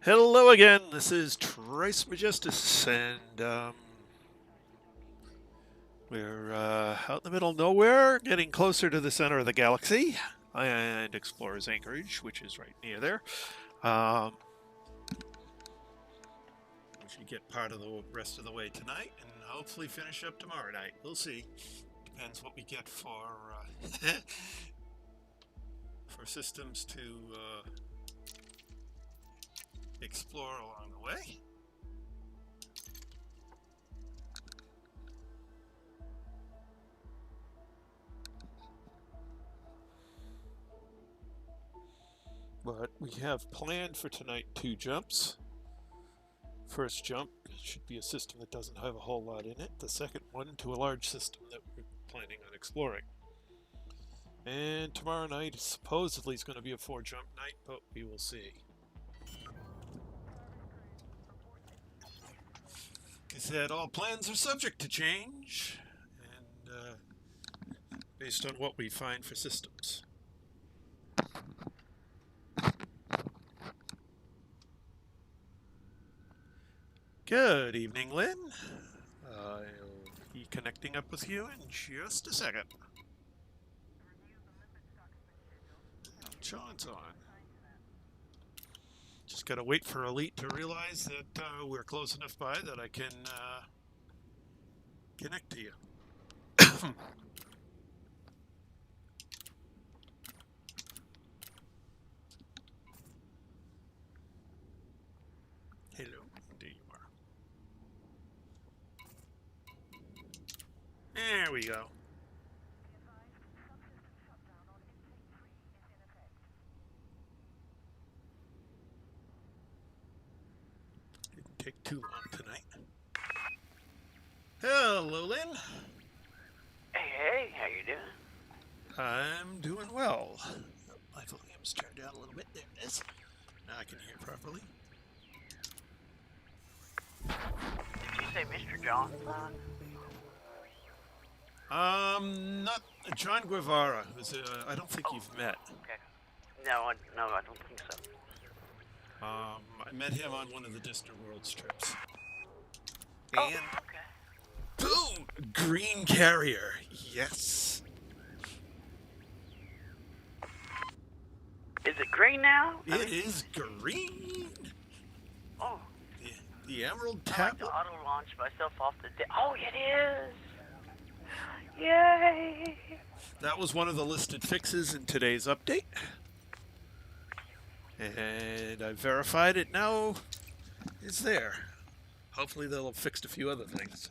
Hello again, this is Trice Majestus, and we're out in the middle of nowhere, getting closer to the center of the galaxy, and explores Anchorage, which is right near there. We should get part of the rest of the way tonight, and hopefully finish up tomorrow night. We'll see. Depends what we get for for systems to explore along the way. But we have planned for tonight 2 jumps. First jump should be a system that doesn't have a whole lot in it. The second one to a large system that we're planning on exploring. And tomorrow night supposedly is going to be a 4-jump night, but we will see. Like I said, all plans are subject to change, and based on what we find for systems. Good evening, Lynn. I'll be connecting up with you in just a second. Sean's on. Just gotta wait for Elite to realize that we're close enough by that I can connect to you. Hello, there you are. There we go. Didn't take too long tonight. Hello, Lynn. Hey, how you doing? I'm doing well. My volume's turned down a little bit. There it is. Now I can hear properly. Did you say Mr. Johnson? Not John Guevara, who's I don't think you've met. Okay. No, I don't think so. I met him on one of the Distant Worlds trips. Oh, And okay. boom! Green carrier. Yes. Is it green now? It is green. Oh, The Emerald I like Tablet. to auto launch myself off the. Oh, it is. Yay! That was one of the listed fixes in today's update. And I verified it now. It's there. Hopefully they'll have fixed a few other things.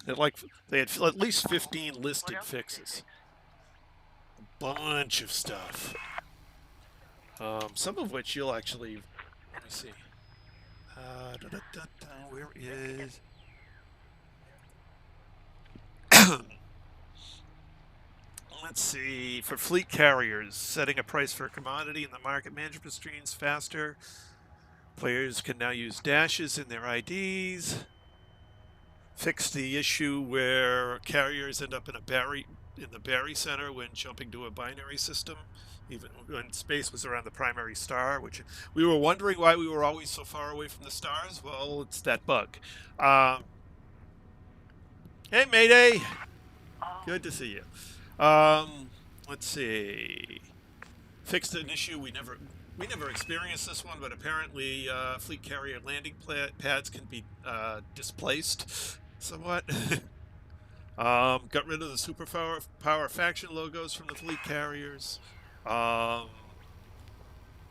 They had at least 15 listed fixes. A bunch of stuff. Some of which you'll actually, let me see. Where is? Let's see. For fleet carriers, setting a price for a commodity in the market management screens faster. Players can now use dashes in their IDs. Fix the issue where carriers end up in the Barry Center when jumping to a binary system, even when space was around the primary star, which we were wondering why we were always so far away from the stars. Well, it's that bug. Hey, Mayday. Oh, Good to see you. Let's see. Fixed an issue we never experienced this one, but apparently fleet carrier landing pads can be displaced somewhat. Got rid of the superpower faction logos from the fleet carriers.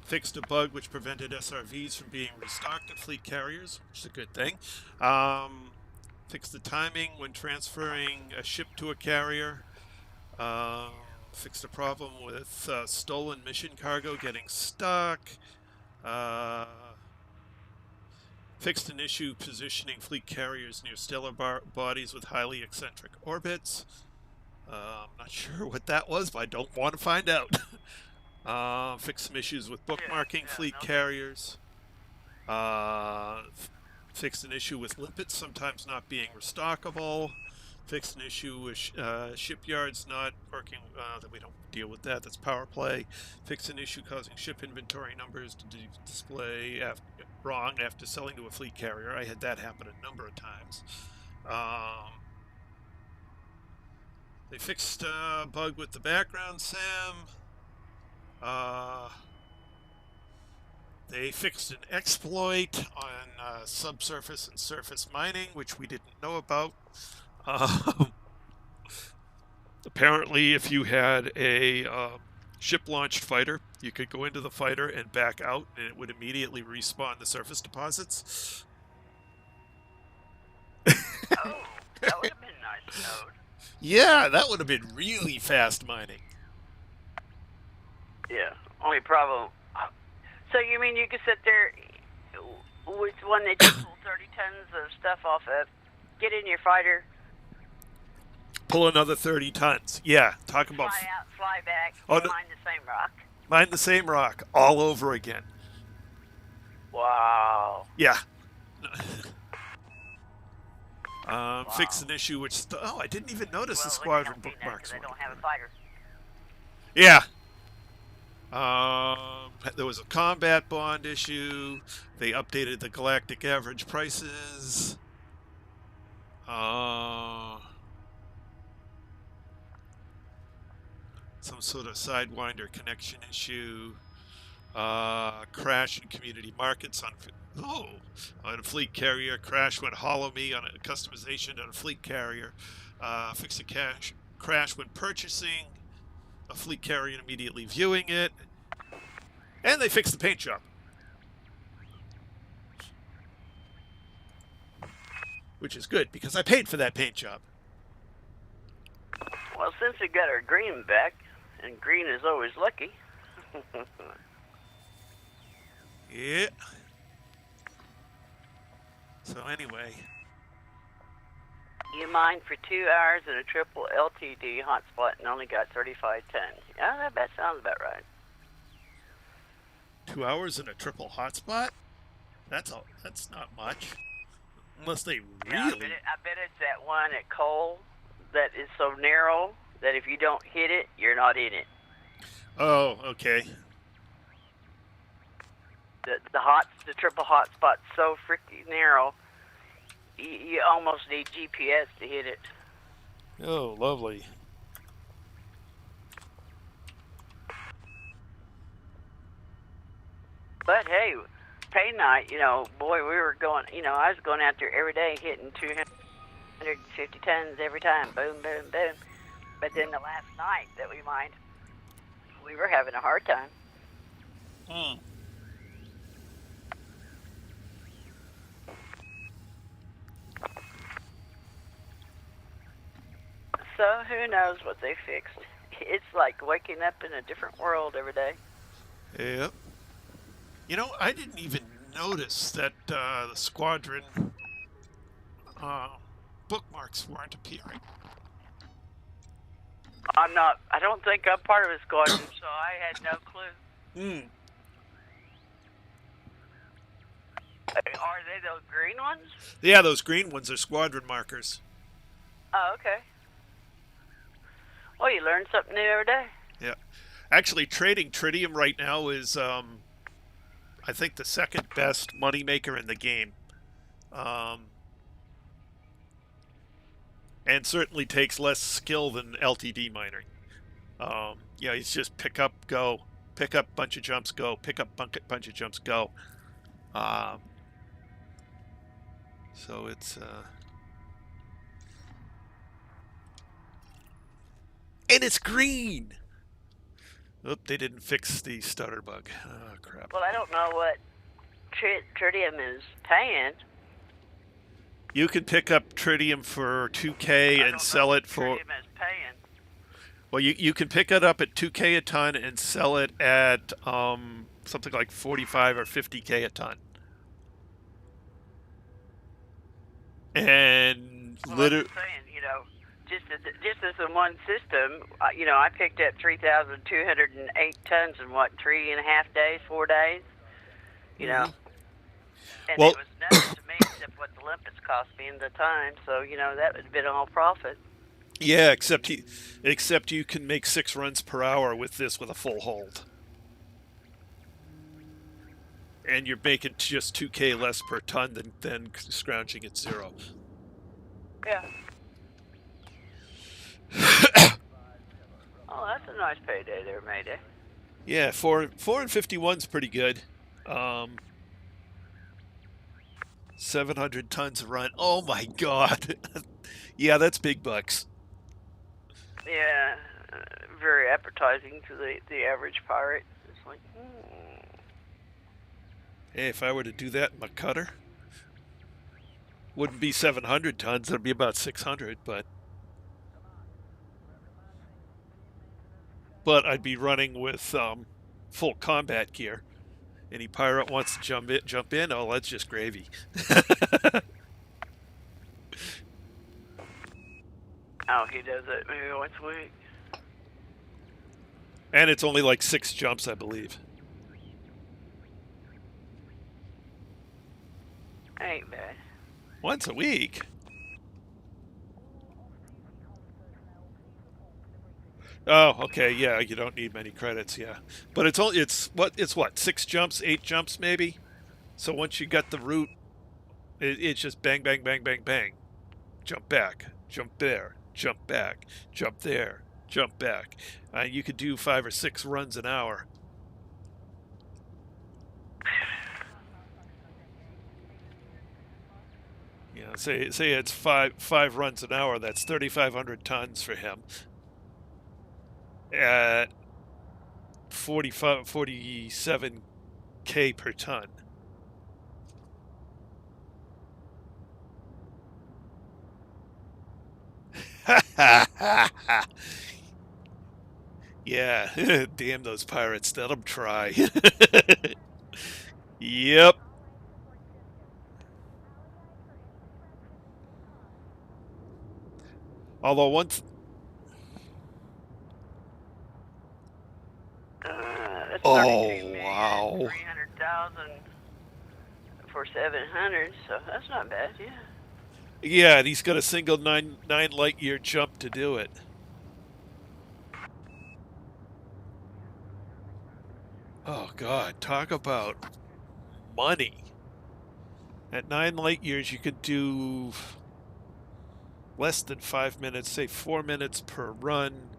Fixed a bug which prevented SRVs from being restocked at fleet carriers, which is a good thing. Fixed the timing when transferring a ship to a carrier. Fixed a problem with stolen mission cargo getting stuck. Fixed an issue positioning fleet carriers near stellar bodies with highly eccentric orbits. I'm not sure what that was, but I don't want to find out. Fixed some issues with bookmarking fleet carriers. Fixed an issue with limpets sometimes not being restockable. Fixed an issue with shipyards not working. That we don't deal with that. That's power play. Fixed an issue causing ship inventory numbers to display wrong after selling to a fleet carrier. I had that happen a number of times. They fixed a bug with the background sim. They fixed an exploit on subsurface and surface mining, which we didn't know about. Apparently, if you had a ship-launched fighter, you could go into the fighter and back out, and it would immediately respawn the surface deposits. Oh, that would have been nice to know. Yeah, that would have been really fast mining. Yeah. Only problem. So you mean you could sit there with one that you pull 30 tons of stuff off of, get in your fighter, pull another 30 tons. Yeah, talk about fly out, fly back, oh, no, mine the same rock. Mine the same rock all over again. Wow. Yeah. Fix an issue which I didn't even notice the squadron bookmarks. I don't have a fighter. Yeah. There was a combat bond issue. They updated the galactic average prices. Some sort of Sidewinder connection issue. Crash in community markets on a fleet carrier. Crash went hollow me on a customization on a fleet carrier. Fix a crash when purchasing a fleet carrier and immediately viewing it. And they fixed the paint job, which is good because I paid for that paint job. Well, since we got our green back, and green is always lucky. Yeah. So anyway. You mined for 2 hours in a triple LTD hotspot and only got 35 tons. Yeah, that sounds about right. 2 hours in a triple hotspot? That's not much. Unless they really... Yeah, I bet it's that one at Cole that is so narrow that if you don't hit it, you're not in it. Oh, okay. The triple hotspot's so freaking narrow, you almost need GPS to hit it. Oh, lovely. But hey, pay night, boy, we were going, I was going out there every day hitting 250 tons every time. Boom, boom, boom. But then the last night that we mined, we were having a hard time. So who knows what they fixed? It's like waking up in a different world every day. Yep. I didn't even notice that the squadron bookmarks weren't appearing. I don't think I'm part of a squadron, so I had no clue. Are they those green ones? Yeah, those green ones are squadron markers. Oh, okay. Well, you learn something new every day. Yeah. Actually, trading tritium right now is, I think, the second best moneymaker in the game. And certainly takes less skill than LTD mining. Yeah, it's just pick up, go. Pick up, bunch of jumps, go. Pick up, bunch of jumps, go. So it's... And it's green! Oop, they didn't fix the stutter bug. Oh, crap. Well, I don't know what tritium is paying. You can pick up tritium for 2K and sell it for... Tritium is paying. Well, you can pick it up at 2K a ton and sell it at something like 45 or 50K a ton. And literally... Just as in one system, I picked up 3,208 tons in 3.5 days, 4 days, and it was nothing to me except what the Olympus cost me in the time. So that would have been all profit. Yeah, except you can make 6 runs per hour with this with a full hold. And you're making just 2K less per ton than scrounging at 0. Yeah. Oh, that's a nice payday there, Mayday. Yeah, 4 and 51's pretty good. 700 tons a run. Oh my god. Yeah, that's big bucks. Yeah, very appetizing to the average pirate. It's like, Hey, if I were to do that in my cutter, wouldn't be 700 tons. It'd be about 600, but I'd be running with full combat gear. Any pirate wants to jump in. Oh, that's just gravy. oh, he does it maybe once a week. And it's only like 6 jumps, I believe. Ain't bad. Once a week. Oh, okay, yeah, you don't need many credits, yeah. But it's what 6 jumps, 8 jumps maybe. So once you got the route, it's just bang, bang, bang, bang, bang. Jump back, jump there, jump back, jump there, jump back. You could do 5 or 6 runs an hour. You know, say it's five runs an hour. That's 3,500 tons for him. At 47K per ton. Yeah, damn those pirates. Let them try. Yep. Although once. That's Oh, 33,300,000 wow. for 700, so that's not bad, yeah. Yeah, and he's got a single 9 light year jump to do it. Oh, God. Talk about money. At 9 light years, you could do less than 5 minutes, say 4 minutes per run.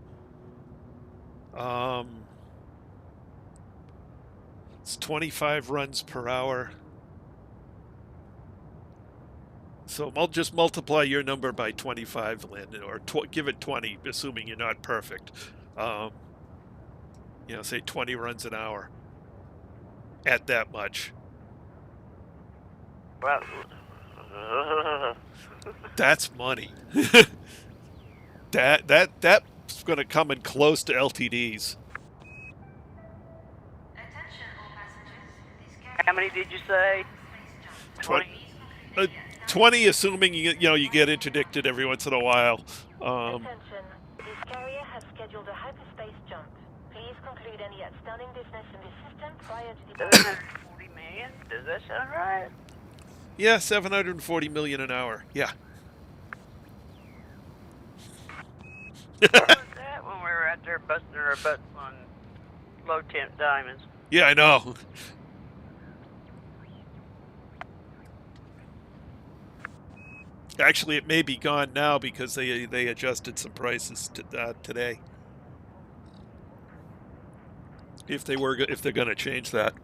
It's 25 runs per hour. So I'll just multiply your number by 25, Lynn, or give it 20, assuming you're not perfect. Say 20 runs an hour at that much. Well, That's money. That's going to come in close to LTDs. how many did you say? 20? 20, assuming you get interdicted every once in a while. Attention, this carrier has scheduled a hyperspace jump. Please conclude any outstanding business in the system prior to departure. 740 million? Does that sound right? Yeah, 740 million an hour. Yeah. What was that when we were out there busting our butts on low temp diamonds? Yeah, I know. Actually, it may be gone now because they adjusted some prices today. If they're going to change that.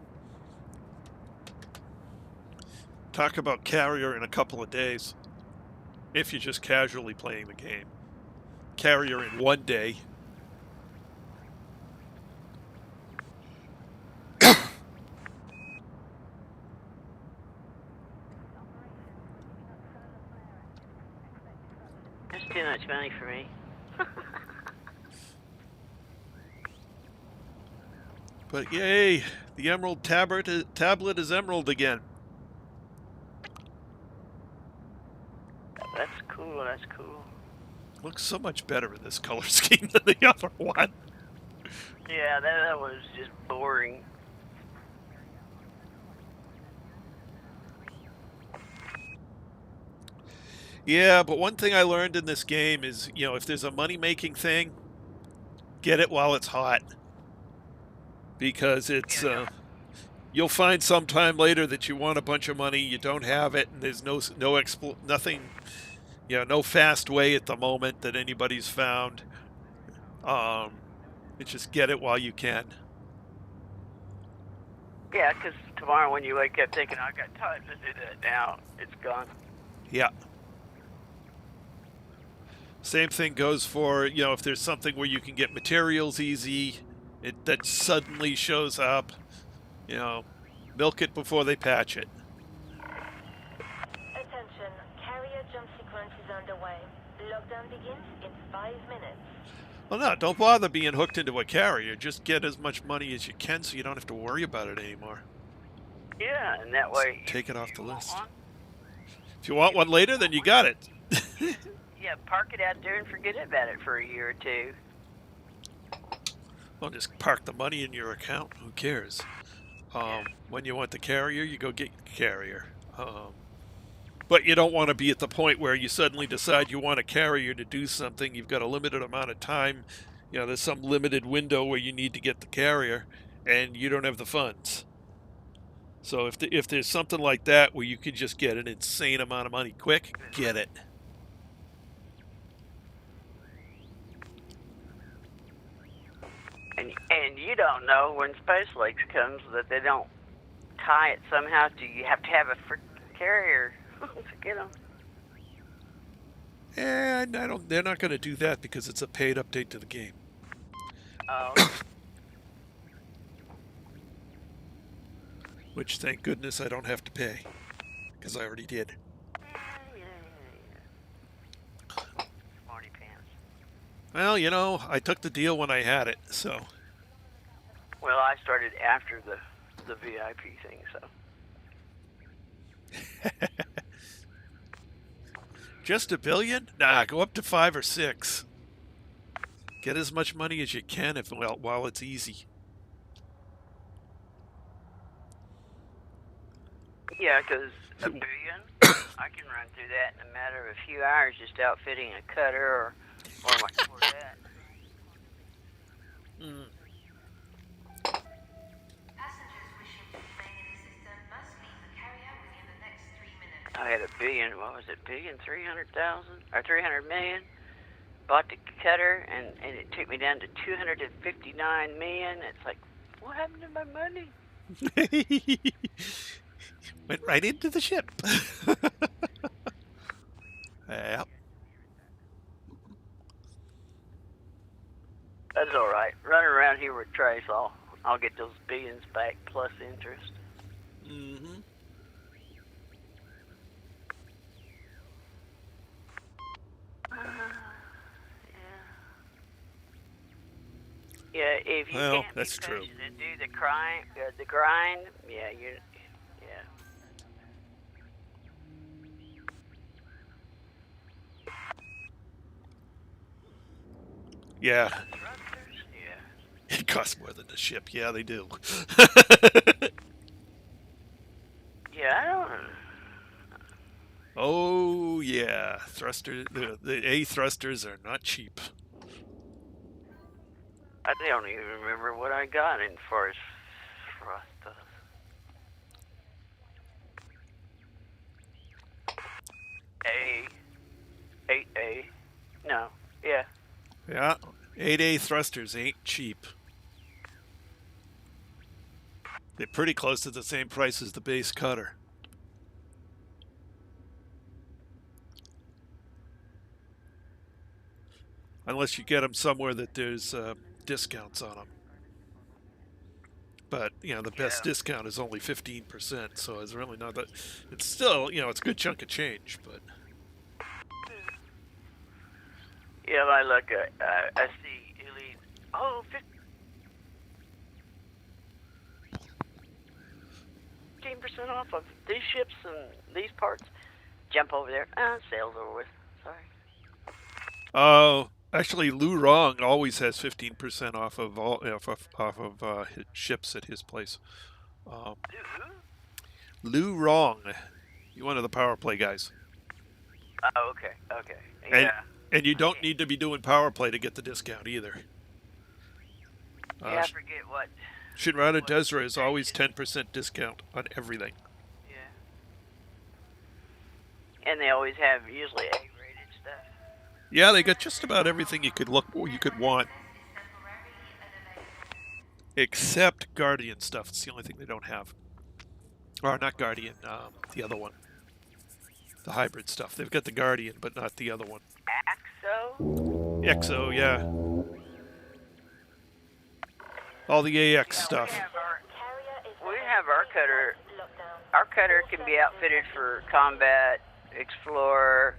Talk about carrier in a couple of days. If you're just casually playing the game. Carrier in 1 day. That's too much money for me. But yay, the emerald tablet is emerald again. That's cool, that's cool. Looks so much better in this color scheme than the other one. Yeah, that was just boring. Yeah, but one thing I learned in this game is, you know, if there's a money-making thing, get it while it's hot. Because it's, you'll find sometime later that you want a bunch of money, you don't have it, and there's nothing, you know, no fast way at the moment that anybody's found. It's just get it while you can. Yeah, because tomorrow when you wake up thinking, I got time to do that now, it's gone. Yeah. Same thing goes for, you know, if there's something where you can get materials easy, that suddenly shows up, you know, milk it before they patch it. Attention, carrier jump sequence is underway. Lockdown begins in 5 minutes. Well, no, don't bother being hooked into a carrier. Just get as much money as you can so you don't have to worry about it anymore. Yeah, and that way... Just take it off the list. One, if you want one later, then you got it. yeah, park it out there and forget about it for a year or two. Well, just park the money in your account. Who cares? When you want the carrier, you go get the carrier. But you don't want to be at the point where you suddenly decide you want a carrier to do something. You've got a limited amount of time. You know, there's some limited window where you need to get the carrier, and you don't have the funds. So if there's something like that where you can just get an insane amount of money quick, get it. And you don't know when Space Lakes comes that they don't tie it somehow. Do you have to have a carrier to get them? And they're not going to do that because it's a paid update to the game. Oh. Which, thank goodness, I don't have to pay. Because I already did. Smarty pants. Well, you know, I took the deal when I had it, so... Well, I started after the VIP thing, so... Just $1 billion? Nah, go up to 5 or 6. Get as much money as you can while it's easy. Yeah, because $1 billion, I can run through that in a matter of a few hours just outfitting a cutter or my Corvette. Passengers wishing to remain in the system must leave the carrier within the next 3 minutes. I had $1 billion, what was it, $1,300,000 or $300 million? Bought the cutter and it took me down to $259 million. It's like, what happened to my money? Went right into the ship. Yep. That's all right. Running around here with Trace, I'll get those billions back plus interest. Mm-hmm. Yeah, if you Well, can't that's be true. patient and do the grind, yeah, Yeah. Thrusters, yeah. It costs more than the ship. Yeah, they do. Yeah, I don't. Oh, yeah. The A thrusters are not cheap. I don't even remember what I got in for thrusters. A, 8A, no, yeah. Yeah, 8A thrusters ain't cheap. They're pretty close to the same price as the base cutter. Unless you get them somewhere that there's discounts on them. But, you know, the best discount is only 15%, so it's really not that... It's still, you know, it's a good chunk of change, but... Yeah, I look at, I see Elite, 15% off of these ships and these parts. Jump over there. Sales over with. Sorry. Oh, actually, Lou Rong always has 15% off of all his ships at his place. Lou Rong, you one of the power play guys. Oh, okay, okay. And Yeah. and you don't need to be doing power play to get the discount either. Yeah, I forget what Shinrada what Desra is always station. 10% discount on everything. Yeah. And they always have usually A-rated stuff. Yeah, they got just about everything you could want, except Guardian stuff. It's the only thing they don't have. Or not Guardian, the other one. The hybrid stuff. They've got the Guardian, but not the other one. AXO? EXO, yeah. All the AX Yeah, stuff. we have our cutter. Our cutter can be outfitted for combat, explorer,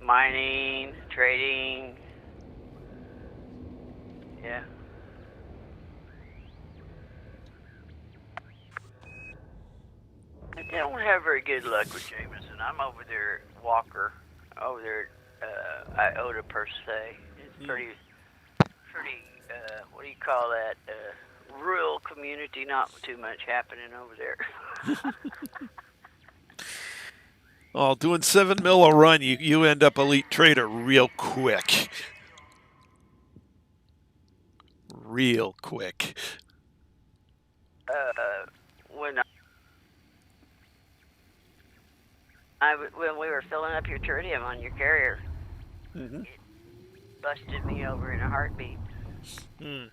mining, trading. Yeah. I don't have very good luck with Jameson. I'm over there at Walker, over there at Iota per se. It's pretty, what do you call that? Rural community, not too much happening over there. Oh, doing 7 mil a run, you end up elite trader real quick. Real quick. When we were filling up your tritium on your carrier, Mm-hmm. it busted me over in a heartbeat. Hmm.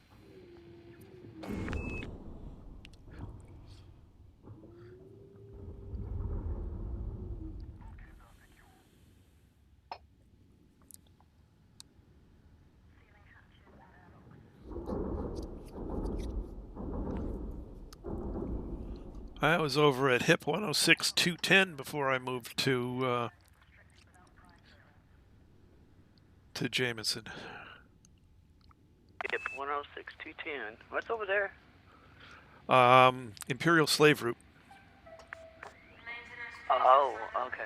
I was over at HIP 106.210 before I moved to Jameson. Yep, 106.210. What's over there? Imperial Slave Route. Oh, okay.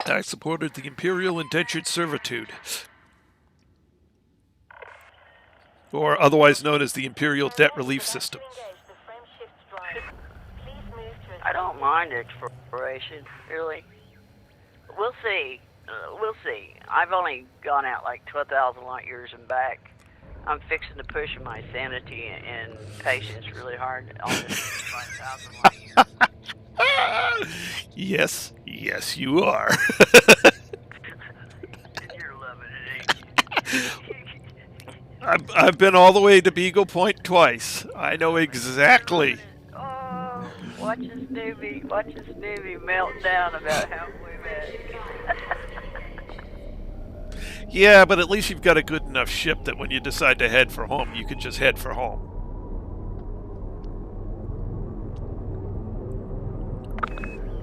I supported the Imperial Indentured Servitude, or otherwise known as the Imperial Debt Relief System. I don't mind exploration, really. We'll see. We'll see. I've only gone out like 12,000 light years and back. I'm fixing to push my sanity and patience really hard on this 5,000 light years. Yes, you are. You're loving it, ain't you? I've been all the way to Beagle Point twice. I know exactly. Oh, watch this newbie melt down about halfway back. Yeah, but at least you've got a good enough ship that when you decide to head for home, you can just head for home.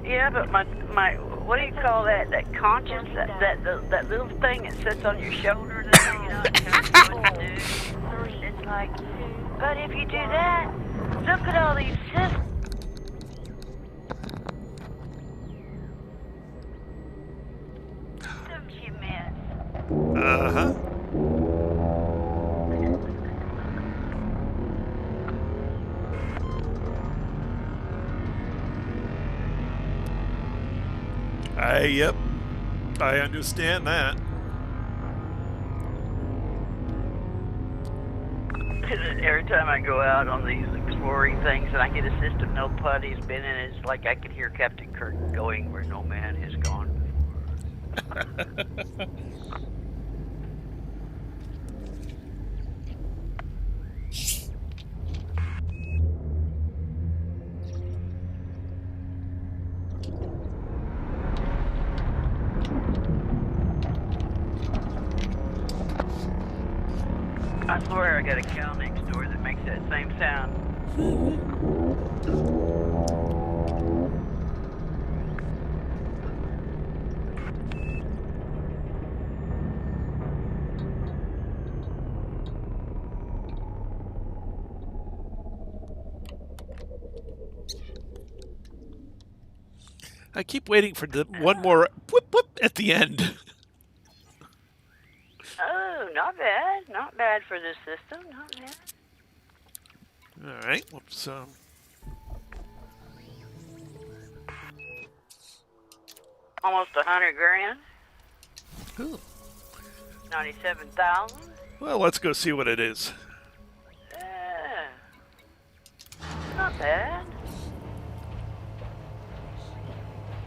Yeah, but my what do you call that? That conscience, that little thing that sits on your shoulder that you know tells you what to do. It's like, but if you do that, look at all these systems you miss. Uh-huh. Yep. I understand that. Every time I go out on these exploring things and I get a system no putty's been in, it's like I can hear Captain Kirk going where no man has gone before. I swear I got a cow next door that makes that same sound. I keep waiting for the one more whoop whoop at the end. Oh, not bad. Not bad for this system. Not bad. All right, let's Almost 100 grand. Ooh. 97,000. Well, let's go see what it is. Not bad.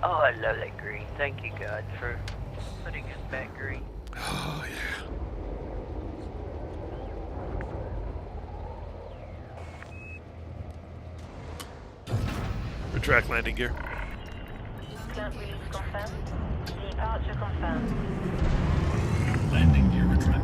Oh, I love that green. Thank you, God, for putting us back green. Oh, yeah. Retract landing gear. Plant release confirmed. Departure confirmed. Landing gear retracted.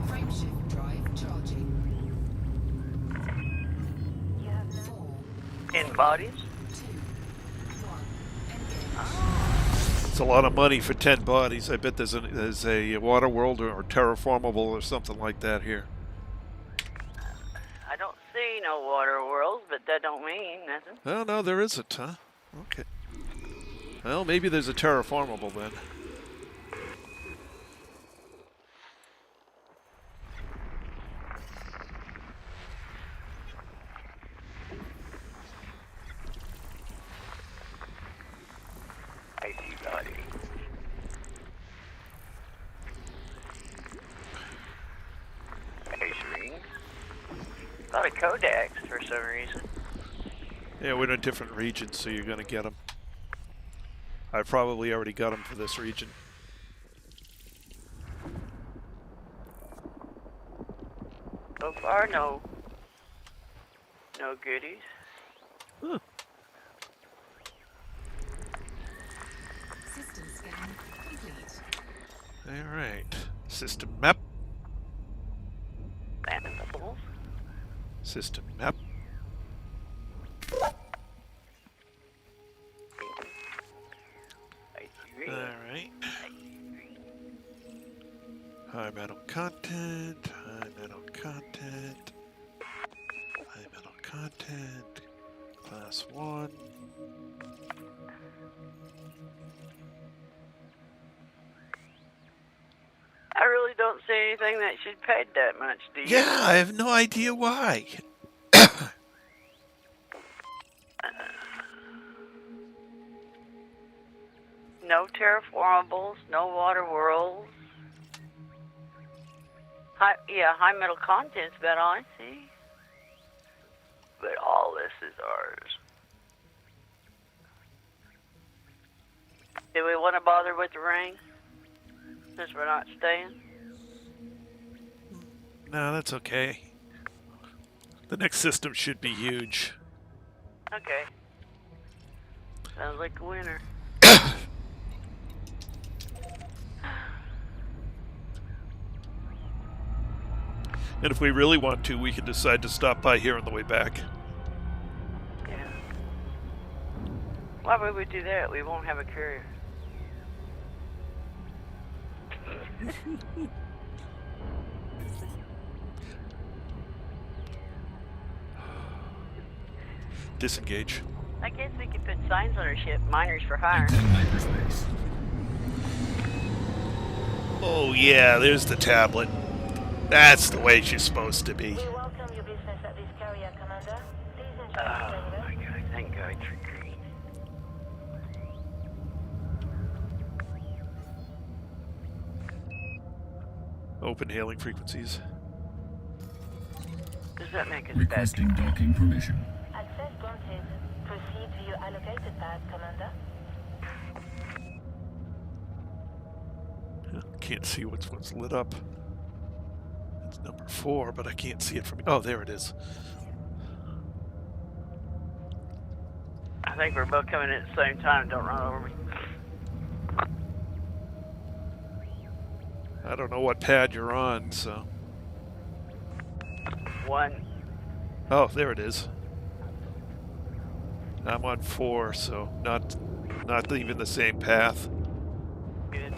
Frameshift drive charging. You have now 10 bodies. 2, 1, engage. It's a lot of money for 10 bodies. I bet there's a water world or terraformable or something like that here. I don't see no water worlds, but that don't mean nothing. Oh, no, there isn't, huh? Okay. Well, maybe there's a terraformable then. I see body. Ring. A lot of Kodaks for some reason. Yeah, we're in a different region, so you're going to get them. I probably already got them for this region. So far, no goodies. Huh. System scan complete. All right. System map. Animals. System map. I see ring. All right. I see ring. High metal content. High metal content. High metal content. Class 1. I really don't see anything that should pay that much, do you? Yeah, I have no idea why. No terraformables, no water worlds. High metal content's about all I see. But all this is ours. Do we want to bother with the ring? Since we're not staying? No, that's okay. The next system should be huge. Okay. Sounds like a winner. And if we really want to, we can decide to stop by here on the way back. Yeah. Why would we do that? We won't have a courier. Disengage. I guess we could put signs on our ship, miners for hire. Exit hyperspace. Oh yeah, there's the tablet. That's the way she's supposed to be. We welcome your business at this carrier, Commander. Please enjoy Oh the my God, thank God for green. Open hailing frequencies. Does that make us bad? Requesting docking permission. Access granted. Proceed to your allocated pad, Commander. Can't see what's lit up. It's number 4, but I can't see it from. Oh, there it is. I think we're both coming in at the same time. Don't run over me. I don't know what pad you're on, so. 1. Oh, there it is. I'm on 4, so not even the same path. Good.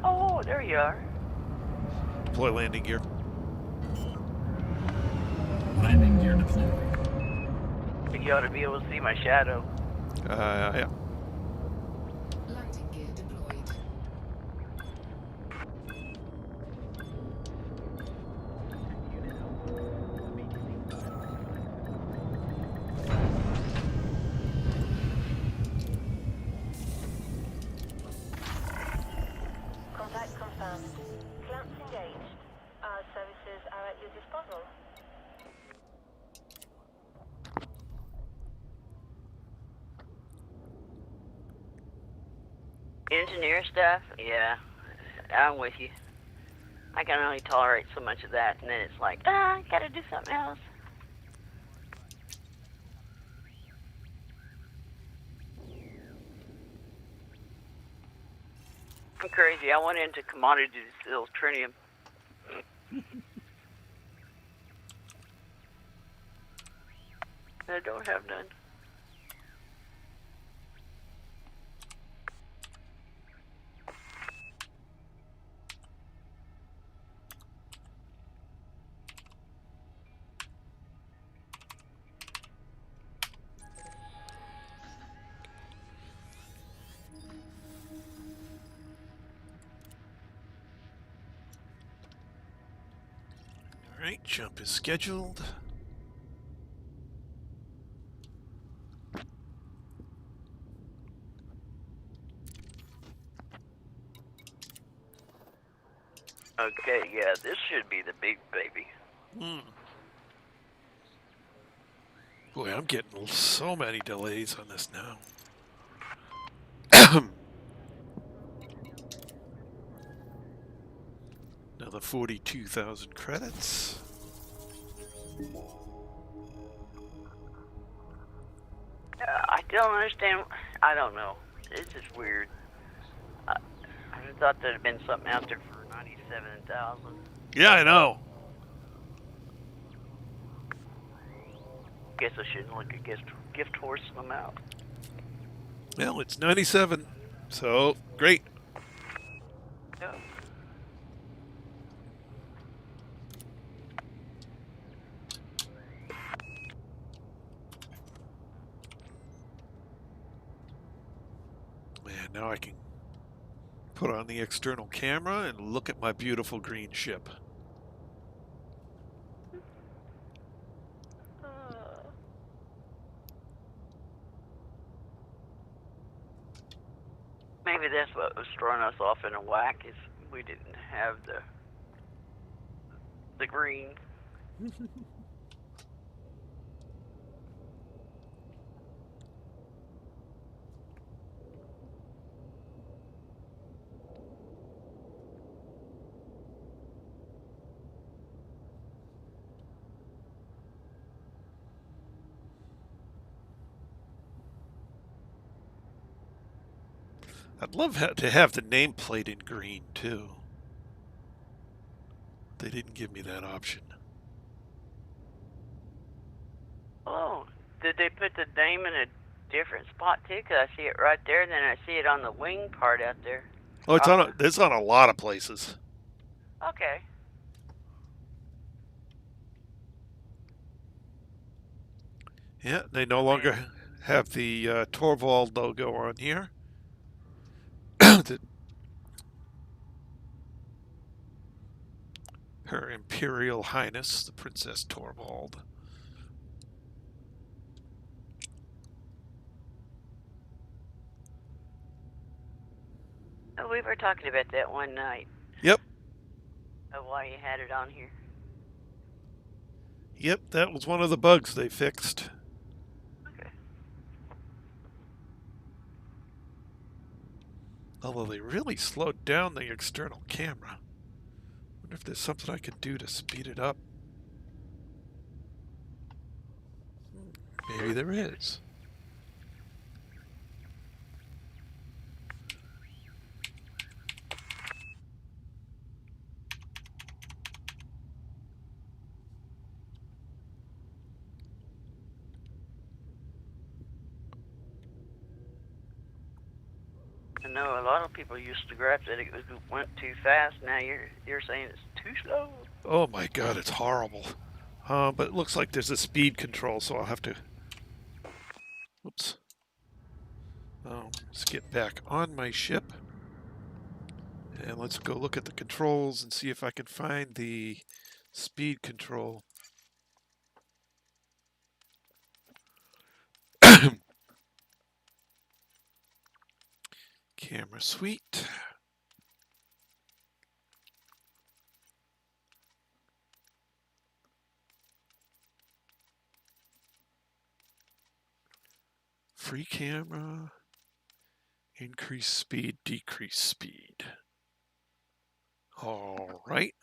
Oh, there you are. Deploy landing gear. Landing gear deployed. You ought to be able to see my shadow. Yeah. Landing gear deployed. engineer stuff, yeah, I'm with you. I can only tolerate so much of that, and then it's like, I gotta do something else. I'm crazy. I went into commodity sales trinium. I don't have none. All right, jump is scheduled. Okay, yeah, this should be the big baby. Boy, I'm getting so many delays on this now. Another 42,000 credits. I don't understand. I don't know. It's just weird. I thought there'd have been something out there for 97,000. Yeah, I know. Guess I shouldn't look at gift horsing them out. Well, it's 97, so great. Yeah. Man, now I can put on the external camera and look at my beautiful green ship. Maybe that's what was throwing us off in a whack, is we didn't have the green. I'd love to have the nameplate in green, too. They didn't give me that option. Oh, did they put the name in a different spot, too? Because I see it right there, and then I see it on the wing part out there. Oh, it's on a lot of places. Okay. Yeah, they no longer have the Torvald logo on here. Her Imperial Highness, the Princess Torvald. Oh, we were talking about that one night. Yep. Of why you had it on here. Yep, that was one of the bugs they fixed. Okay. Although they really slowed down the external camera. Wonder if there's something I could do to speed it up. Maybe there is. I know a lot of people used to gripe that it went too fast. Now you're saying it's too slow. Oh my god, it's horrible. But it looks like there's a speed control, so I'll have to... Oops. Let's get back on my ship. And let's go look at the controls and see if I can find the speed control. Camera suite. Free camera. Increase speed decrease speed. All right.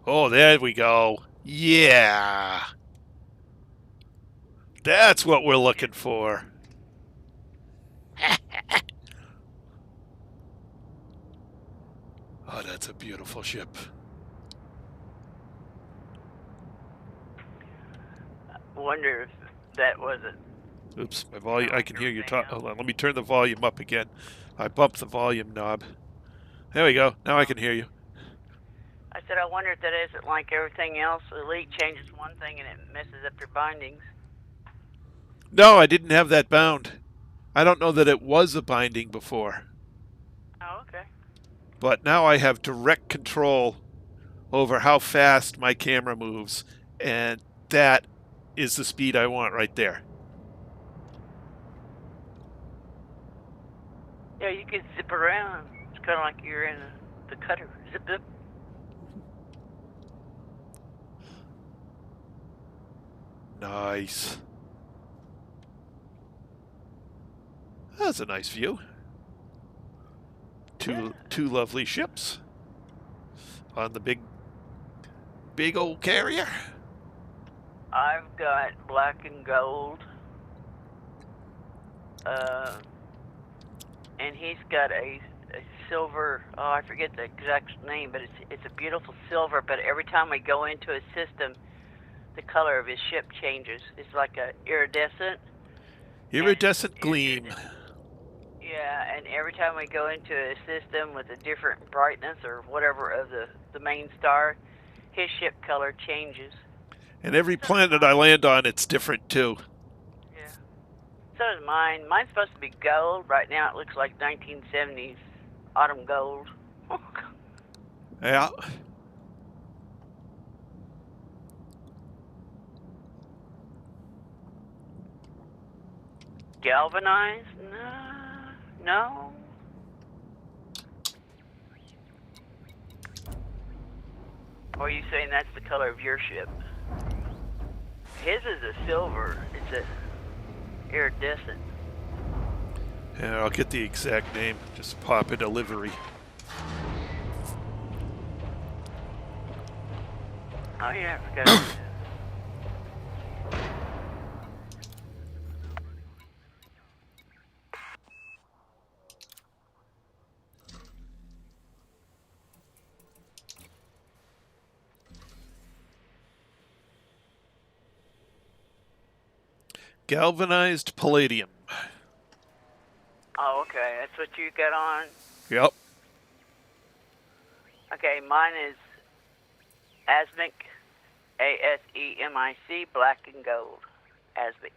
Oh, there we go. Yeah. That's what we're looking for. Oh, that's a beautiful ship. Wonder if that wasn't. Oops, my volume. I can hear you talk. Hold on, let me turn the volume up again. I bumped the volume knob. There we go. Now I can hear you. I said, I wonder if that isn't like everything else. Elite changes one thing and it messes up your bindings. No, I didn't have that bound. I don't know that it was a binding before. Oh, okay. But now I have direct control over how fast my camera moves, and that is the speed I want right there. Yeah, you can zip around. It's kind of like you're in the cutter. Zip, zip. Nice. That's a nice view. Two lovely ships on the big old carrier. I've got black and gold. And he's got a silver, oh, I forget the exact name, but it's a beautiful silver, but every time we go into a system, the color of his ship changes. It's like a iridescent. Iridescent gleam. Yeah, and every time we go into a system with a different brightness or whatever of the main star, his ship color changes. And every planet I land on, it's different too. Yeah. So is mine. Mine's supposed to be gold. Right now it looks like 1970s autumn gold. Yeah. Galvanized? No. Or are you saying that's the color of your ship? His is a silver. It's a iridescent. Yeah, I'll get the exact name. Just pop in a livery. Oh yeah, I forgot. Galvanized palladium. Oh, okay. That's what you got on? Yep. Okay, mine is Asmic, ASEMIC, black and gold. Asmic.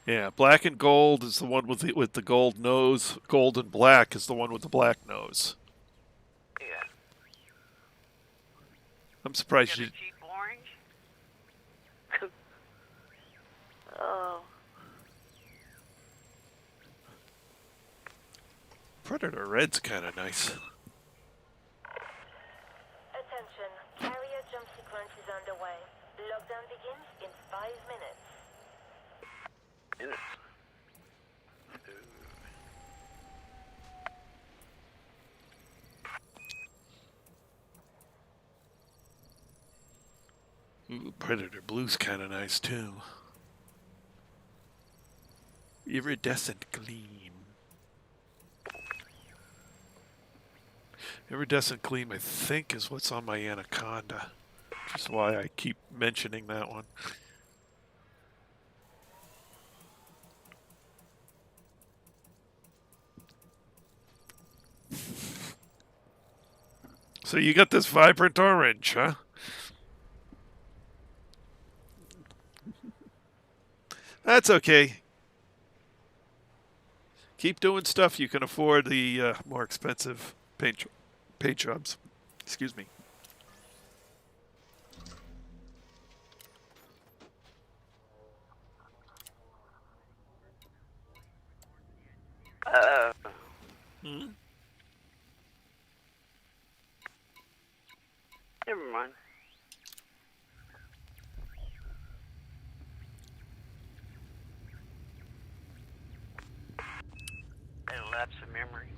Yeah, black and gold is the one with the gold nose. Gold and black is the one with the black nose. Yeah. I'm surprised you. Cheap orange? Oh. Predator red's kind of nice. Attention, carrier jump sequence is underway. Lockdown begins in 5 minutes. Ooh, Predator blue's kind of nice too. Iridescent gleam. Iridescent gleam, I think, is what's on my Anaconda. Which is why I keep mentioning that one. So you got this vibrant orange, huh? That's okay. Keep doing stuff you can afford the more expensive paint jobs. Excuse me. Hmm? Never mind. A lapse of memory.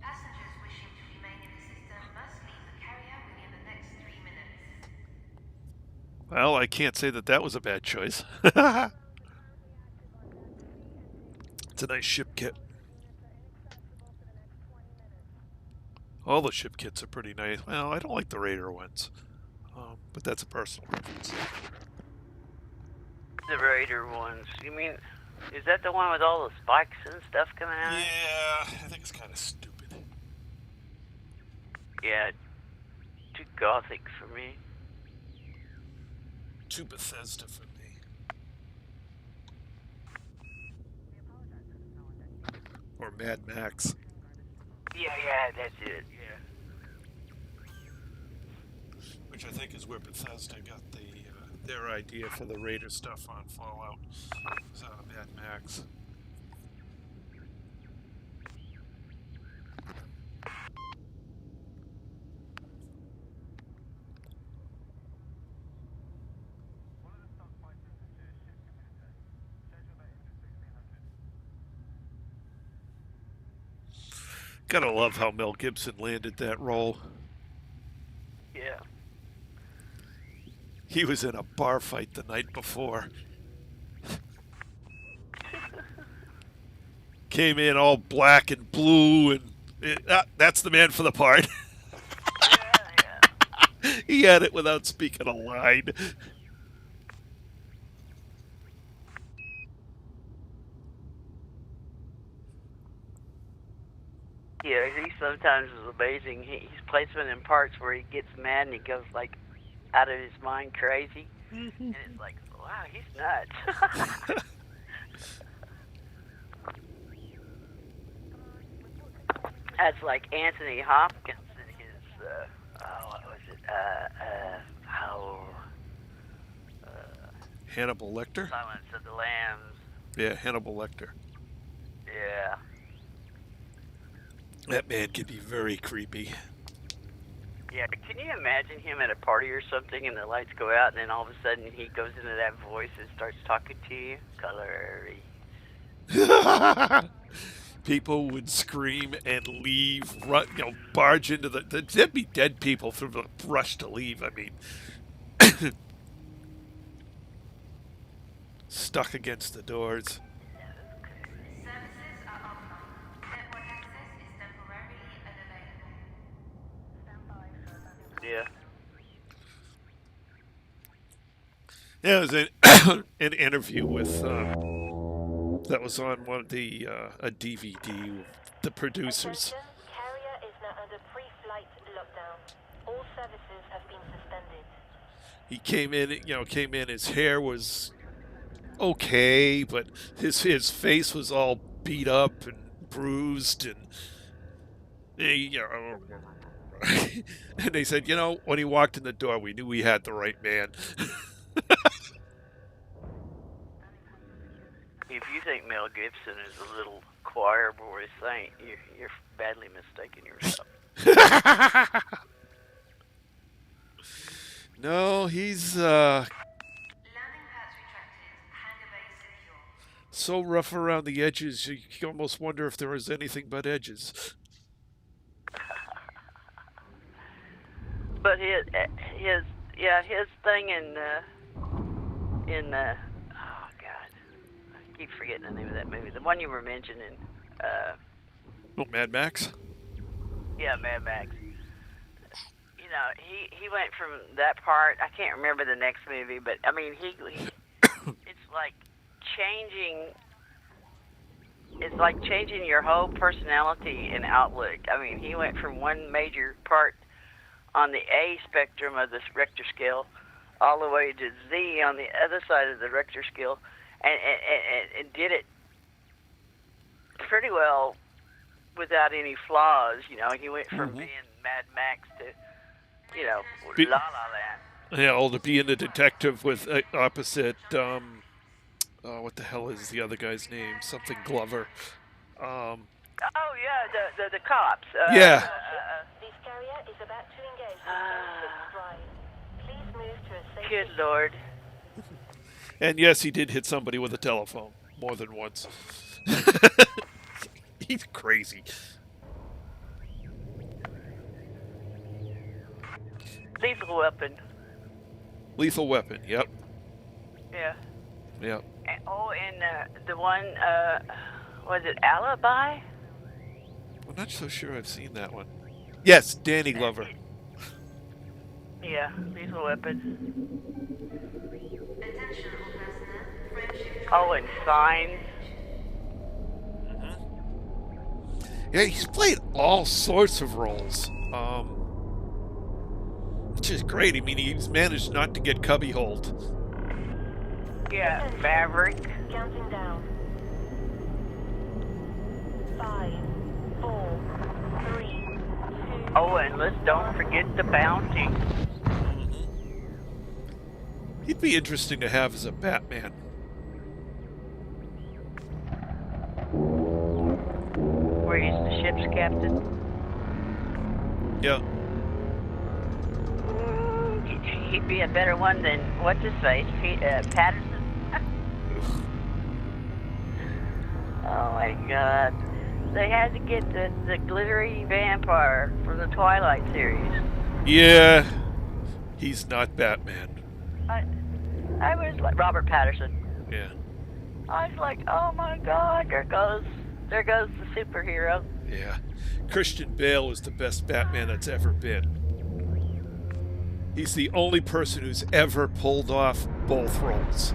Passengers wishing to remain in the system must leave the carrier within the next 3 minutes. Well, I can't say that that was a bad choice. It's a nice ship kit. All the ship kits are pretty nice. Well, I don't like the Raider ones, but that's a personal preference. The Raider ones. You mean, is that the one with all the spikes and stuff coming out? Yeah, I think it's kind of stupid. Yeah. Too gothic for me. Too Bethesda for me. Or Mad Max. Yeah, that's it. Yeah. Which I think is where Bethesda got their idea for the Raider stuff on Fallout. It was out of Mad Max. Gotta love how Mel Gibson landed that role. Yeah. He was in a bar fight the night before. Came in all black and blue, and that's the man for the part. Yeah. He had it without speaking a line. Yeah, he sometimes is amazing. He's placement in parts where he gets mad and he goes like out of his mind crazy, and it's like, wow, he's nuts. That's like Anthony Hopkins in his what was it? Hannibal Lecter? Silence of the Lambs. Yeah, Hannibal Lecter. Yeah. That man can be very creepy. Yeah, can you imagine him at a party or something and the lights go out and then all of a sudden he goes into that voice and starts talking to you? Colory. People would scream and leave, run, barge into there'd be dead people through the rush to leave. I mean, stuck against the doors. Services are offline. Network access is temporarily unavailable. Yeah. Yeah, it was an interview with that was on one of the a DVD. The producers. Attention, carrier is now under pre-flight lockdown. All services have been suspended. He came in. His hair was okay, but his face was all beat up and bruised, and and they said, when he walked in the door, we knew we had the right man. If you think Mel Gibson is a little choir boy saint, you're badly mistaken yourself. No, he's Landing pads retracted. Hangar bay secure. so rough around the edges, you can almost wonder if there was anything but edges. But his thing in oh God, keep forgetting the name of that movie. The one you were mentioning. Oh, Mad Max? Yeah, Mad Max. You know, he went from that part. I can't remember the next movie, but I mean, he it's like changing. It's like changing your whole personality and outlook. I mean, he went from one major part on the A spectrum of this Richter scale, all the way to Z on the other side of the Richter scale, and did it pretty well without any flaws. You know, he went from being Mad Max to, you know, La La Land. Yeah, well, to be in the detective with opposite, what the hell is the other guy's name? Something Glover. Oh yeah, the cops. Yeah. This carrier is about to engage the drive. Please move to a safe Good Lord. And yes, he did hit somebody with a telephone more than once. He's crazy. Lethal Weapon. Lethal Weapon, yep. Yeah. Yep. And, the one, was it Alibi? I'm not so sure I've seen that one. Yes, Danny Glover. Yeah, Lethal Weapon. Oh, and Signs. Yeah, he's played all sorts of roles. Which is great. I mean, he's managed not to get cubbyholed. Yeah, Maverick. Counting down. 5, 4, 3, 2. Oh, and let's don't forget the Bounty. He'd be interesting to have as a Batman. Where he's the ship's captain. Yeah. He'd be a better one than what's his face, Patterson. Oh my God! They had to get the glittery vampire from the Twilight series. Yeah. He's not Batman. I was like Robert Patterson. Yeah. I was like, oh my God! There goes the superhero. Yeah. Christian Bale is the best Batman that's ever been. He's the only person who's ever pulled off both roles.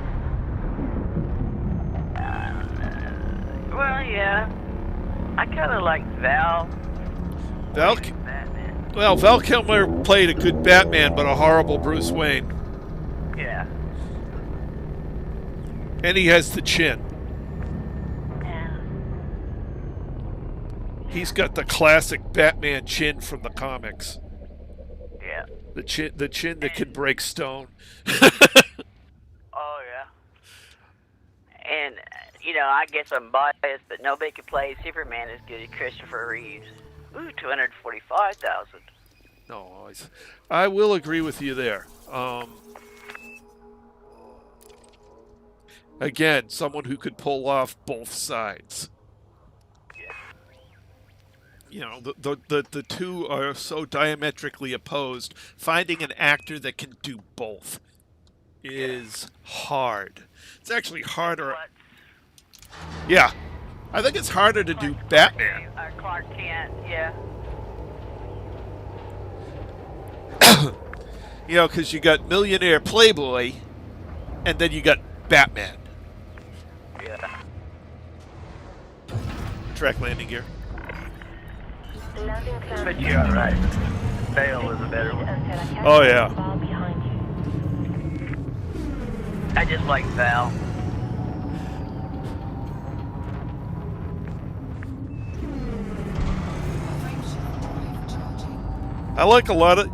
Well, yeah. I kind of like Val. Batman. Well, Val Kilmer played a good Batman, but a horrible Bruce Wayne. Yeah. And he has the chin. Yeah. He's got the classic Batman chin from the comics. Yeah. The chin that can break stone. Oh, yeah. And, you know, I guess I'm biased, but nobody can play Superman as good as Christopher Reeves. Ooh, $245,000. No, I will agree with you there. Again, someone who could pull off both sides. Yeah. You know, the two are so diametrically opposed. Finding an actor that can do both is hard. It's actually harder. What? Yeah. I think it's harder to do Batman. Clark Kent, yeah. You know, because you got millionaire Playboy, and then you got Batman. Yeah. Track landing gear. Landing clearance. But you're all right. Bale was a better one. Until I catch Oh, yeah. the bar behind you. I just like Val. Frameshift drive charging. I like a lot of...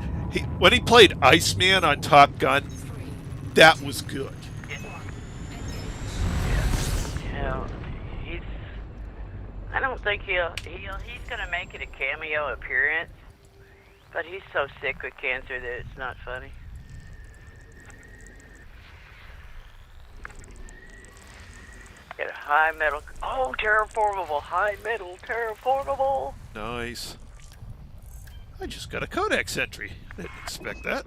when he played Iceman on Top Gun, that was good. Yeah, I don't think he's gonna make it a cameo appearance, but he's so sick with cancer that it's not funny. Get a high metal. Oh, terraformable, high metal, terraformable. Nice. I just got a codex entry. Didn't expect that.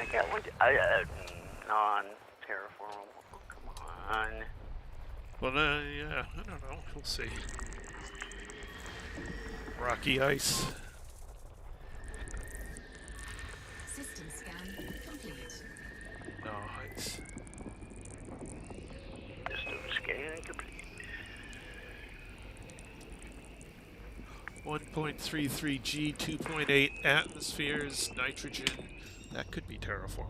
I got one. Non-terraformable. Come on. Well, yeah, I don't know. We'll see. Rocky ice. System scan complete. Nice. System scan complete. 1.33 G, 2.8 atmospheres, nitrogen. That could be terraformable.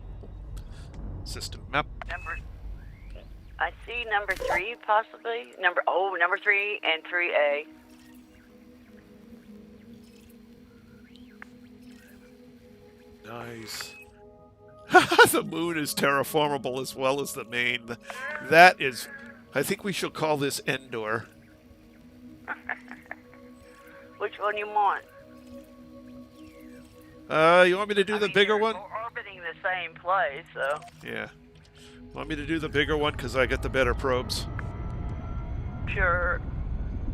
System map. I see number 3 possibly. Number 3 and 3A. Nice. The moon is terraformable as well as the main. That is, I think we should call this Endor. Which one you want? You want me to do the bigger one? We're orbiting the same place, so. Yeah. Want me to do the bigger one because I got the better probes? Sure.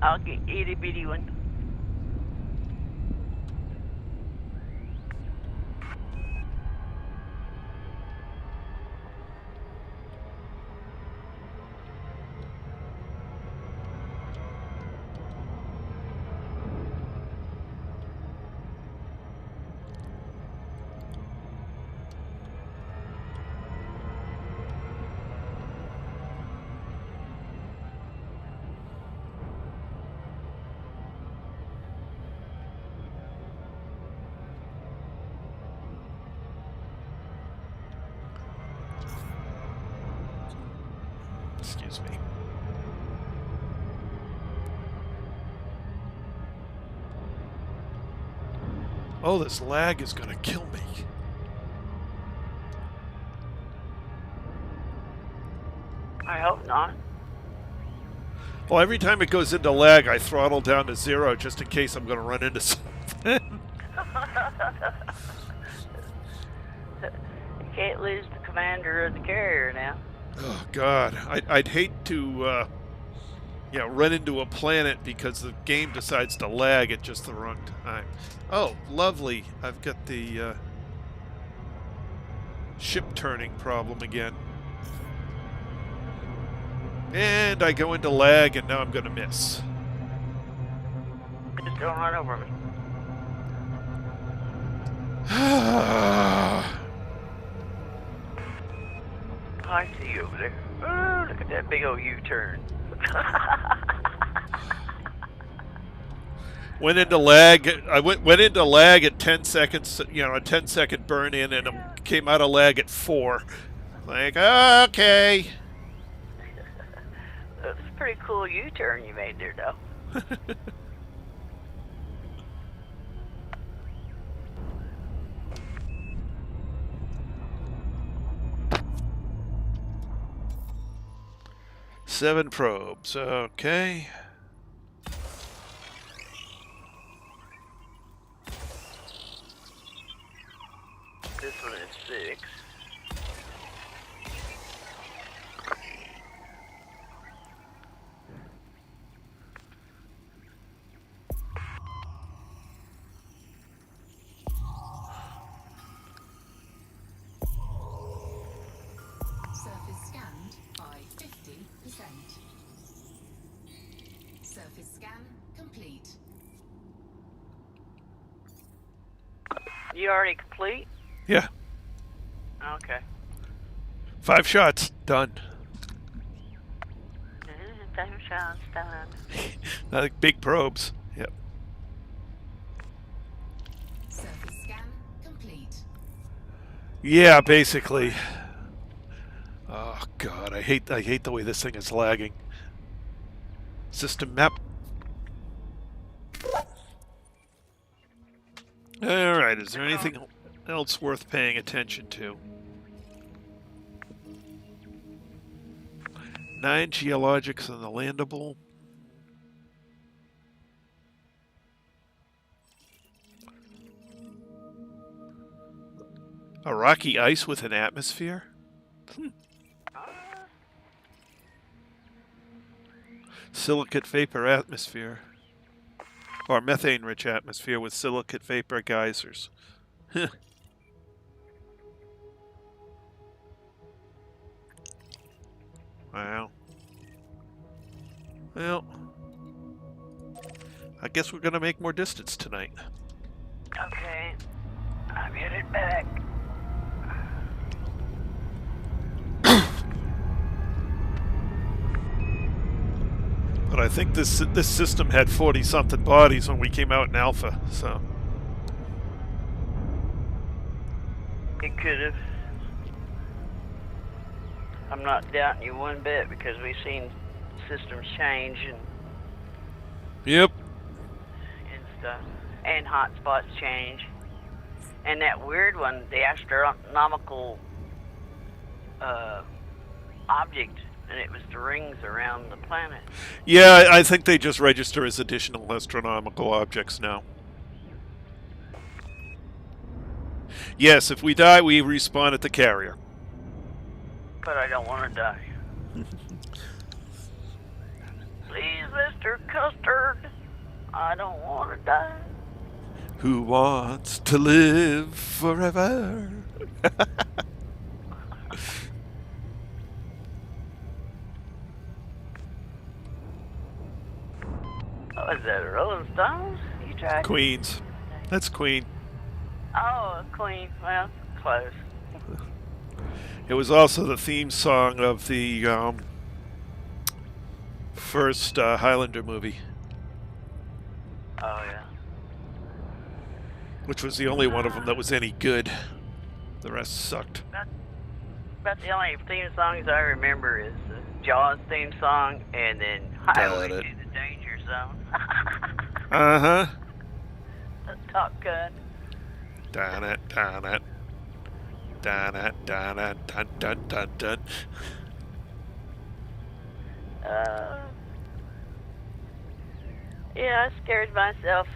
I'll get itty bitty one. Excuse me. Oh, this lag is gonna kill me. I hope not. Well, every time it goes into lag, I throttle down to 0 just in case I'm gonna run into something. You can't lose the commander of the carrier now. Oh God, I'd hate to, run into a planet because the game decides to lag at just the wrong time. Oh, lovely! I've got the ship turning problem again, and I go into lag, and now I'm going to miss. Just don't run over me. I see you over there. Oh, look at that big old U-turn. Went into lag. I went into lag at 10 seconds. A 10-second burn in, and came out of lag at 4. Like, okay. That's a pretty cool U-turn you made there, though. Seven probes. Okay. This one is 6. Surface scanned by 50%. Surface scan complete. You already complete? Yeah. Okay. 5 shots. Done. 5 shots done. Like big probes. Yep. Surface scan complete. Yeah, basically. Oh God, I hate the way this thing is lagging. System map. All right. Is there anything else worth paying attention to? 9 geologics on the landable. A rocky ice with an atmosphere? Silicate vapor atmosphere. Or methane-rich atmosphere with silicate vapor geysers. Wow. Well, I guess we're gonna make more distance tonight. Okay. I'm headed back. But I think this system had 40-something bodies when we came out in Alpha, so... It could have. I'm not doubting you one bit because we've seen systems change Yep. and stuff. And hotspots change. And that weird one, the astronomical object, and it was the rings around the planet. Yeah, I think they just register as additional astronomical objects now. Yes, if we die, we respawn at the carrier. But I don't want to die. Please, Mr. Custard, I don't want to die. Who wants to live forever? Oh, is that Rolling Stones? You tried? Queens. That's Queen. Oh, Queen. Well, close. It was also the theme song of the first Highlander movie, Oh, yeah. which was the only one of them that was any good. The rest sucked. About the only theme songs I remember is the Jaws theme song and then Highway to it. the Danger Zone. Uh-huh. Top Gun. Dun it, dun it. Dun it, dun it, dun dun dun dun. Yeah, I scared myself.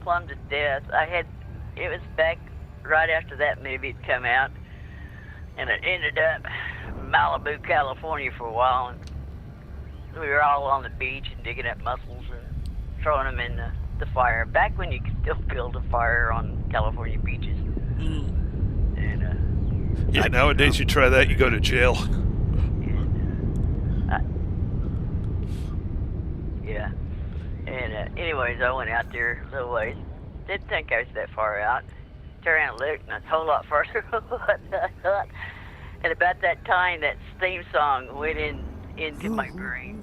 Plumb to death. It was back right after that movie had come out, and it ended up in Malibu, California for a while, and we were all on the beach and digging up mussels and throwing them in the fire. Back when you could still build a fire on California beaches. And Yeah, nowadays you try that, you go to jail. Yeah. And anyways, I went out there a little ways. Didn't think I was that far out. Turned around and looked, and it's a whole lot further than what I thought. And about that time, that theme song went into my brain.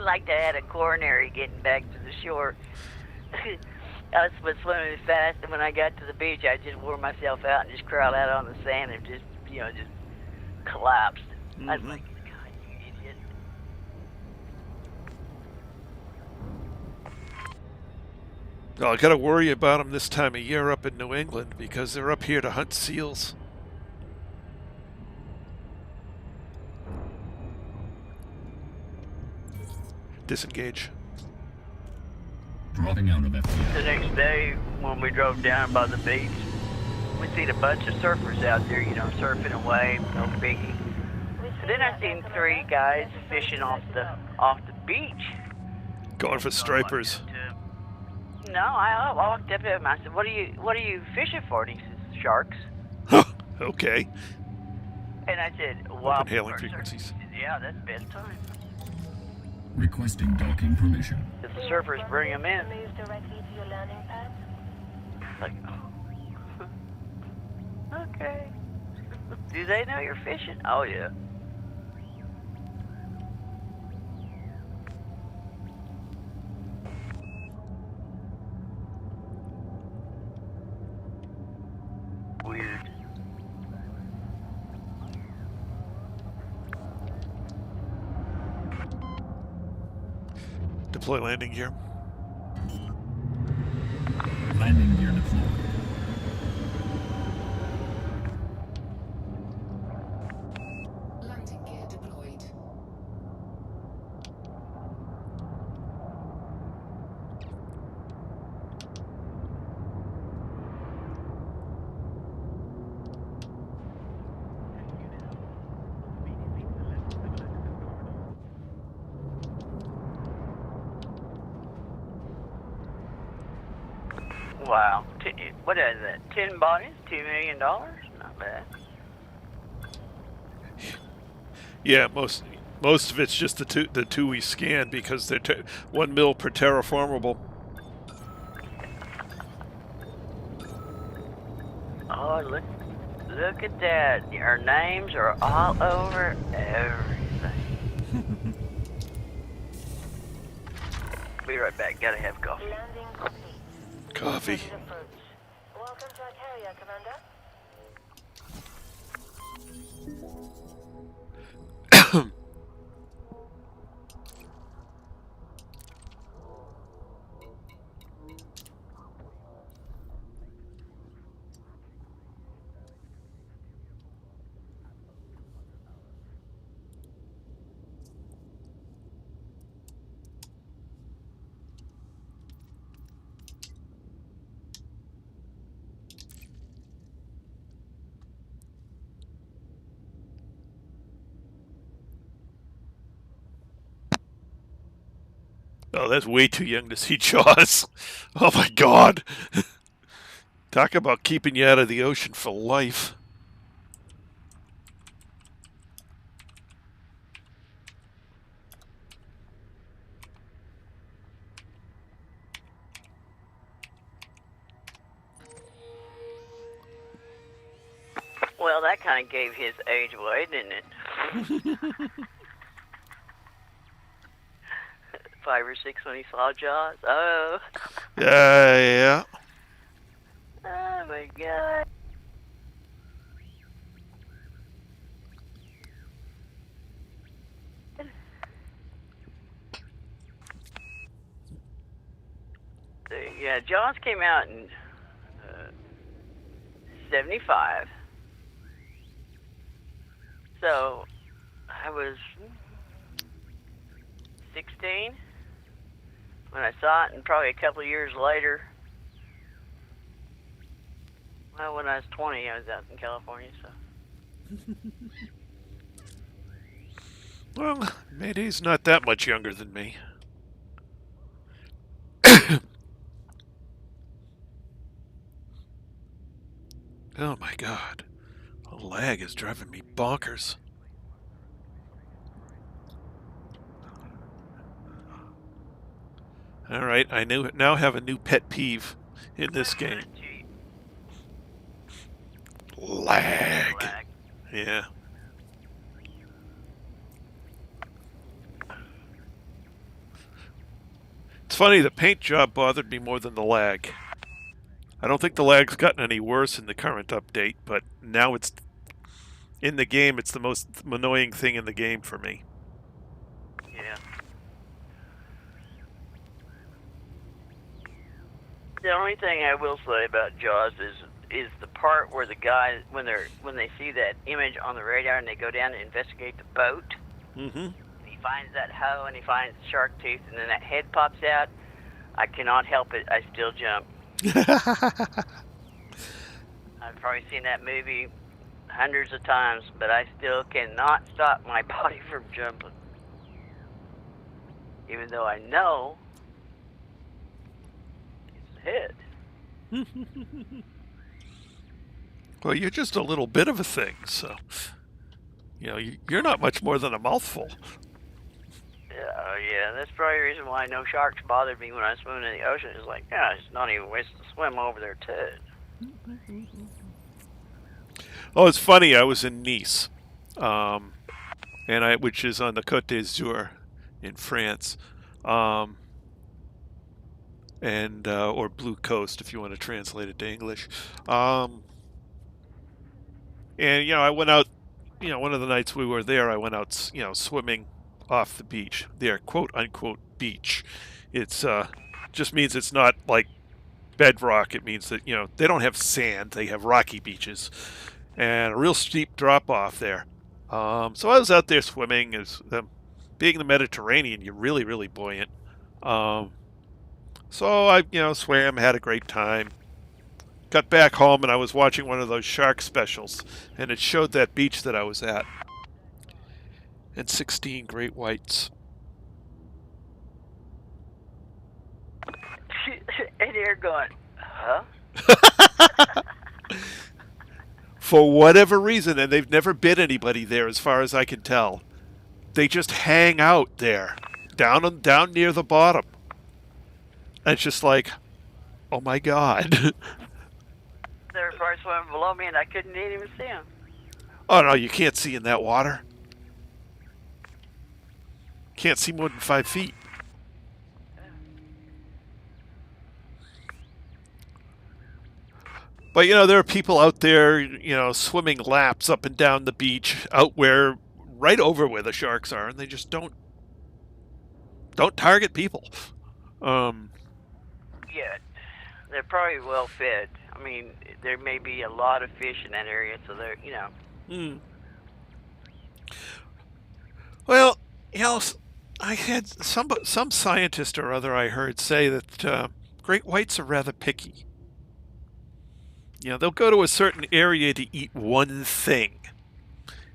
Like I had a coronary getting back to the shore. I was swimming fast, and when I got to the beach, I just wore myself out and just crawled out on the sand and just collapsed. I was like, God, you idiot. Well, I gotta worry about them this time of year up in New England because they're up here to hunt seals. Disengage. Dropping out of FBI. The next day, when we drove down by the beach, we seen a bunch of surfers out there, surfing away, no biggie. And then I seen 3 guys fishing off the beach. Going for stripers. No, I walked up to him. I said, "What are you fishing for?" And he says, "Sharks." Okay. And I said, "Well, Open hailing for frequencies. surfing." He said, "Yeah, that's the best time. Requesting docking permission. If the surfers bring them in." Move directly to your landing pad. Like, oh. Okay. Do they know you're fishing? Oh, yeah. Weird. Deploy landing gear. Landing gear deployed. Landing gear deployed. Wow. What is that? 10 bodies? $2 million? No. not bad. Yeah, most of it's just the two we scanned because they're 1 mil per terraformable. Oh, look at that. Our names are all over everything. Be right back. Gotta have coffee. Landing complete. Coffee. Started approach. Welcome to Anchorage, Commander. Oh, that's way too young to see Jaws. Oh my God. Talk about keeping you out of the ocean for life. Well, that kind of gave his age away, didn't it? 5 or 6 when he saw Jaws. Oh. Yeah. Oh my God. Yeah, Jaws came out in 75. So I was 16 when I saw it, and probably a couple of years later, well, when I was 20, I was out in California, so. Well, Mayday's not that much younger than me. Oh my God. The lag is driving me bonkers. Alright, I now have a new pet peeve in this game. Lag. Yeah. It's funny, the paint job bothered me more than the lag. I don't think the lag's gotten any worse in the current update, but now it's in the game, it's the most annoying thing in the game for me. Yeah. The only thing I will say about Jaws is the part where the guy, when they see that image on the radar and they go down to investigate the boat. Mm-hmm. He finds that hoe and he finds the shark tooth, and then that head pops out. I cannot help it. I still jump. I've probably seen that movie hundreds of times, but I still cannot stop my body from jumping. Even though I know it's the head. Well, you're just a little bit of a thing, so you know you're not much more than a mouthful. Yeah, that's probably the reason why no sharks bothered me when I swim in the ocean. It's like, yeah, it's not even waste to swim over their too. Oh, it's funny. I was in Nice, which is on the Côte d'Azur in France, or Blue Coast if you want to translate it to English. And I went out. One of the nights we were there, I went out, swimming off the beach. Their quote unquote beach. It's just means it's not like bedrock. It means that they don't have sand. They have rocky beaches and a real steep drop off there. So I was out there swimming. Being in the Mediterranean, you're really, really buoyant. So I swam, had a great time. Got back home and I was watching one of those shark specials, and it showed that beach that I was at. And 16 great whites. And you're going, huh? for whatever reason, and they've never bit anybody there as far as I can tell. They just hang out there, down near the bottom. And it's just like, oh my God. They're probably swimming below me, and I couldn't even see them. Oh no, you can't see in that water. Can't see more than 5 feet. But, there are people out there, swimming laps up and down the beach, right over where the sharks are, and they just don't target people. Yeah, they're probably well fed. I mean, there may be a lot of fish in that area, so they're, Well, I had some scientist or other I heard say that great whites are rather picky. They'll go to a certain area to eat one thing.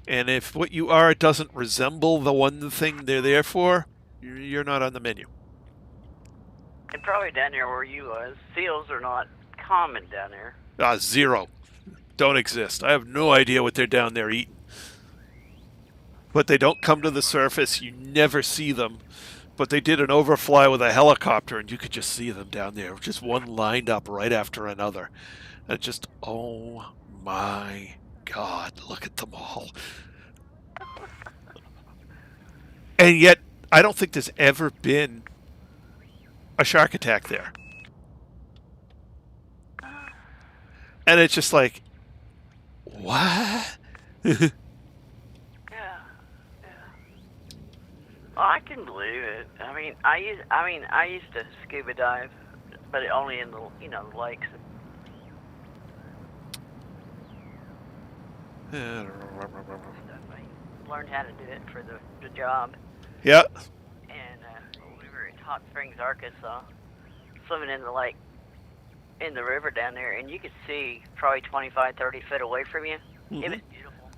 And if what you are doesn't resemble the one thing they're there for, you're not on the menu. And probably down there where you was, seals are not common down there. Zero. Don't exist. I have no idea what they're down there eating. But they don't come to the surface. You never see them. But they did an overfly with a helicopter, and you could just see them down there. Just one lined up right after another. And just, oh my God, look at them all. And yet, I don't think there's ever been a shark attack there. And it's just like, what? Yeah. Well, I can believe it. I mean, I used to scuba dive, but only in the lakes. I learned how to do it for the job. Yeah. And we were in Hot Springs, Arkansas, swimming in the lake, in the river down there, and you could see probably 25, 30 feet away from you. Mm-hmm. It was beautiful.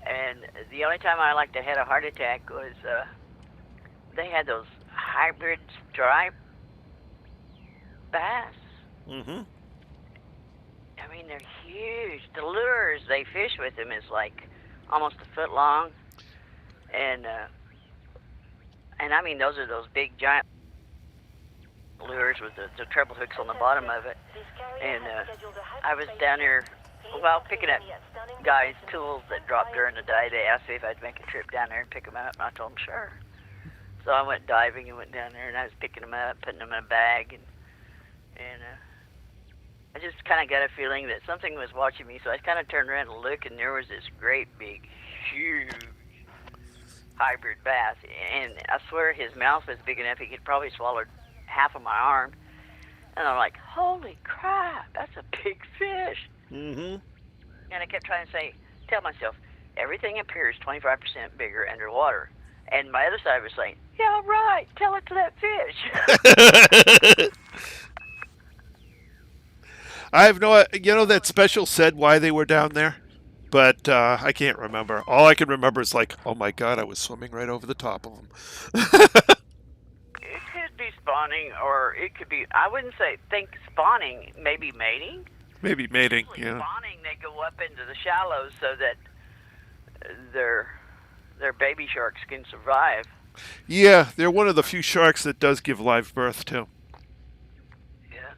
And the only time I like to had a heart attack was they had those hybrid striped bass. Mm-hmm. I mean, they're huge. The lures they fish with them is like almost a foot long, and I mean those are those big giant lures with the treble hooks on the bottom of it. And I was down there, picking up guys' tools that dropped during the day. They asked me if I'd make a trip down there and pick them up, and I told them sure. So I went diving and went down there, and I was picking them up, putting them in a bag, and I just kind of got a feeling that something was watching me, so I kind of turned around to look, and there was this great big, huge hybrid bass, and I swear his mouth was big enough he could probably swallow half of my arm. And I'm like, holy crap, that's a big fish. Mm-hmm. And I kept trying to tell myself, everything appears 25% bigger underwater. And my other side was saying, yeah, right, tell it to that fish. I have no, that special said why they were down there, but I can't remember. All I can remember is like, oh my God, I was swimming right over the top of them. It could be spawning, or it could be, I wouldn't think spawning, maybe mating. Maybe mating, Usually yeah. Spawning, they go up into the shallows so that their baby sharks can survive. Yeah, they're one of the few sharks that does give live birth too. Yeah.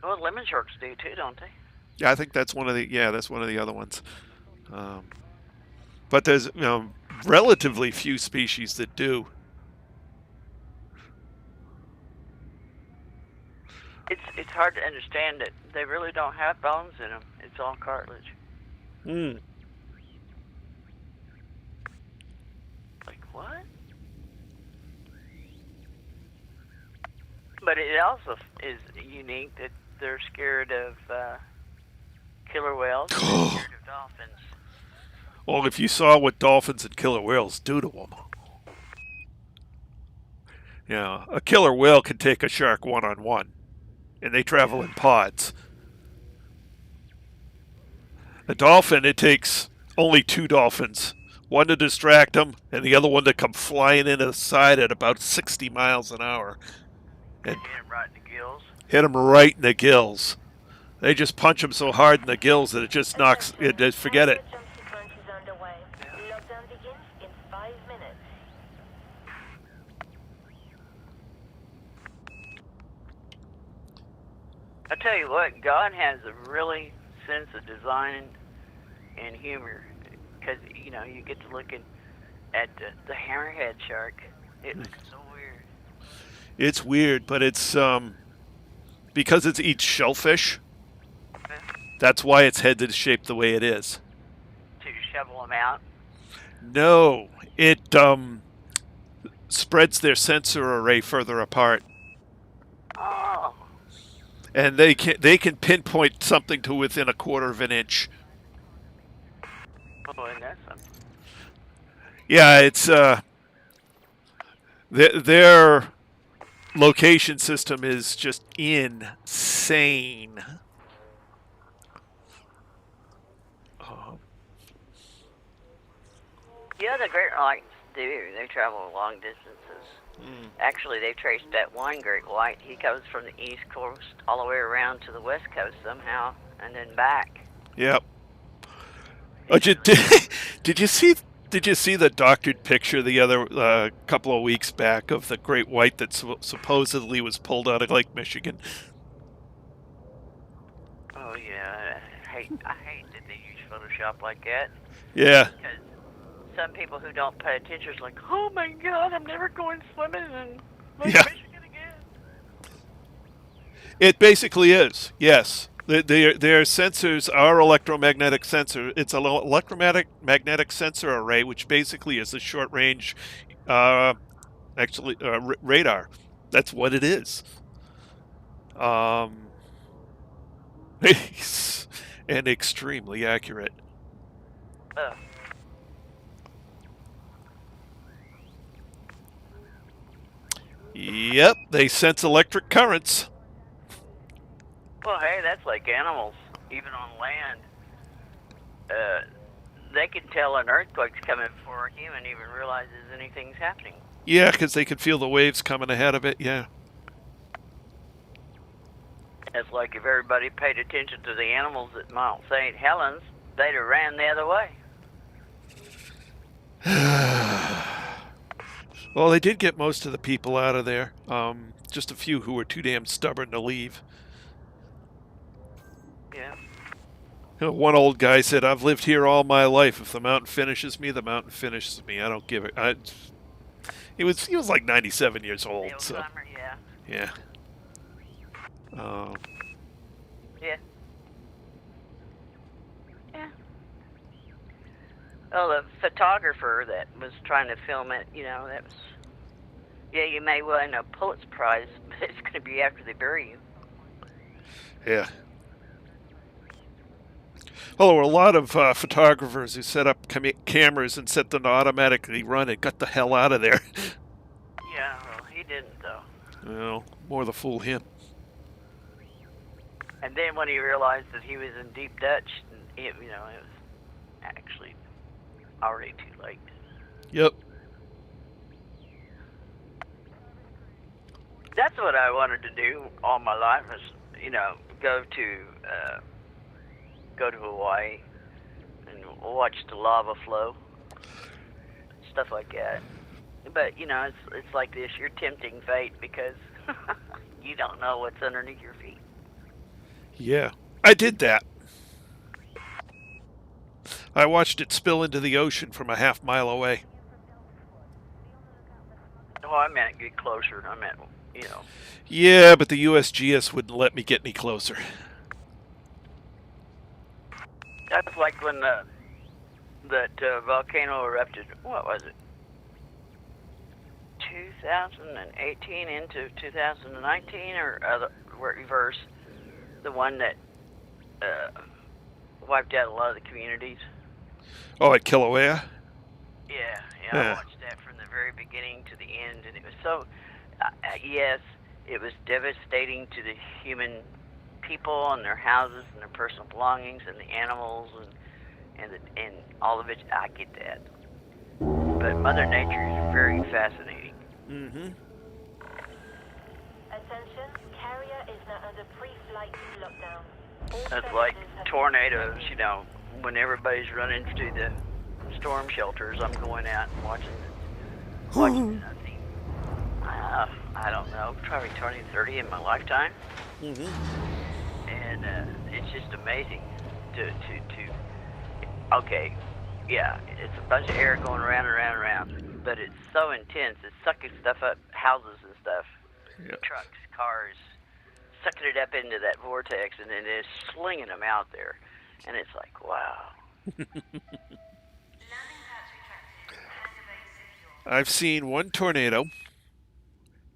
Well, lemon sharks do too, don't they? Yeah, I think that's one of the other ones. But there's relatively few species that do. It's hard to understand that they really don't have bones in them. It's all cartilage. Hmm. Like what? But it also is unique that they're scared of killer whales. They're scared of dolphins. Well, if you saw what dolphins and killer whales do to them. A killer whale can take a shark one-on-one, and they travel in pods. A dolphin, it takes only 2 dolphins. One to distract them, and the other one to come flying into the side at about 60 miles an hour. And hit them right in the gills. hit them right in the gills. They just punch them so hard in the gills that it just knocks. It just forget it. Jump sequence is underway. Lockdown begins in 5 minutes. I tell you what, God has a really sense of design and humor, because you know you get to looking at the hammerhead shark. It looks so weird. It's weird, but it's because it eats shellfish. That's why its head is shaped the way it is. To shovel them out. No, it spreads their sensor array further apart, Oh, and they can pinpoint something to within a quarter of an inch. boy, that's something. Yeah, it's their location system is just insane. Yeah, the Great Whites do. They travel long distances. Actually, they traced that one Great White. He goes from the East Coast all the way around to the West Coast somehow, and then back. Yep. Oh, did you see? Did you see the doctored picture the other couple of weeks back of the great white that supposedly was pulled out of Lake Michigan? Oh yeah, I hate that they use Photoshop like that. Yeah. Because some people who don't pay attention is like, oh my God, I'm never going swimming in Lake Michigan again. It basically is. Yes. Their sensors are electromagnetic sensor. It's an electromagnetic sensor array, which basically is a short range, radar. That's what it is. And extremely accurate. Yep, they sense electric currents. Well, hey, that's like animals, even on land. They can tell an earthquake's coming before a human even realizes anything's happening. Yeah, because they can feel the waves coming ahead of it, yeah. It's like if everybody paid attention to the animals at Mount St. Helens, they'd have ran the other way. Well, they did get most of the people out of there. Just a few who were too damn stubborn to leave. Yeah. You know, one old guy said, "I've lived here all my life. If the mountain finishes me, the mountain finishes me. I don't give it." He was like 97 years old. The old So timer, yeah. yeah. Yeah. Yeah. Well, the photographer that was trying to film it, you know, that was... Yeah, you may win a Pulitzer Prize, but it's going to be after they bury you. Yeah. Well, there were a lot of photographers who set up cameras and set them to automatically run and got the hell out of there. Yeah, well, he didn't, though. Well, more to fool him. And then when he realized that he was in deep Dutch, it was actually already too late. Yep. That's what I wanted to do all my life was, go to Hawaii and watch the lava flow, stuff like that. But it's like this: you're tempting fate because you don't know what's underneath your feet. Yeah, I did that. I watched it spill into the ocean from a half mile away. Oh, I meant get closer. I meant, Yeah, but the USGS wouldn't let me get any closer. That's like when that volcano erupted. What was it? 2018 into 2019, or reverse? The one that wiped out a lot of the communities. Oh, at Kilauea? Yeah, I watched that from the very beginning to the end, and it was so. Yes, it was devastating to the human people and their houses and their personal belongings and the animals and all of it. I get that, but Mother Nature is very fascinating. Mm-hmm. Attention, carrier is now under pre-flight lockdown. That's like tornadoes, you know, when everybody's running to the storm shelters, I'm going out and watching nothing. I don't know, probably 20, 30 in my lifetime. And it's just amazing to okay, yeah, it's a bunch of air going around and around and around, but it's so intense, it's sucking stuff up, houses and stuff, trucks, cars, sucking it up into that vortex, and then it's slinging them out there, and it's like, wow. I've seen one tornado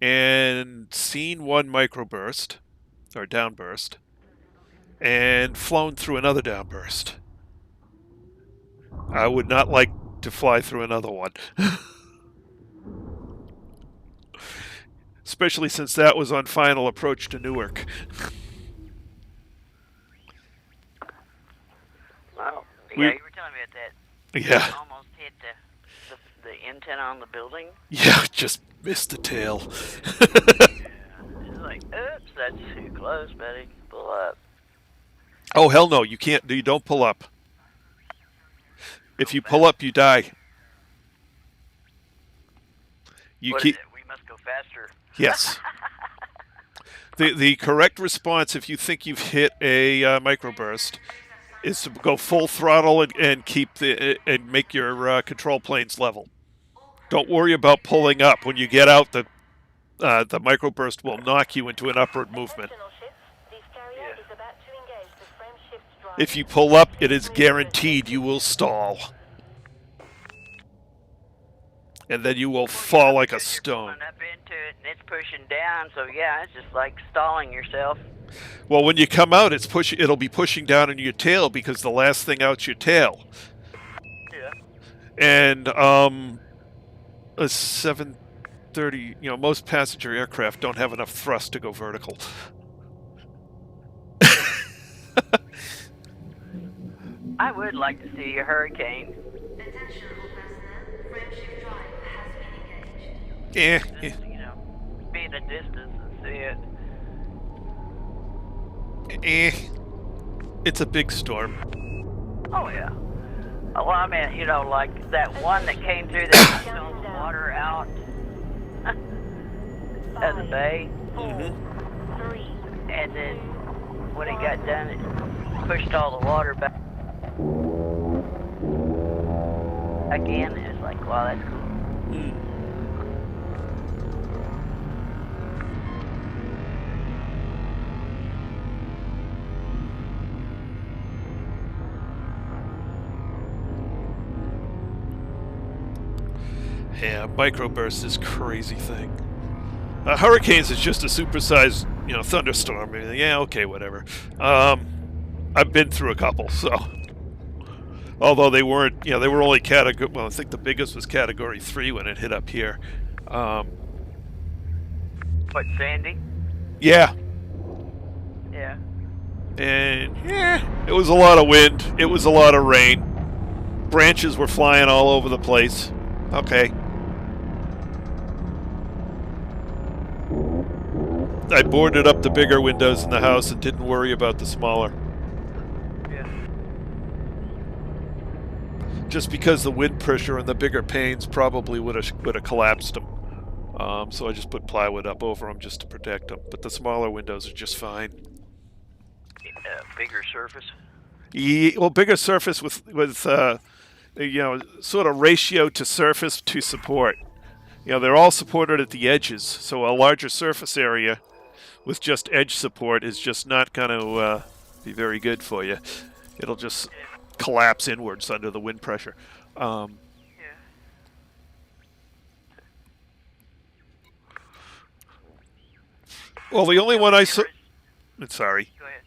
and seen one microburst or downburst and flown through another downburst. I would not like to fly through another one. Especially since that was on final approach to Newark. Well, yeah, you were telling me about that. Yeah. You almost hit the antenna on the building. Yeah, just missed the tail. It's like, oops, that's too close, buddy. Pull up. Oh, hell no, you can't. You don't pull up. If you pull up, you die. You What keep. is it? We must go faster. Yes. The correct response, if you think you've hit a microburst, is to go full throttle and keep and make your control planes level. Don't worry about pulling up. When you get out, the microburst will knock you into an upward movement. If you pull up, it is guaranteed you will stall. And then you will fall like a stone. You're pulling up into it and it's pushing down, so yeah, it's just like stalling yourself. Well, when you come out, it'll be pushing down on your tail because the last thing out's your tail. Yeah. And a 730, most passenger aircraft don't have enough thrust to go vertical. I would like to see a hurricane. Attention all personnel, frameshift drive has been engaged. Eh. Just, be at a distance and see it. It's a big storm. Oh, yeah. Well, I mean, like that one that came through that stone water out of the bay. And then when it got done, it pushed all the water back in. It's like, wow, that's cool. Yeah, microburst is a crazy thing. Hurricanes is just a supersized, thunderstorm. I mean, yeah, okay, whatever. I've been through a couple, so. Although they weren't, they were only category. Well, I think the biggest was Category 3 when it hit up here. What, Sandy? Yeah. Yeah. And it was a lot of wind. It was a lot of rain. Branches were flying all over the place. Okay. I boarded up the bigger windows in the house and didn't worry about the smaller. Yeah. Just because the wind pressure and the bigger panes probably would have collapsed them. So I just put plywood up over them just to protect them. But the smaller windows are just fine. Bigger surface? Yeah, well, bigger surface with sort of ratio to surface to support. They're all supported at the edges, so a larger surface area with just edge support is just not going to be very good for you. It'll just collapse inwards under the wind pressure. Well, the only one I saw... Sorry. Go ahead.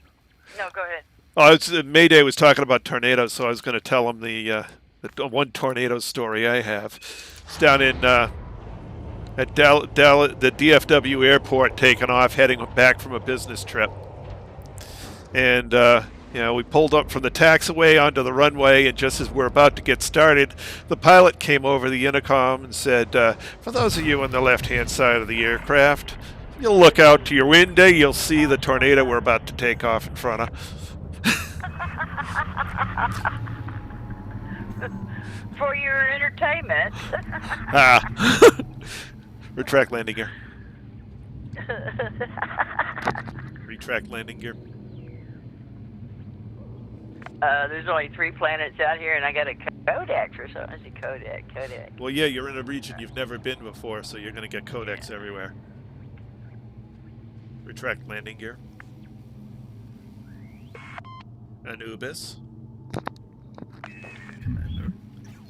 No, go ahead. Oh, Mayday was talking about tornadoes, so I was going to tell him the one tornado story I have. It's down in at the DFW airport, taking off, heading back from a business trip. And, we pulled up from the taxiway onto the runway, and just as we're about to get started, the pilot came over the intercom and said, for those of you on the left-hand side of the aircraft, you'll look out to your window, you'll see the tornado we're about to take off in front of. For your entertainment. Retract landing gear. Retract landing gear. There's only 3 planets out here, and I got a codex or something. I see Kodak. Well, yeah, you're in a region you've never been before, so you're going to get codex everywhere. Retract landing gear. Anubis. Commander.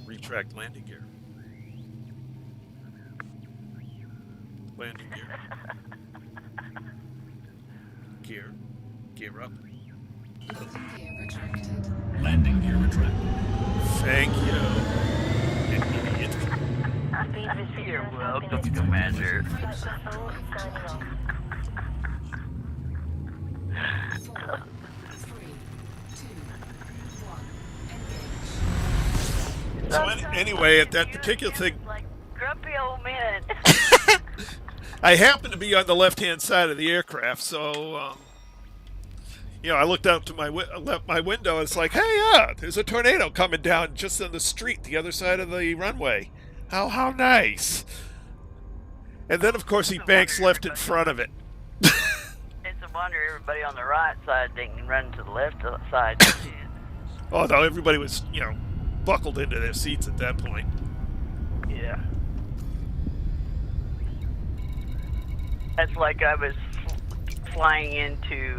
Retract landing gear. Landing gear. Gear. Gear up. Landing gear retracted. Landing gear retracted. Thank you. Idiot. Speed restrictions You're have welcome, been Commander. Flight control signing off. 4, 3, 2, 1. Engage. So anyway, at that particular thing, Like grumpy old men. I happened to be on the left-hand side of the aircraft, so you know, I looked out to my window. And it's like, hey, there's a tornado coming down just on the street, the other side of the runway. How nice! And then, of course, he banks left in front of it. It's a wonder everybody on the right side didn't run to the left side. Oh no, everybody was, you know, buckled into their seats at that point. Yeah. That's like I was flying into,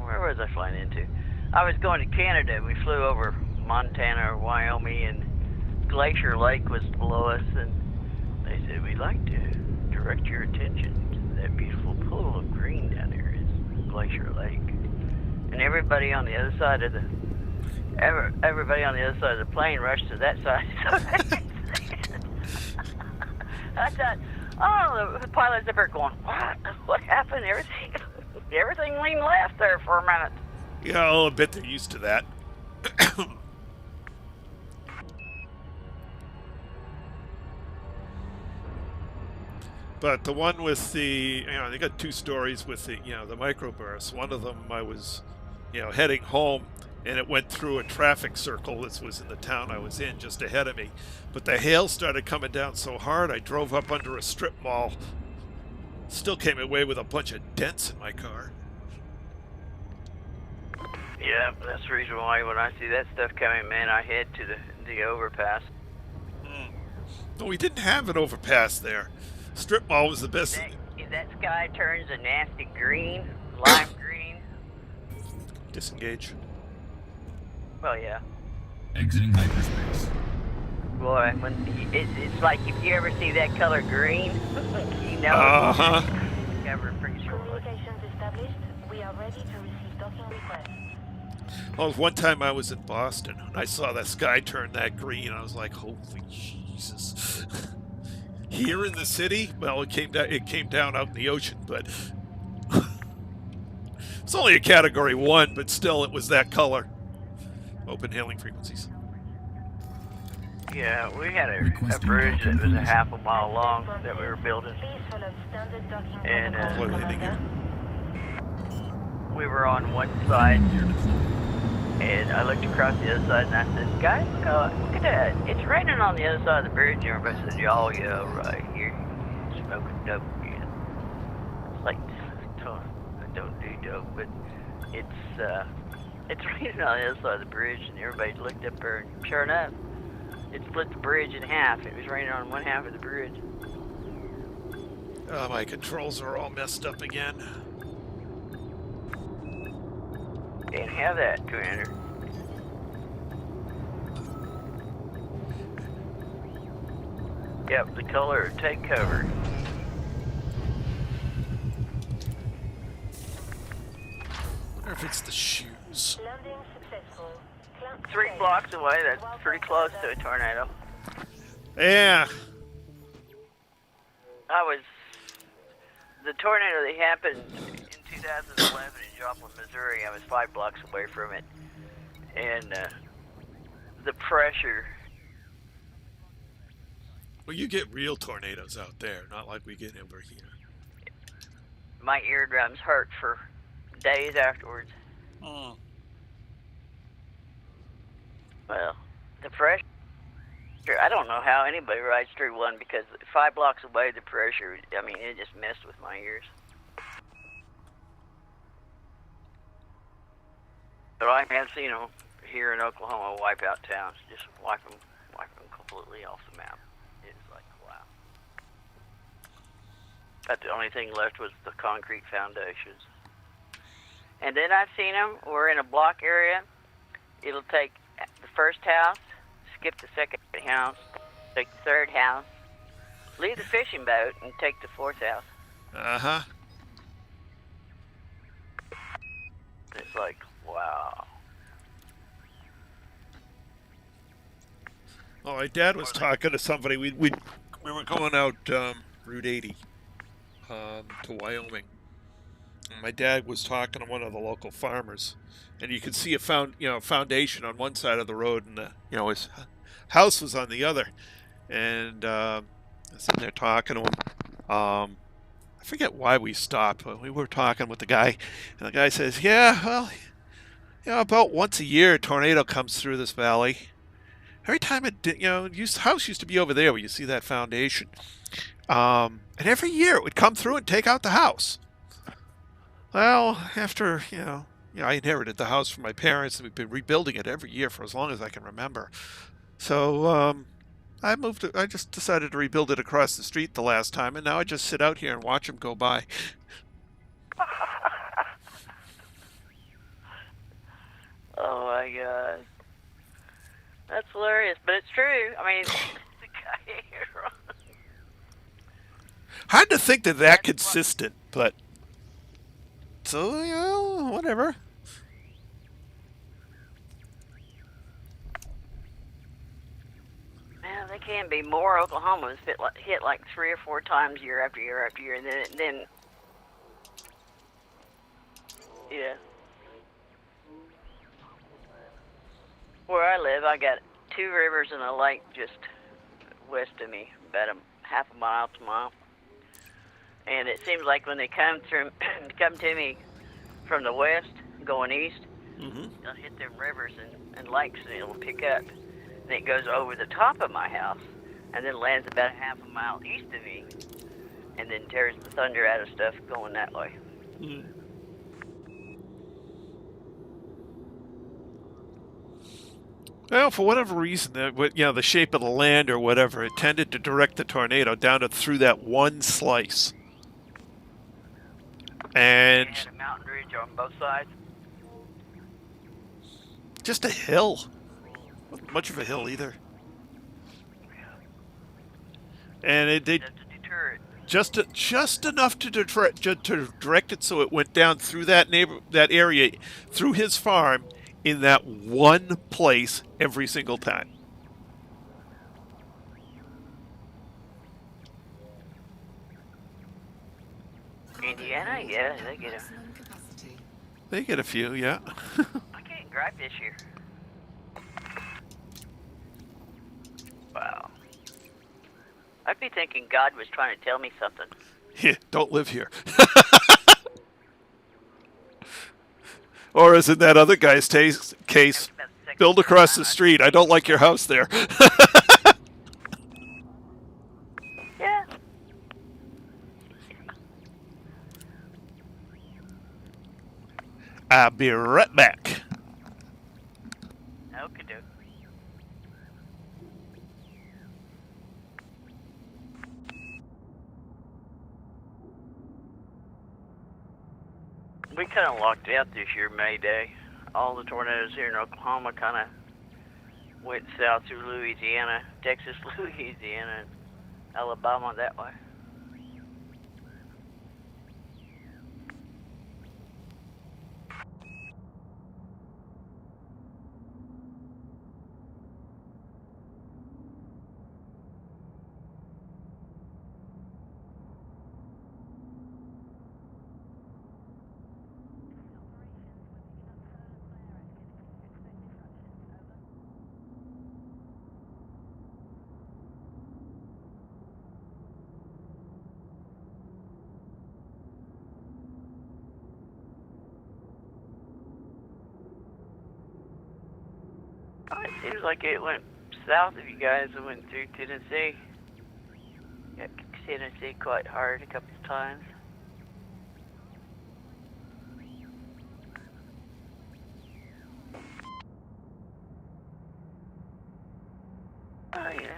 where was I flying into? I was going to Canada. We flew over Montana or Wyoming, and Glacier Lake was below us, and they said, we'd like to direct your attention to that beautiful pool of green down there. It's Glacier Lake. And everybody on the other side of the everybody on the other side of the plane rushed to that side. I thought, oh, the pilot's up there going, what happened? Everything leaned left there for a minute. Yeah, a little bit. They're used to that. But the one with the, you know, they got 2 stories with the, you know, the microbursts. One of them I was, you know, heading home, and it went through a traffic circle. This was in the town I was in, just ahead of me. But the hail started coming down so hard, I drove up under a strip mall. Still came away with a bunch of dents in my car. Yeah, that's the reason why when I see that stuff coming, man, I head to the overpass. No, we didn't have an overpass there. Strip mall was the best. That sky turns a nasty green, lime green. Disengage. Well, yeah. Exiting hyperspace. Boy, when it's like if you ever see that color green, you know. Uh-huh. Cover pretty short. Communications established. We are ready to receive docking requests. Well, one time I was in Boston, and I saw that sky turn that green. I was like, holy Jesus. Here in the city, well, it came down out in the ocean, but it's only a category 1, but still it was that color. Open hailing frequencies. Yeah, we had a bridge that was a half a mile long that we were building. Please follow standard docking And, protocol, landing gear. Commander. We were on one side, Landing gear deployed. and I looked across the other side, and I said, guys, look at that. It's raining on the other side of the bridge. And everybody said, oh, yeah, right here. Smoking dope again. It's like, I don't do dope, but it's raining on the other side of the bridge, and everybody looked up there, and sure enough, it split the bridge in half. It was raining on one half of the bridge. My controls are all messed up again. Can't have that, Commander. Yep, the color, take cover. I wonder if it's the shoes. Landing successful. Clamp 3 safe. blocks away, that's pretty close to a tornado. Yeah. The tornado that happened in 2011 in Joplin, Missouri, I was 5 blocks away from it. And the pressure, Well, you get real tornadoes out there, not like we get over here. my eardrums hurt for days afterwards. Well, the pressure. I don't know how anybody rides through one because 5 blocks away, the pressure. I mean, it just messed with my ears. But I have seen them here in Oklahoma wipe out towns, just wipe them completely off the map. It's like, wow. But the only thing left was the concrete foundations. And then I've seen them. We're in a block area. It'll take the first house, skip the second house, take the third house, leave the fishing boat, and take the fourth house. Uh-huh. It's like, wow. Oh, my dad was talking to somebody. We were going out Route 80 to Wyoming. And my dad was talking to one of the local farmers, and you could see a foundation on one side of the road, and his house was on the other. And I was sitting there talking to him. I forget why we stopped, but we were talking with the guy, and the guy says, "Yeah, well, about once a year, a tornado comes through this valley. Every time the house used to be over there where you see that foundation, and every year it would come through and take out the house." Well, after, I inherited the house from my parents, and we've been rebuilding it every year for as long as I can remember. So, I just decided to rebuild it across the street the last time, and now I just sit out here and watch them go by. Oh my God. That's hilarious, but it's true. I mean, the guy here. Hard to think that consistent, but so, whatever. Man, they can be more. Oklahomans hit like 3 or 4 times year after year after year, and then yeah. Where I live, I got 2 rivers and a lake just west of me, about half a mile to a mile. And it seems like when they come to me from the west, going east, they'll hit them rivers and lakes, and it'll pick up. And it goes over the top of my house, and then lands about half a mile east of me, and then tears the thunder out of stuff going that way. Well, for whatever reason, the shape of the land or whatever, it tended to direct the tornado down through that one slice. And They had a mountain ridge on both sides. Just a hill. Wasn't much of a hill either. And they Just to deter it. just enough to direct it so it went down through that area, through his farm, in that one place every single time. Indiana, yeah, they get Maximum capacity. They get a few, yeah. I can't gripe this year. Wow. I'd be thinking God was trying to tell me something. Yeah, don't live here. Or as in that other guy's case, build across the street. I don't like your house there. Yeah. I'll be right back. Okay, dude. We kind of locked out this year, May Day. All the tornadoes here in Oklahoma kind of went south through Louisiana, Texas, Louisiana, and Alabama that way. Seems like it went south of you guys and went through Tennessee. Got Tennessee quite hard a couple of times. Oh, yeah.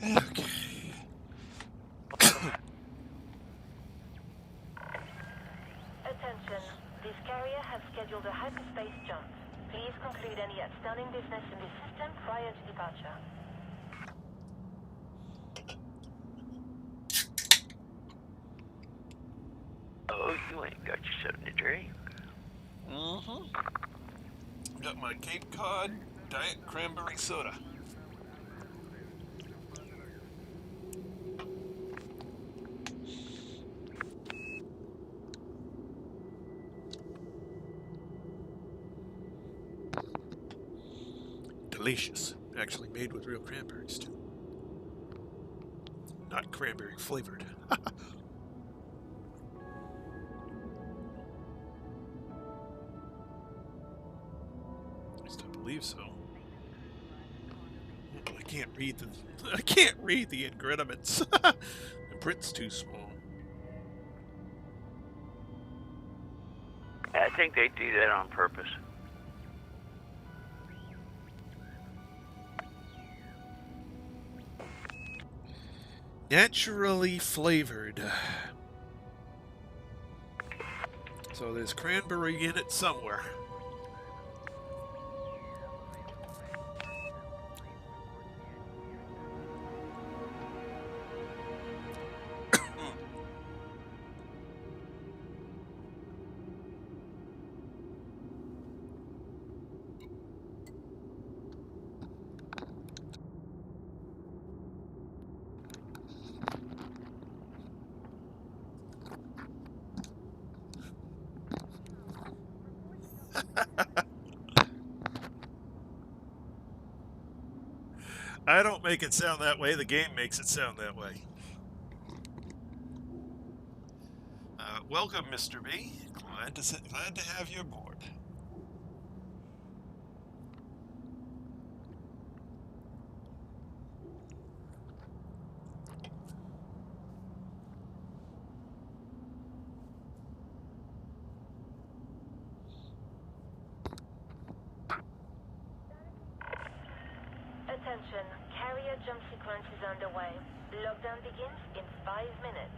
Okay. Attention. This carrier has scheduled a hyperspace jump. Please conclude any outstanding business in the system prior to departure. Oh, you ain't got yourself to drink. Mm-hmm. Got my Cape Cod Diet Cranberry Soda. Delicious. Actually made with real cranberries, too. Not cranberry flavored. At least I believe so. I can't read the ingredients. The print's too small. I think they do that on purpose. Naturally flavored. So there's cranberry in it somewhere. I don't make it sound that way. The game makes it sound that way. Welcome, Mr. B. Glad to have you aboard. Attention. Carrier jump sequence is underway. Lockdown begins in 5 minutes.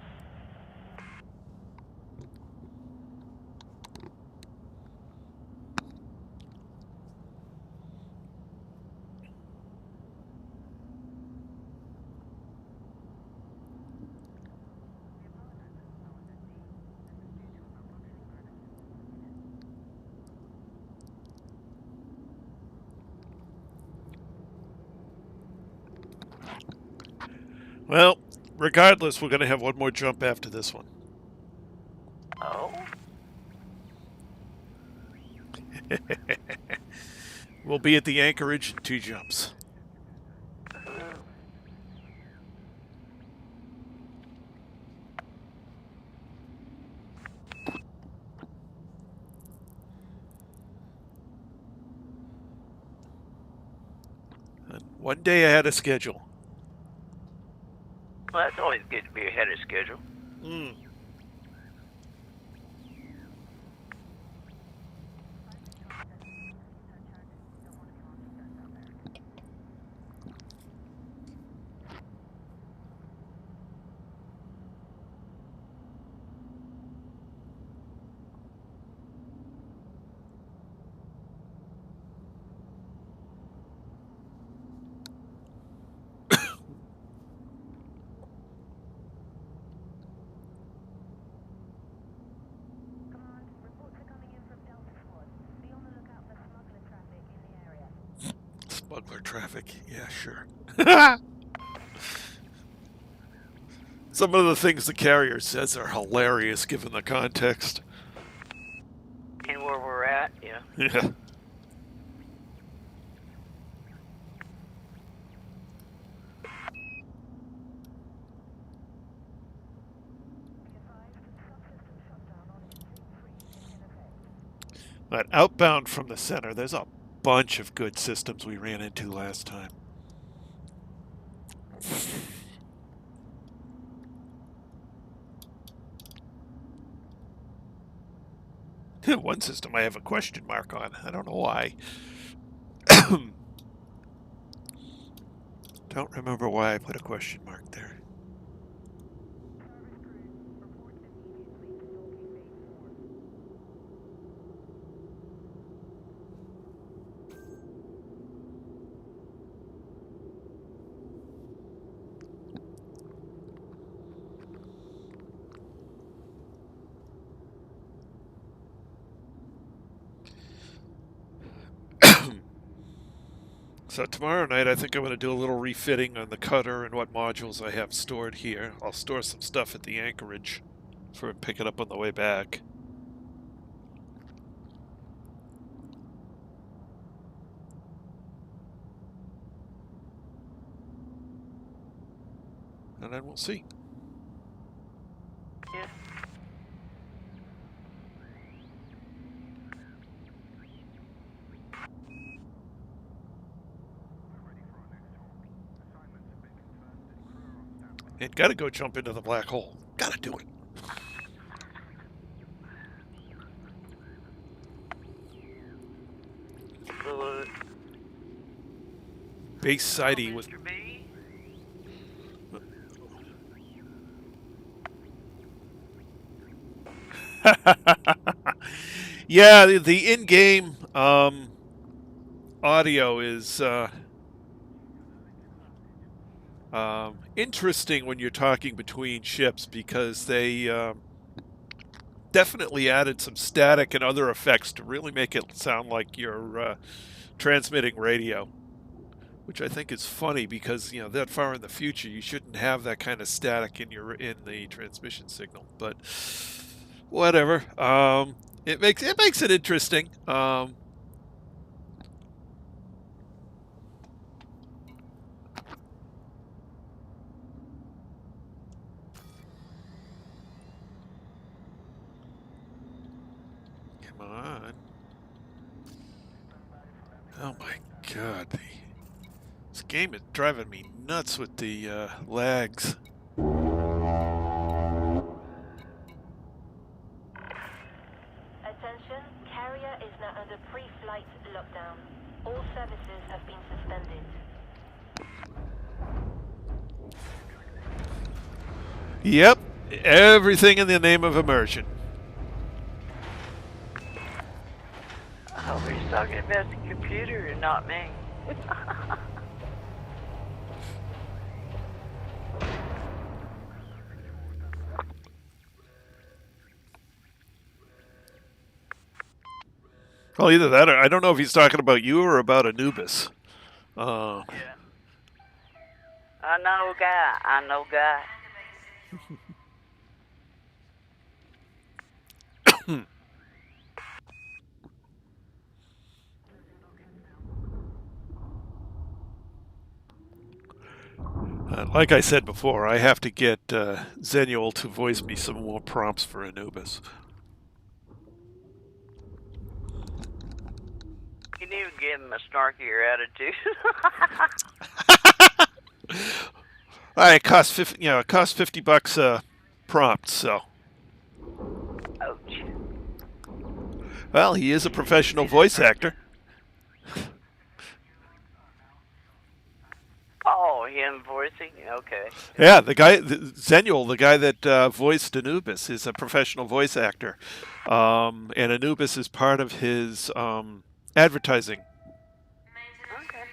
Well, regardless, we're going to have one more jump after this one. Oh? We'll be at the Anchorage in 2 jumps. One day ahead of schedule. Well, that's always good to be ahead of schedule. Mm. Command, reports are coming in from Delta Squad. Be on the lookout for smuggler traffic in the area. Smuggler traffic. Yeah, sure. Some of the things the carrier says are hilarious given the context. And where we're at, yeah. Yeah. But outbound from the center, there's a bunch of good systems we ran into last time. One system I have a question mark on. I don't know why. Don't remember why I put a question mark there. So tomorrow night, I think I'm going to do a little refitting on the cutter and what modules I have stored here. I'll store some stuff at the Anchorage for pick it up on the way back. And then we'll see. Yeah. And gotta go jump into the black hole. Gotta do it. Base sidey was. Mr. B. Yeah, the in-game audio is interesting when you're talking between ships because they definitely added some static and other effects to really make it sound like you're transmitting radio, which I think is funny because that far in the future you shouldn't have that kind of static in the transmission signal. But whatever, it makes it interesting. Come on. Oh my god, this game is driving me nuts with the lags. Attention, carrier is now under pre-flight lockdown. All services have been suspended. Yep, everything in the name of immersion. I hope he's talking about the computer and not me. Well, either that or I don't know if he's talking about you or about Anubis. Yeah. I know guy. Like I said before, I have to get Zenuel to voice me some more prompts for Anubis. You need to give him a snarkier attitude. It costs it costs $50 a prompt. So, Ouch. well, he is a professional voice actor. Oh, him voicing? Okay. Yeah, Zenuel, the guy that voiced Anubis, is a professional voice actor, and Anubis is part of his advertising. Okay.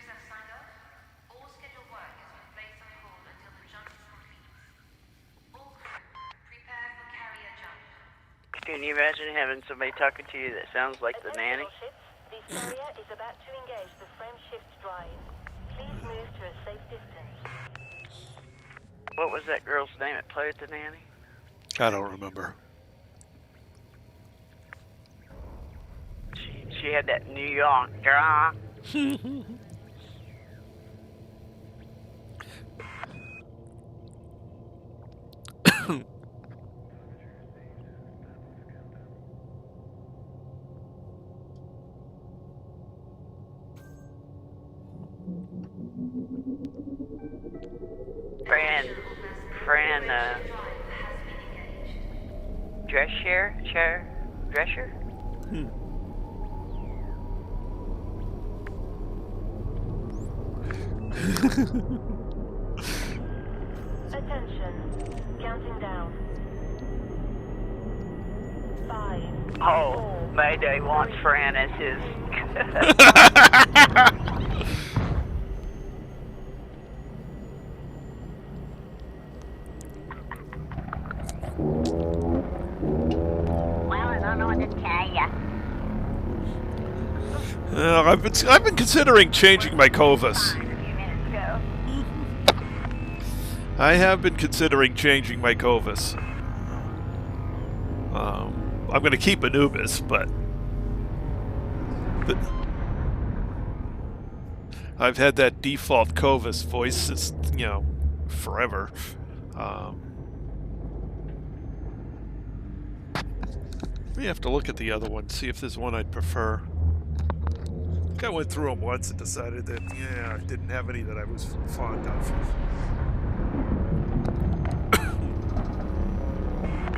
Can you imagine having somebody talking to you that sounds like the nanny? This carrier is about to engage the frame shift drive. Please move to a safe distance. What was that girl's name that played the nanny? I don't remember. She had that New York draw. Fran, Drescher? Attention. Counting down. 5. Oh, Mayday wants Fran as his. Well, I don't know what to tell ya. I've been considering changing my Covas. A few minutes ago. I have been considering changing my Covas. I'm going to keep Anubis, but I've had that default Covas voice since, forever. We have to look at the other one, see if there's one I'd prefer. I think I went through them once and decided that, I didn't have any that I was fond of.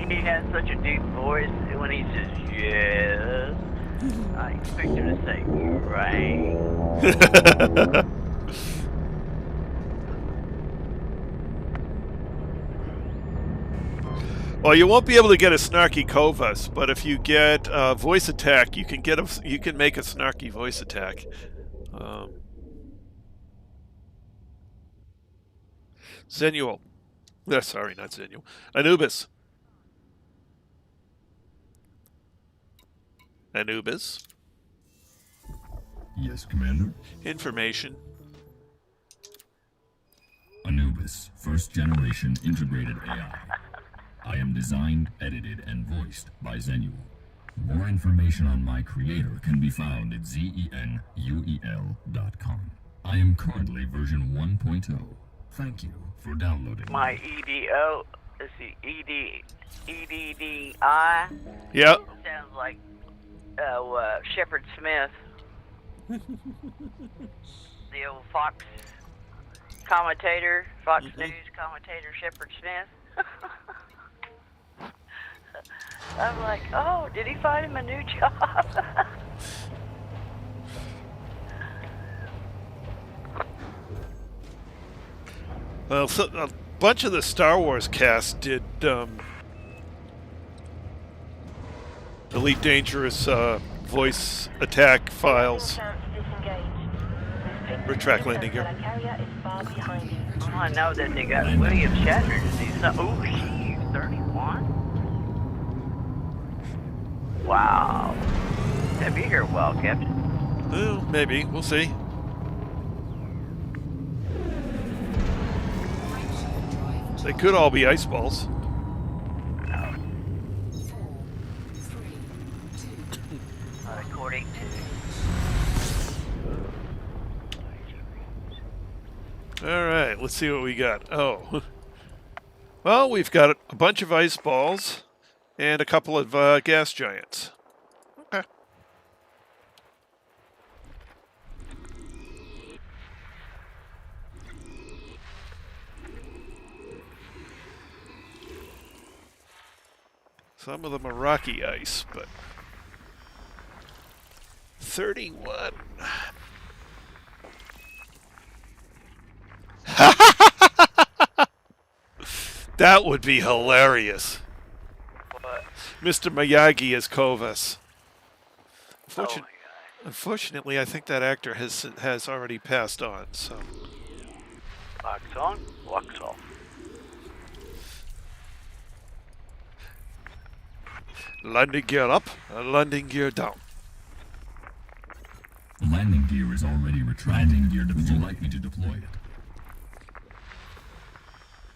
He has such a deep voice, and when he says yes, I expect him to say right. Well, you won't be able to get a snarky Kovas, but if you get voice attack, you can make a snarky voice attack. Zenuel. Sorry, not Zenuel. Anubis. Anubis. Yes, Commander. Information. Anubis, first generation integrated AI. I am designed, edited, and voiced by Zenuel. More information on my creator can be found at zenuel.com. I am currently version 1.0. Thank you for downloading. My EDO, let's see, EDDI. Yep. Sounds like Shepard Smith, the old Fox commentator, Fox News commentator Shepard Smith. I'm like, oh, did he find him a new job? Well, a bunch of the Star Wars cast did Elite Dangerous voice attack files. Retract landing gear. Oh, I know that they got William Shatner to do something. Oh, she's 31. Wow. Have you here a while, Captain? Well, maybe. We'll see. They could all be ice balls. 4, 3, 2. According to... All right, let's see what we got. Oh. Well, we've got a bunch of ice balls and a couple of gas giants. Okay. Some of them are rocky ice, but 31. That would be hilarious. What? Mr. Miyagi as Kovas. Oh my God. Unfortunately, I think that actor has already passed on. So. Wax on, wax off. Landing gear up, landing gear down. Landing gear is already retracting. Would you like me to deploy it?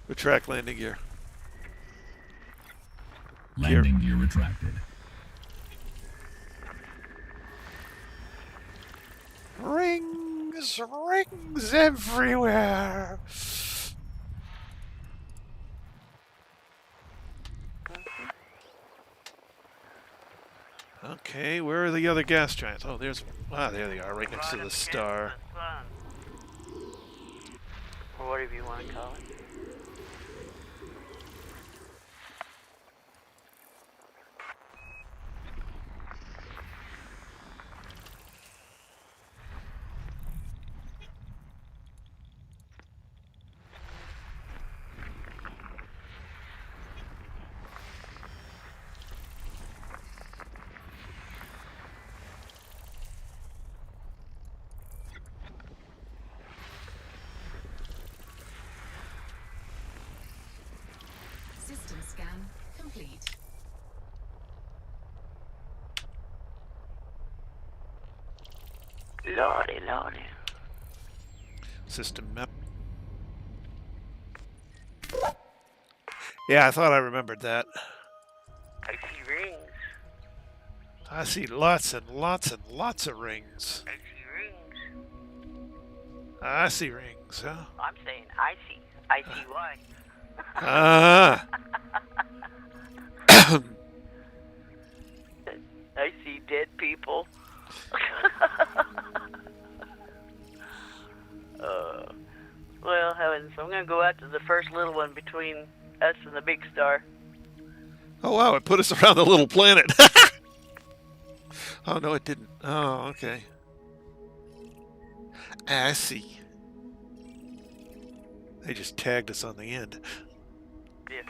Retract landing gear. Landing gear retracted. Rings, rings everywhere. Okay, where are the other gas giants? Oh, there they are, right next to the star. Or whatever you want to call it. System scan complete. Lordy, lordy. System map. Yeah, I thought I remembered that. I see rings. I see lots and lots and lots of rings. I see rings. I see rings, huh? I'm saying I see. I see why. Ah. I see dead people. Well, heavens, I'm going to go out to the first little one between us and the big star. Oh, wow, it put us around the little planet. Oh, no, it didn't. Oh, okay. I see. They just tagged us on the end. Yeah.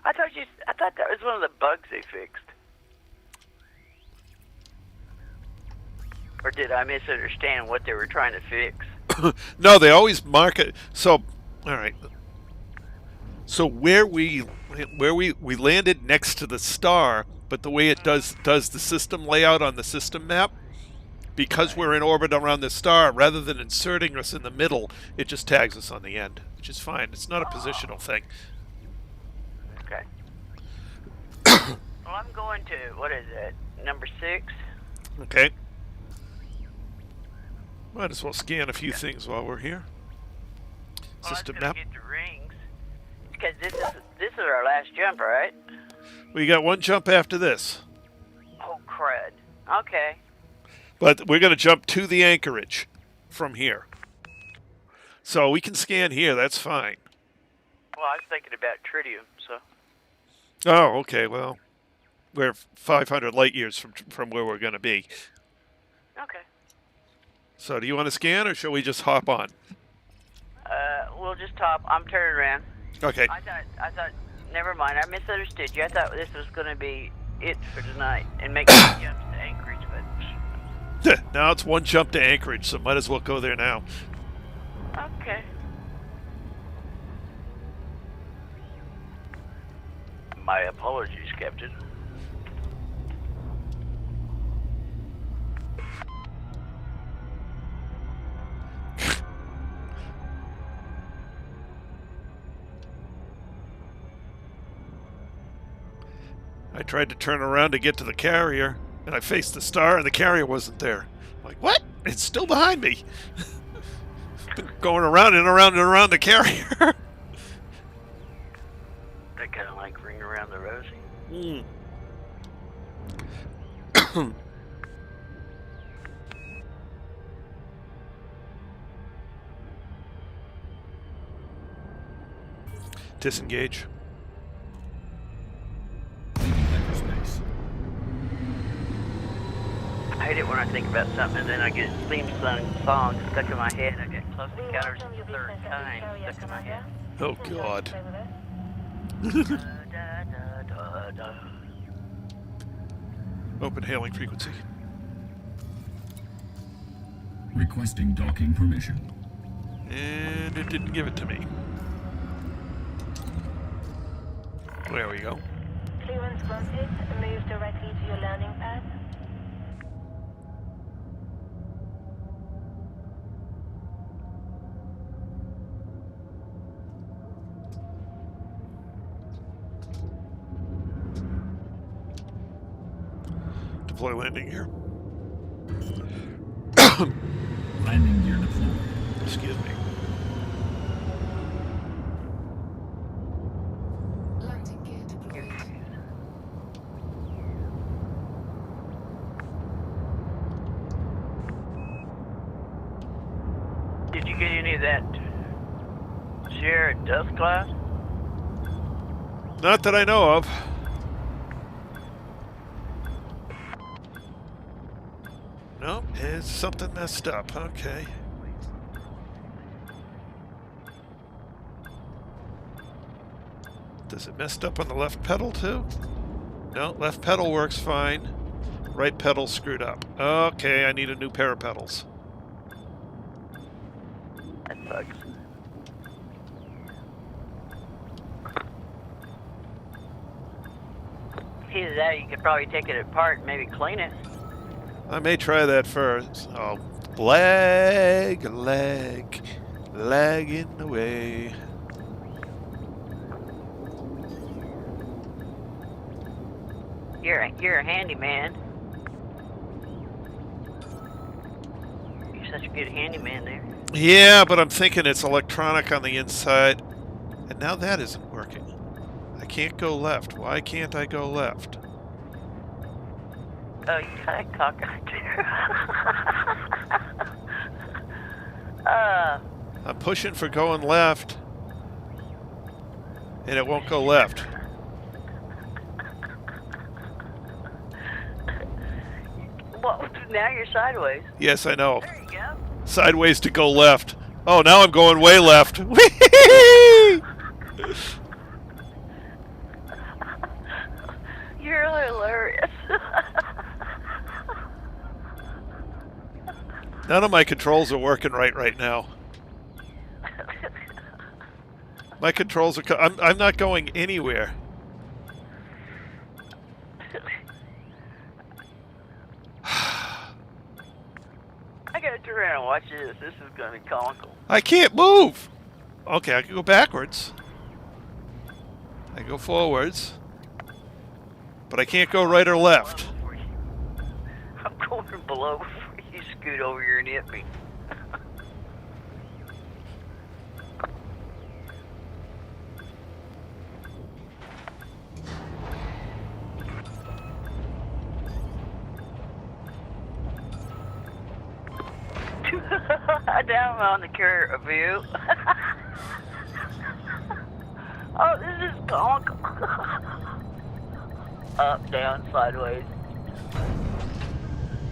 I thought that was one of the bugs they fixed. Or did I misunderstand what they were trying to fix? No, they always mark it. So, all right. So where we landed next to the star, but the way it does the system layout on the system map, because we're in orbit around the star, rather than inserting us in the middle, it just tags us on the end, which is fine. It's not a positional thing. Okay. Well, I'm going to, what is it, number 6? Okay. Might as well scan a few things while we're here. Well, System let's go map. get the rings. Because this is our last jump, right? We got one jump after this. Oh, crud. Okay. But we're going to jump to the Anchorage from here. So we can scan here. That's fine. Well, I was thinking about tritium, so. Oh, okay. Well, we're 500 light years from where we're going to be. Okay. So do you want to scan, or shall we just hop on? We'll just top. I'm turning around. Okay. I thought, never mind. I misunderstood you. I thought this was going to be it for tonight and make some jumps to Anchorage, but. Now it's one jump to Anchorage, so might as well go there now. Okay. My apologies, Captain. I tried to turn around to get to the carrier, and I faced the star, and the carrier wasn't there. I'm like, what? It's still behind me. Been going around and around and around the carrier. That kind of like ring around the rosy. Disengage. hate it when I think about something and then I get theme song stuck in my head. I get Close We Encounters welcome of your the Third business Kind as a stuck in my carrier head. Oh, commander. God. Please enjoy with us. Open hailing frequency. Requesting docking permission. And it didn't give it to me. There we go. Clearance granted. Move directly to your landing pad. Deploy landing gear. Landing gear deployed. Excuse me. Landing gear deployed. Did you get any of that Sierra dust cloud? Not that I know of. Nope, it's something messed up. Okay. Does it messed up on the left pedal too? No, left pedal works fine. Right pedal screwed up. Okay, I need a new pair of pedals. That sucks. Either that or you could probably take it apart and maybe clean it. I may try that first. Oh, lag, lagging away. You're a handyman. You're such a good handyman there. Yeah, but I'm thinking it's electronic on the inside. And now that isn't working. I can't go left. Why can't I go left? Oh, you kind of cockeyed there. I'm pushing for going left. And it won't go left. Well, now you're sideways. Yes, I know. There you go. Sideways to go left. Oh, now I'm going way left. You're hilarious. None of my controls are working right now. My controls are... I'm not going anywhere. I gotta turn around and watch this. This is gonna be comical. I can't move. Okay, I can go backwards. I go forwards. But I can't go right or left. I'm going below before you scoot over here and hit me. Down on the carrier view. Oh, this is comical. Up, down, sideways.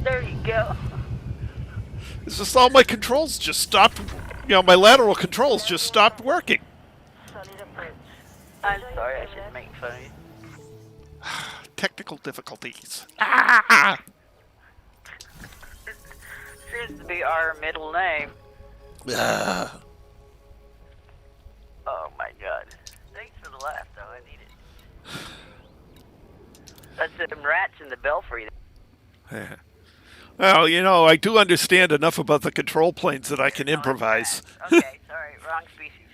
There you go. It's just all my controls just stopped. You know, my lateral controls just stopped working. Solid approach. I'm sorry, I shouldn't make fun of you. Technical difficulties. Ah! Seems to be our middle name. Ah. Oh my god. Thanks for the laugh, though. I need it. That's them rats in the belfry. Well, you know, I do understand enough about the control planes that I can improvise. Okay, sorry, wrong species.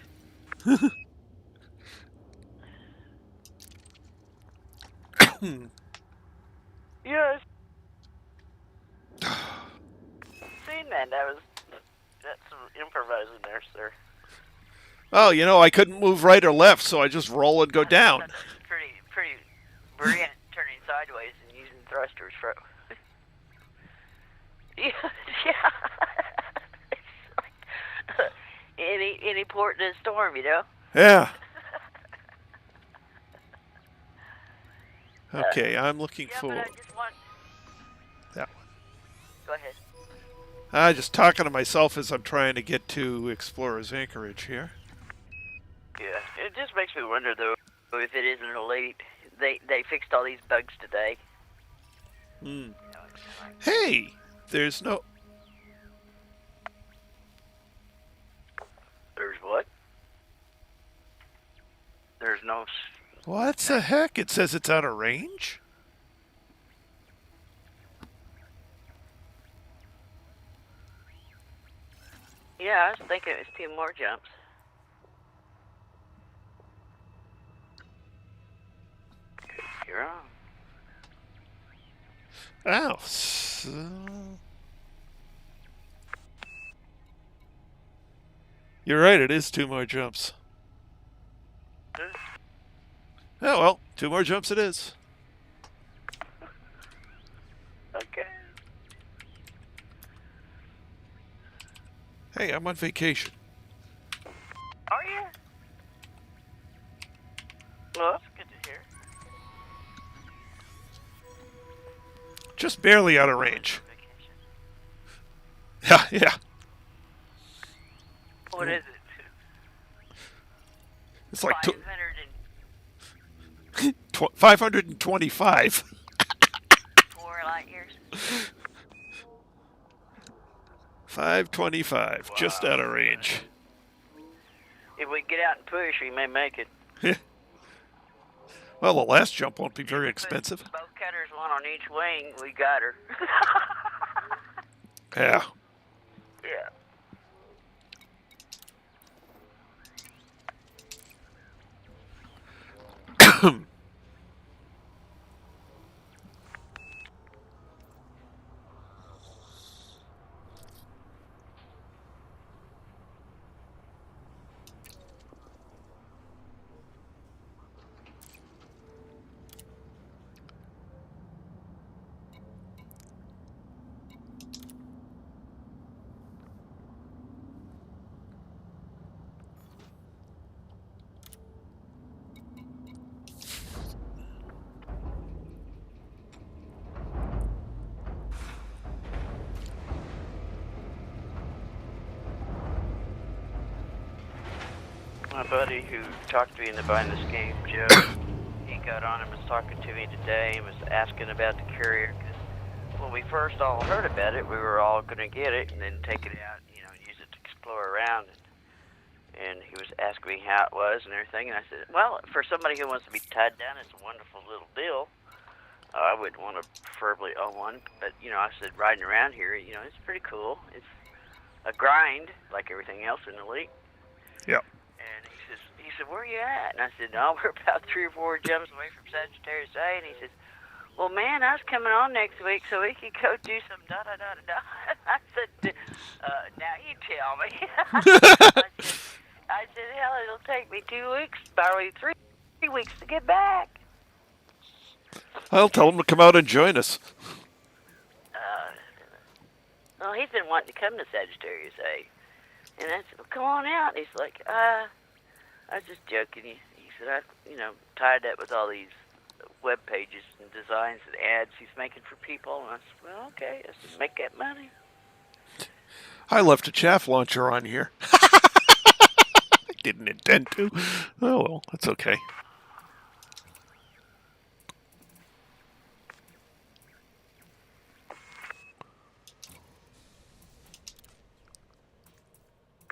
Yes. Seen that? That's some improvising there, sir. Oh, you know, I couldn't move right or left, so I just roll and go down. That's pretty brilliant, turning sideways and using thrusters for. Yeah. It's like any port in a storm, you know. Yeah. Okay, I'm looking Yeah, for but I just want. that one. Go ahead. Just talking to myself as I'm trying to get to Explorer's Anchorage here. Yeah, it just makes me wonder though if it isn't elite. They fixed all these bugs today. Hmm. Hey, there's no. There's what? There's no. What the heck? It says it's out of range? Yeah, I was thinking it was 2 more jumps. You're on. Oh. So... You're right, it is 2 more jumps. Oh, well, 2 more jumps it is. Okay. Hey, I'm on vacation. Are you? Well, that's good to hear. Just barely out of range. Yeah. What is it? It's like 504 525. light years. 525, just out of range. If we get out and push, we may make it. Well, the last jump won't be very expensive. Both cutters, one on each wing, we got her. Yeah. Yeah. My buddy who talked to me into buying this game, Joe, he got on and was talking to me today and was asking about the courier. Because when we first all heard about it, we were all going to get it and then take it out, use it to explore around. And he was asking me how it was and everything. And I said, well, for somebody who wants to be tied down, it's a wonderful little deal. I would want to preferably own one. But, I said, riding around here, it's pretty cool. It's a grind, like everything else in Elite. Yeah. And he said, where are you at? And I said, no, we're about 3 or 4 jumps away from Sagittarius A. And he says, well, man, I was coming on next week so we could go do some da-da-da-da-da. I said, now you tell me. I said, hell, it'll take me 2 weeks, probably 3 weeks to get back. I'll tell him to come out and join us. Well, he's been wanting to come to Sagittarius A. And I said, well, come on out. And he's like, I was just joking. He said, I, tied up with all these web pages and designs and ads he's making for people. And I said, well, okay. I said, make that money. I left a chaff launcher on here. I didn't intend to. Oh, well, that's okay.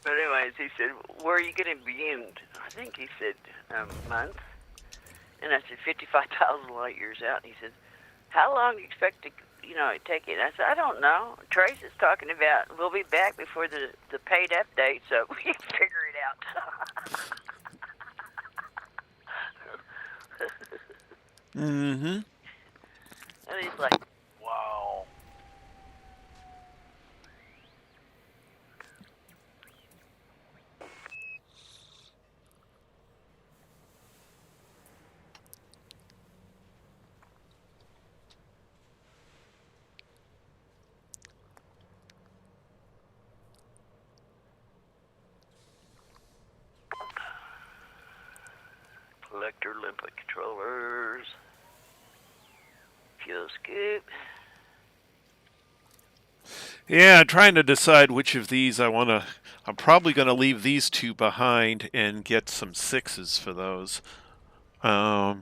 But anyways, he said, where are you going to be in? I think he said a month. And I said, 55,000 light years out. And he said, how long do you expect to, take it? And I said, I don't know. Trace is talking about, we'll be back before the paid update, so we can figure it out. Mm-hmm. And he's like, wow. Collector limpet controllers. Fuel scoop. Yeah, I'm trying to decide which of these I want to. I'm probably going to leave these two behind and get some 6s for those. I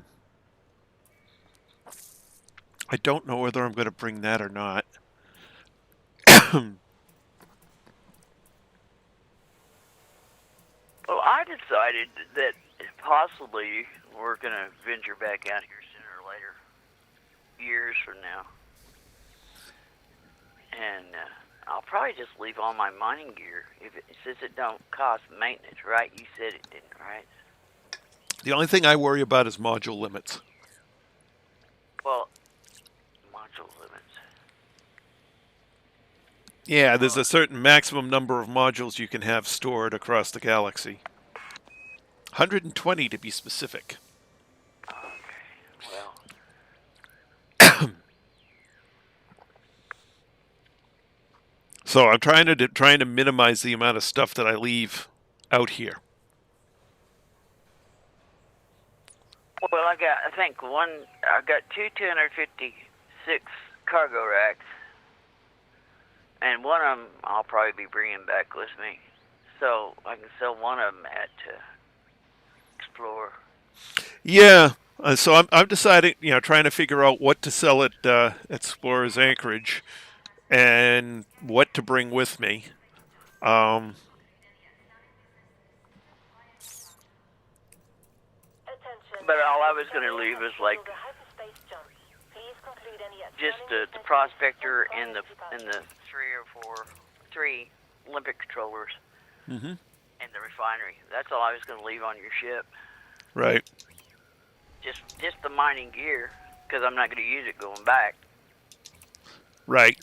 don't know whether I'm going to bring that or not. Well, I decided that possibly we're going to venture back out here sooner or later, years from now. And I'll probably just leave all my mining gear since it don't cost maintenance, right? You said it didn't, right? The only thing I worry about is module limits. Well, module limits. Yeah, there's a certain maximum number of modules you can have stored across the galaxy. 120 to be specific. Okay, well. So I'm trying to minimize the amount of stuff that I leave out here. Well, I got two 256 cargo racks, and one of them I'll probably be bringing back with me, so I can sell one of them at Explorer. Yeah, so I'm deciding, trying to figure out what to sell at Explorer's Anchorage, and what to bring with me. But all I was going to leave was like just the prospector and the 3 Olympic controllers, and the refinery. That's all I was going to leave on your ship. Right. Just the mining gear, because I'm not going to use it going back. Right.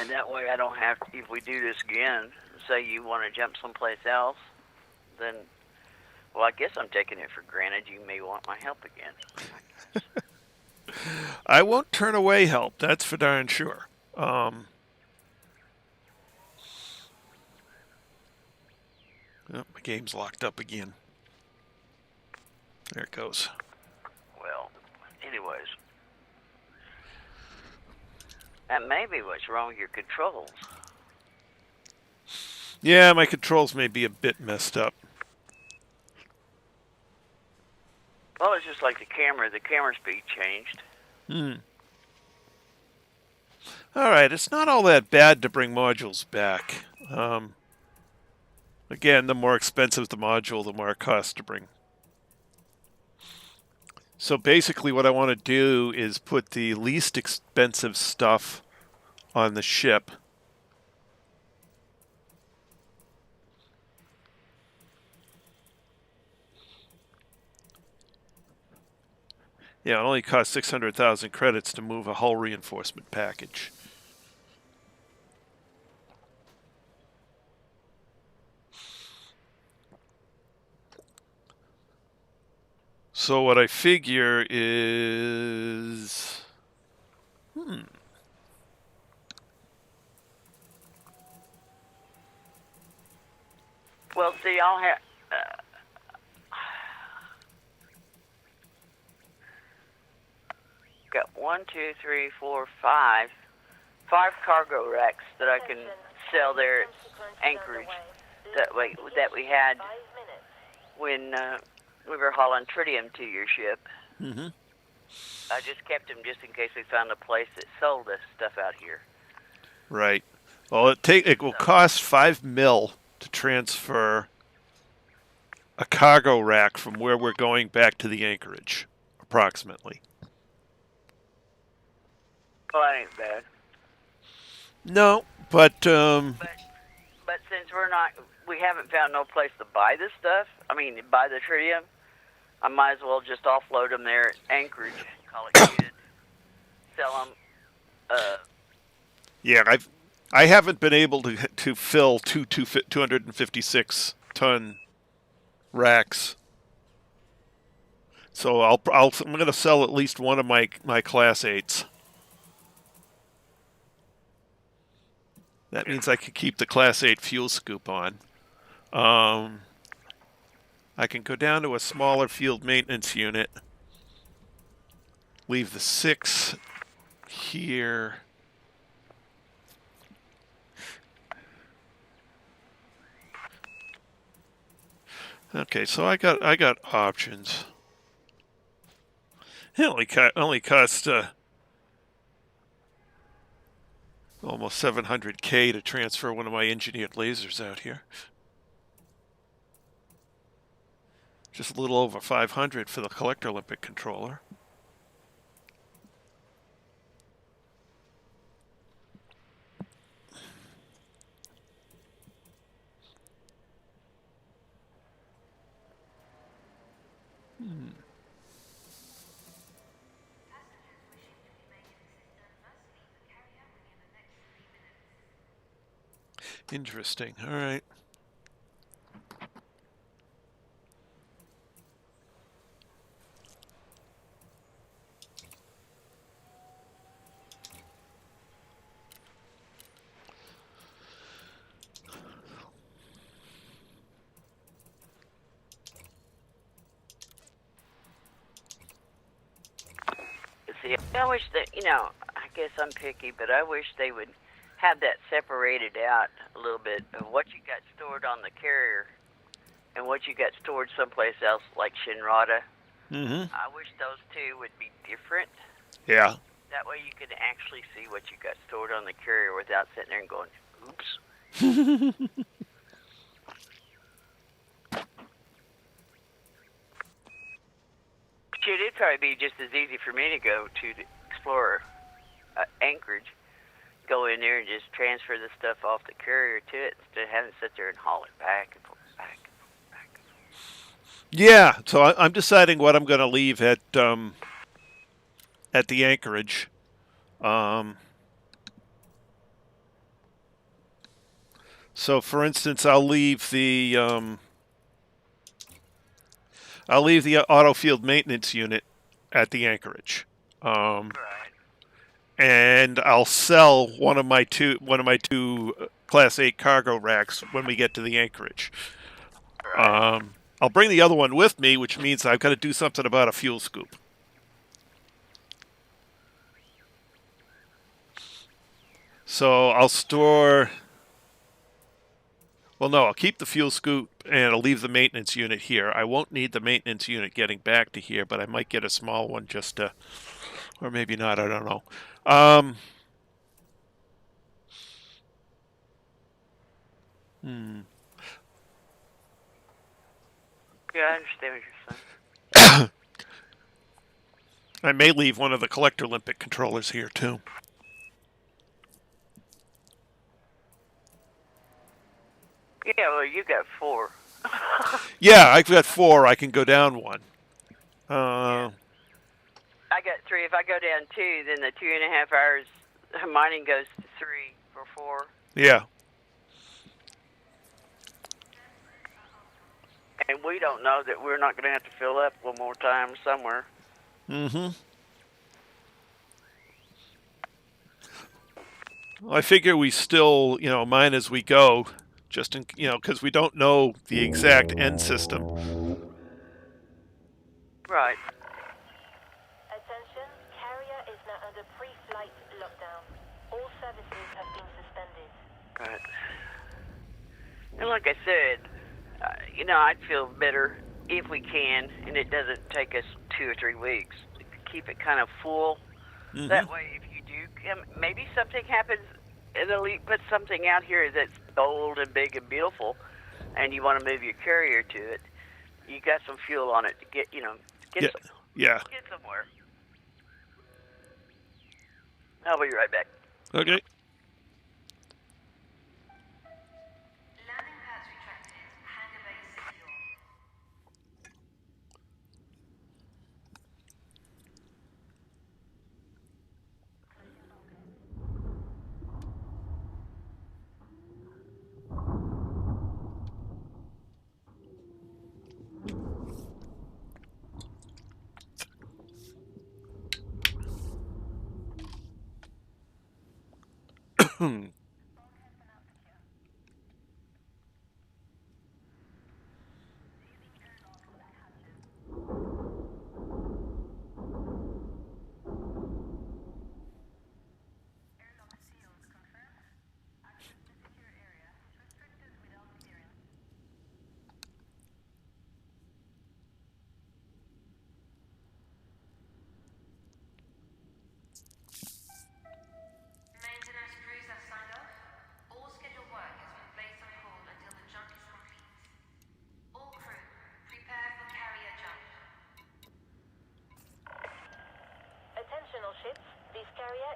And that way I don't have to, if we do this again, say you want to jump someplace else, then, well, I guess I'm taking it for granted you may want my help again. I won't turn away help, that's for darn sure. Oh, my game's locked up again. There it goes. Well, anyways. That may be what's wrong with your controls. Yeah, my controls may be a bit messed up. Well, it's just like the camera. The camera speed changed. All right, it's not all that bad to bring modules back. Again, the more expensive the module, the more it costs to bring. So basically what I want to do is put the least expensive stuff on the ship. Yeah, it only costs 600,000 credits to move a hull reinforcement package. So what I figure is... Well, see, I'll have... got 1, 2, 3, 4, 5 cargo racks that I can sell there at Anchorage that we had when we were hauling tritium to your ship. I just kept them just in case we found a place that sold us stuff out here. Right. Well, it will cost $5 million to transfer a cargo rack from where we're going back to the Anchorage, approximately. Well, that ain't bad. No, but But since we haven't found no place to buy this stuff, buy the tritium, I might as well just offload them there at Anchorage, call it good, sell them. Yeah, I haven't been able to fill 256-ton racks. So I'm going to sell at least one of my Class 8s. That means I can keep the Class 8 fuel scoop on. I can go down to a smaller field maintenance unit, leave the 6 here. Okay, so I got options. It only cost almost 700K to transfer one of my engineered lasers out here. Just a little over 500 for the collector Olympic controller. Interesting. All right. See, I wish that, I guess I'm picky, but I wish they would have that separated out a little bit of what you got stored on the carrier and what you got stored someplace else, like Shinrata. Mm-hmm. I wish those two would be different. Yeah. That way you could actually see what you got stored on the carrier without sitting there and going, oops. Shoot, it'd probably be just as easy for me to go to the Explorer, Anchorage, go in there and just transfer the stuff off the carrier to it instead of having to sit there and haul it back and forth, back and forth, back and forth. Yeah. So I'm deciding what I'm going to leave at the Anchorage. So, for instance, I'll leave the auto field maintenance unit at the Anchorage, Right. and I'll sell one of my two Class 8 cargo racks when we get to the Anchorage. Right. I'll bring the other one with me, which means I've got to do something about a fuel scoop. So I'll store. Well, no, I'll keep the fuel scoop and I'll leave the maintenance unit here. I won't need the maintenance unit getting back to here, but I might get a small one just to, or maybe not, I don't know. Yeah, I understand what you're saying. I may leave one of the collector Olympic controllers here, too. Yeah, well, you got 4. Yeah, I've got 4. I can go down one. I got 3. If I go down 2, then the 2.5 hours mining goes to 3 or 4. Yeah. And we don't know that we're not going to have to fill up one more time somewhere. Mm-hmm. Well, I figure we still, mine as we go, just in, because we don't know the exact end system. Right. Attention, carrier is now under pre-flight lockdown. All services have been suspended. Right. And like I said, I'd feel better if we can, and it doesn't take us 2 or 3 weeks. Keep it kind of full. Mm-hmm. That way, if you do, maybe something happens, and Elite puts something out here that's bold and big and beautiful, and you want to move your carrier to it. You got some fuel on it to get, get somewhere. I'll be right back. Okay. Landing pads retracted. Hangar base secure.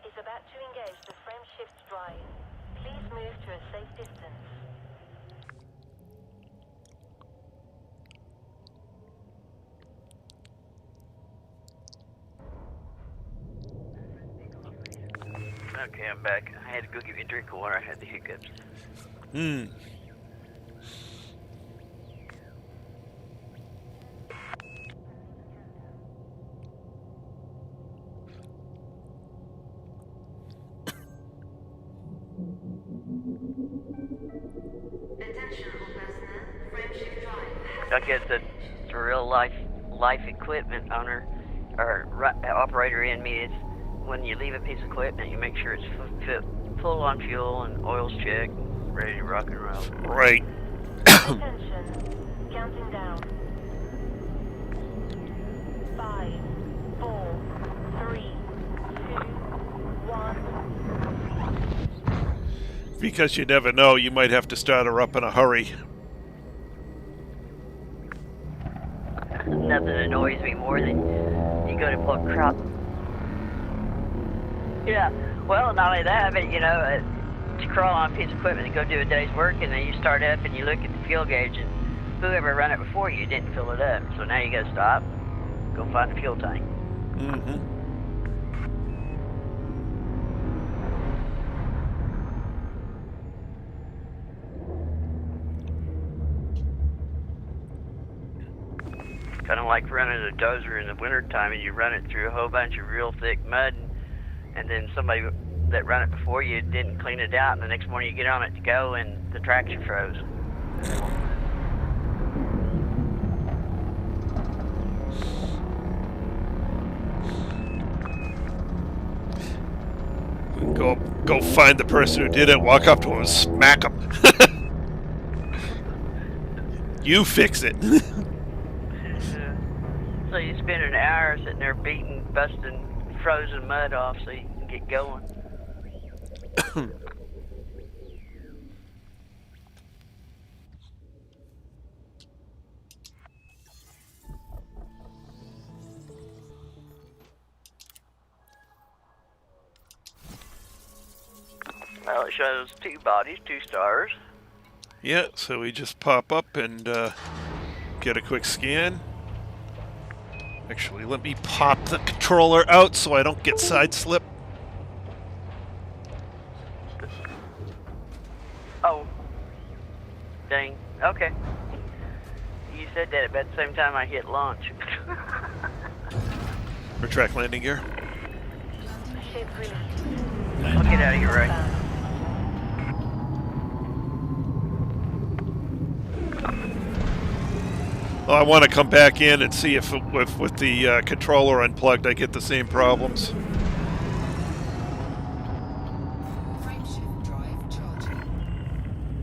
is about to engage the frame shift drive. Please move to a safe distance. Okay, I'm back. I had to go get me a drink of water. I had the hiccups. Attention all personnel. Frame shift drive. I guess the real life equipment owner or operator in me is when you leave a piece of equipment, you make sure it's full on fuel and oil's checked, ready to rock and roll. Right. Attention. Counting down. 5, 4, 3, 2, 1. Because you never know, you might have to start her up in a hurry. Nothing annoys me more than you go to pull crop. Yeah, well, not only that, but you know, to crawl on a piece of equipment and go do a day's work, and then you start up and you look at the fuel gauge, and whoever ran it before you didn't fill it up. So now you got to stop, go find the fuel tank. Mm-hmm. Kind of like running a dozer in the wintertime, and you run it through a whole bunch of real thick mud, and then somebody that ran it before you didn't clean it out, and the next morning you get on it to go, and the traction froze. Go find the person who did it, walk up to him and smack him. You fix it. So you spend an hour sitting there busting frozen mud off so you can get going. Well, it shows 2 bodies, 2 stars. Yeah, so we just pop up and get a quick scan. Actually, let me pop the controller out so I don't get side slip. Oh. Dang. Okay. You said that about the same time I hit launch. Retract landing gear. Ship released. I'll get out of here, right? Well, I want to come back in and see if with the controller unplugged I get the same problems. Frame shift drive charging.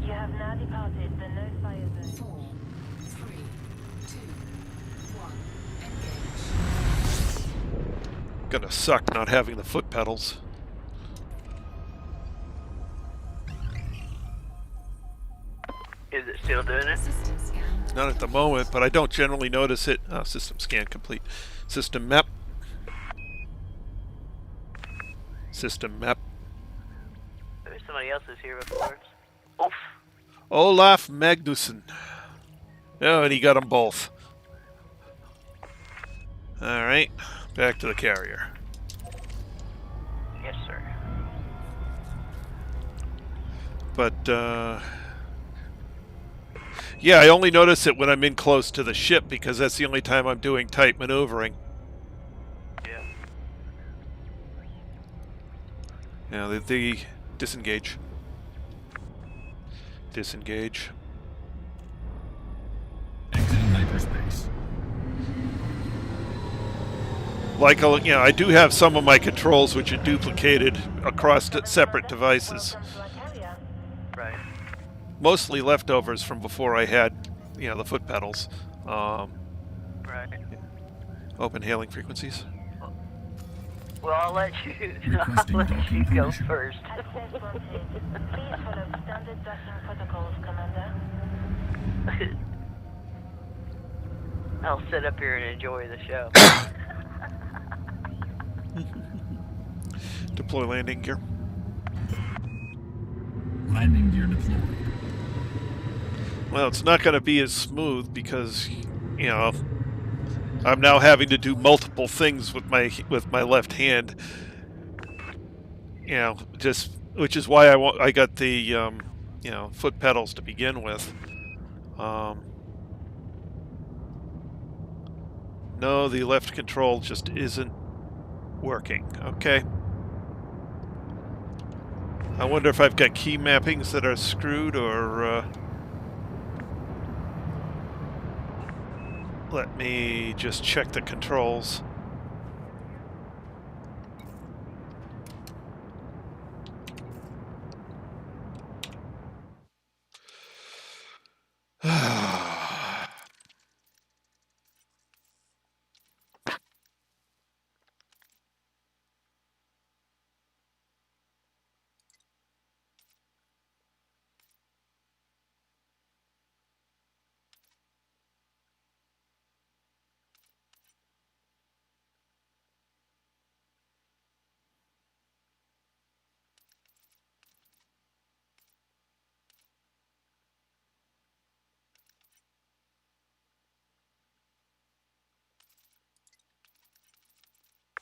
You have now departed the no-fire zone. 4, 3, 2, 1. Engage. Gonna suck not having the foot pedals. Is it still doing it? System scan. Not at the moment, but I don't generally notice it. Oh, system scan complete. System map. System map. Maybe somebody else is here before us. Oof. Olaf Magnusson. Oh, and he got them both. Alright, back to the carrier. Yes, sir. But, yeah, I only notice it when I'm in close to the ship because that's the only time I'm doing tight maneuvering. Yeah. Yeah, the disengage. Disengage. Exiting hyperspace. Like, you know, I do have some of my controls which are duplicated across separate devices. Right. Mostly leftovers from before I had, you know, the foot pedals. Right. Open hailing frequencies. Well, I'll let you Requesting docking go permission. first. Access granted. Please follow standard docking protocols, Commander. I'll sit up here and enjoy the show. Deploy landing gear. Landing gear deployed. Well, it's not going to be as smooth because, you know, I'm now having to do multiple things with my left hand. You know, just which is why I got the you know, foot pedals to begin with. No, the left control just isn't working. Okay. I wonder if I've got key mappings that are screwed, or let me just check the controls.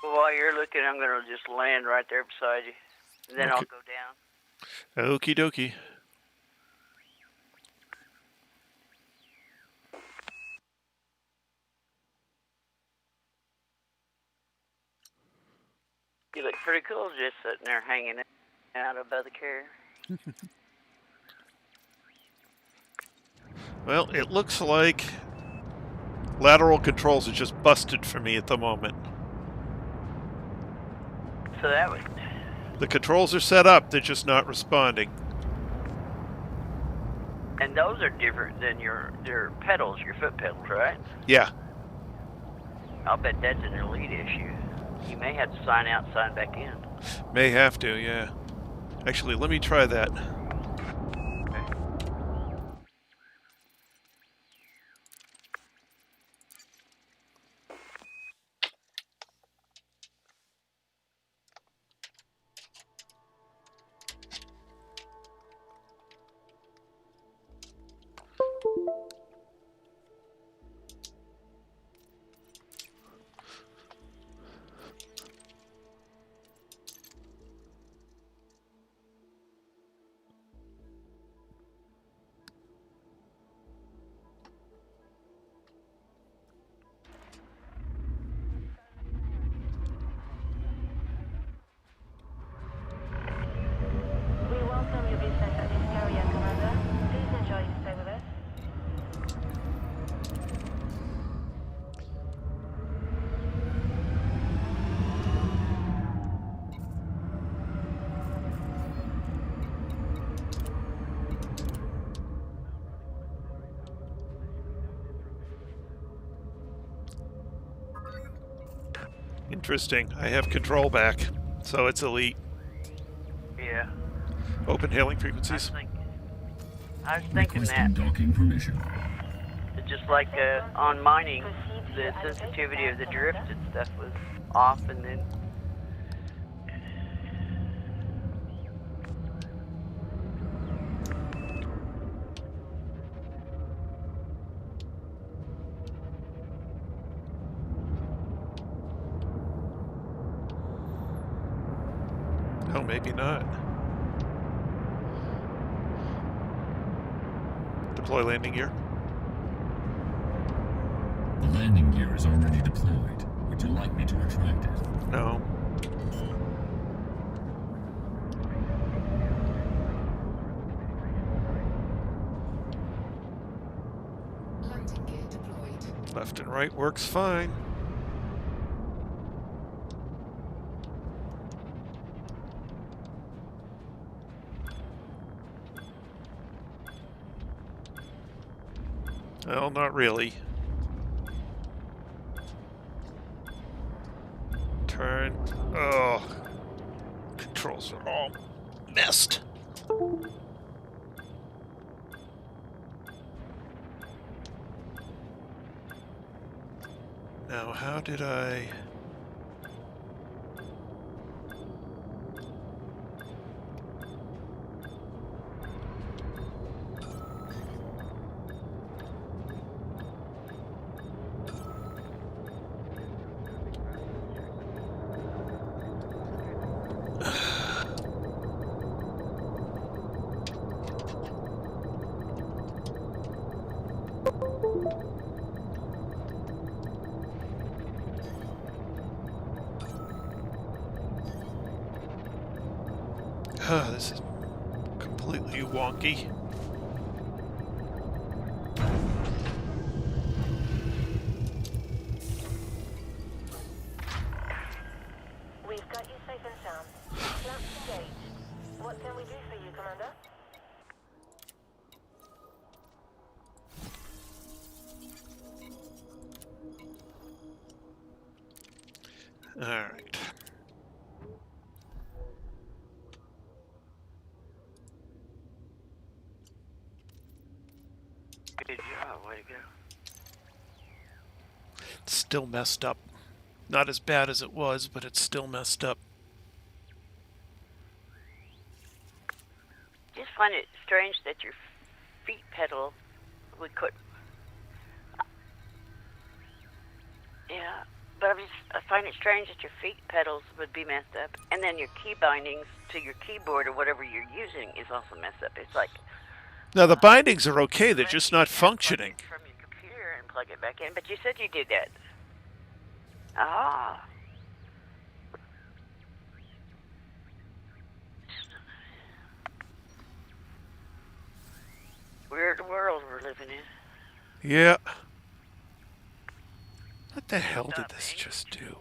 While you're looking, I'm gonna just land right there beside you, and then I'll Okay. go down. Okie dokie. You look pretty cool just sitting there hanging out above the carrier. Well, it looks like lateral controls are just busted for me at the moment. So that was. The controls are set up, they're just not responding. And those are different than your pedals, your foot pedals, right? Yeah. I'll bet that's an elite issue. You may have to sign out, sign back in. May have to, yeah. Actually, let me try that. We welcome your business at this area, Commander. Please enjoy your stay with us. Interesting. I have control back, so it's elite. Yeah. Open hailing I frequencies. was thinking that. Requesting docking permission. It's just like on mining, the sensitivity of the drift and stuff was off, and then. Oh, maybe not. Deploy landing gear. The landing gear is already deployed. Would you like me to retract it? No. Landing gear deployed. Left and right works fine. Well, not really. Turn. Oh. Controls are all messed. Now, how did I... This is completely wonky. We've got you safe and sound. Flaps engaged. What can we do for you, Commander? All right. Good job. Way to go. It's still messed up. Not as bad as it was, but it's still messed up. Just find it strange that your feet pedal would could. Yeah, but I find it strange that your feet pedals would be messed up, and then your key bindings to your keyboard or whatever you're using is also messed up. It's like Now, the bindings are okay. They're just not functioning. From your computer and plug it back in, but you said you did that. Ah. Weird world we're living in. Yeah. What the hell did this just do?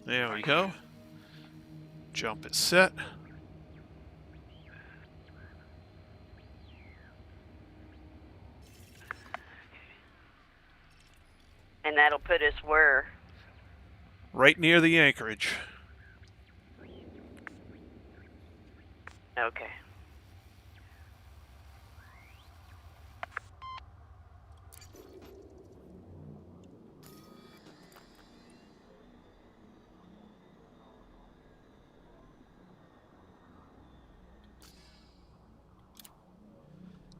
There we go. Jump is set. And that'll put us where? Right near the Anchorage. Okay.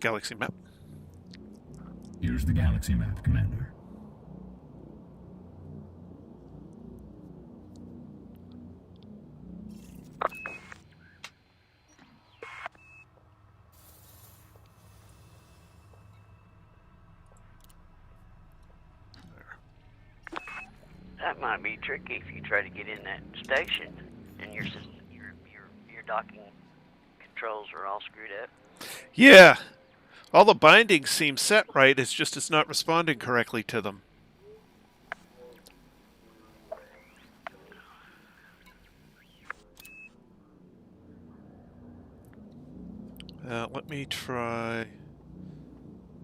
Galaxy map. Here's the galaxy map, Commander. That might be tricky if you try to get in that station and your system, your docking controls are all screwed up. Yeah. All the bindings seem set right. It's just it's not responding correctly to them. Let me try.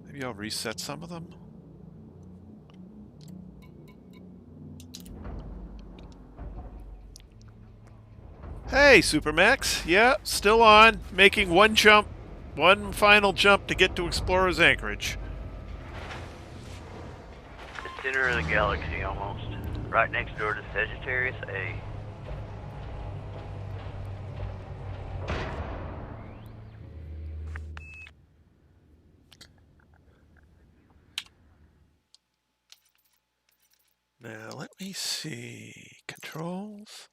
Maybe I'll reset some of them. Hey, Supermax. Yeah, still on. Making one jump. One final jump to get to Explorer's Anchorage. The center of the galaxy almost. Right next door to Sagittarius A. Now, let me see. Controls.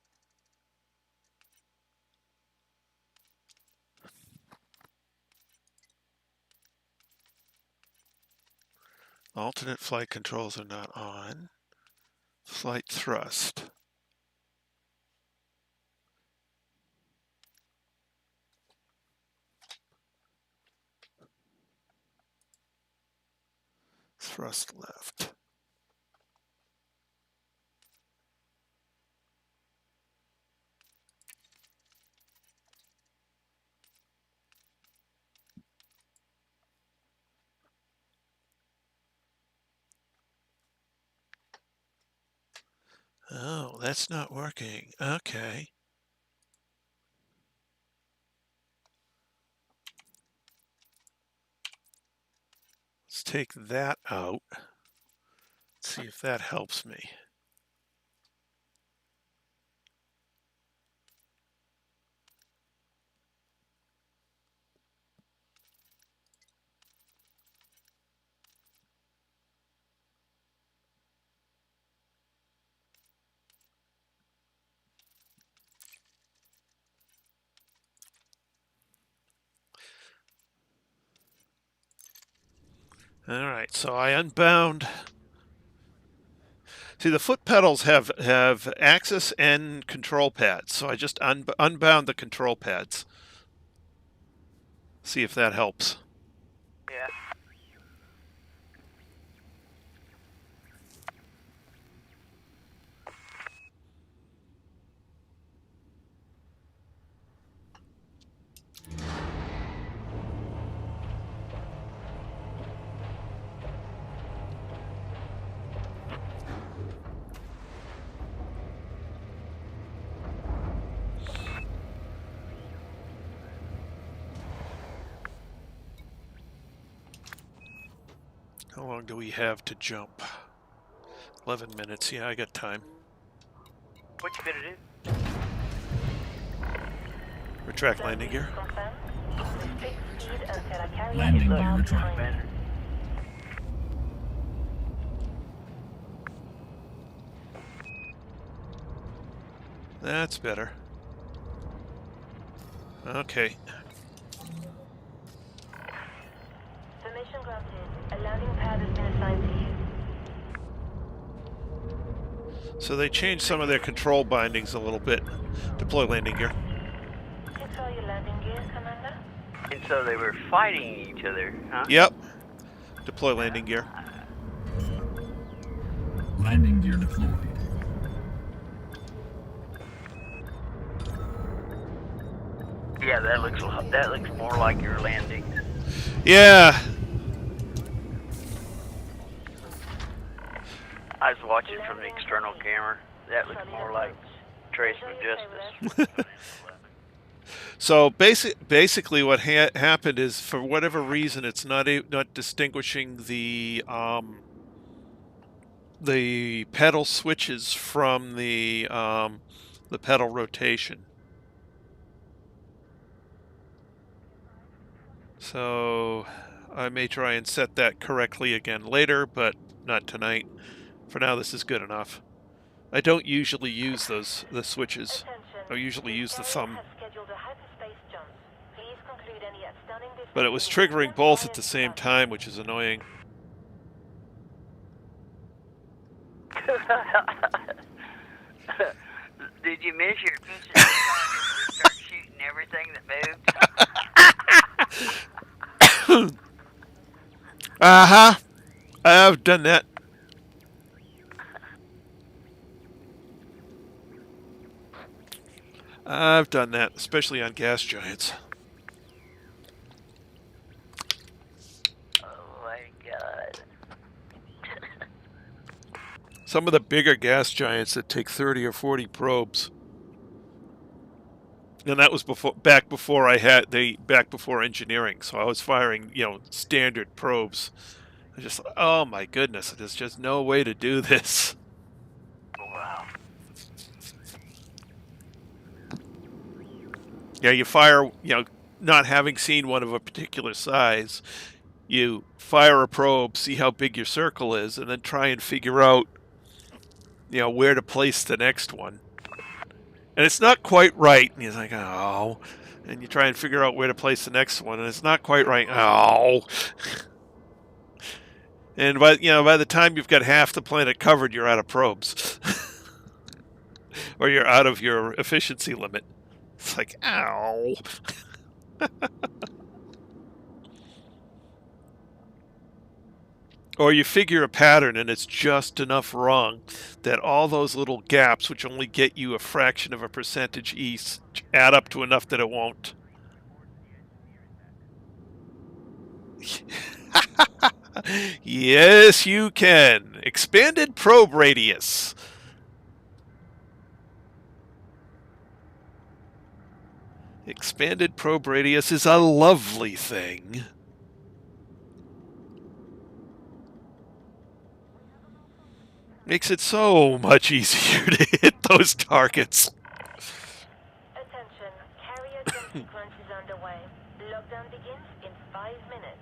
Alternate flight controls are not on. Flight thrust. Thrust left. Oh, that's not working. Okay. Let's take that out. See if that helps me. All right, so I unbound. See, the foot pedals have axis and control pads, so I just unbound the control pads. See if that helps. Yeah. How long do we have to jump? 11 minutes. Yeah, I got time. What you gonna do? Retract landing gear. Landing gear retracted. That's better. Okay. Permission granted. A landing pad has been assigned to you. So they changed some of their control bindings a little bit. Deploy landing gear. Deploy your landing gear, Commander. And so they were fighting each other, huh? Yep. Deploy landing gear. Landing gear deployed. Yeah, that looks more like your landing. Yeah. I was watching from the external camera. That looks more like Trace of Justice. So basically, what happened is, for whatever reason, it's not distinguishing the pedal switches from the pedal rotation. So I may try and set that correctly again later, but not tonight. For now, this is good enough. I don't usually use the switches. I usually use the thumb. But it was triggering both at the same time, which is annoying. Did you miss your piece of start shooting everything that moved? Uh-huh. I've done that. I've done that, especially on gas giants. Oh my God. Some of the bigger gas giants that take 30 or 40 probes. And that was back before engineering. So I was firing, standard probes. I just, oh my goodness, there's just no way to do this. Wow. Yeah, you fire, not having seen one of a particular size, you fire a probe, see how big your circle is, and then try and figure out, where to place the next one. And it's not quite right. And you're like, oh. And you try and figure out where to place the next one, and it's not quite right. Oh. And by the time you've got half the planet covered, you're out of probes. Or you're out of your efficiency limit. It's like, ow. Or you figure a pattern and it's just enough wrong that all those little gaps, which only get you a fraction of a percentage each, add up to enough that it won't. Yes, you can. Expanded probe radius. Expanded probe radius is a lovely thing. Makes it so much easier to hit those targets. Attention, carrier jump sequence is underway. Lockdown begins in 5 minutes.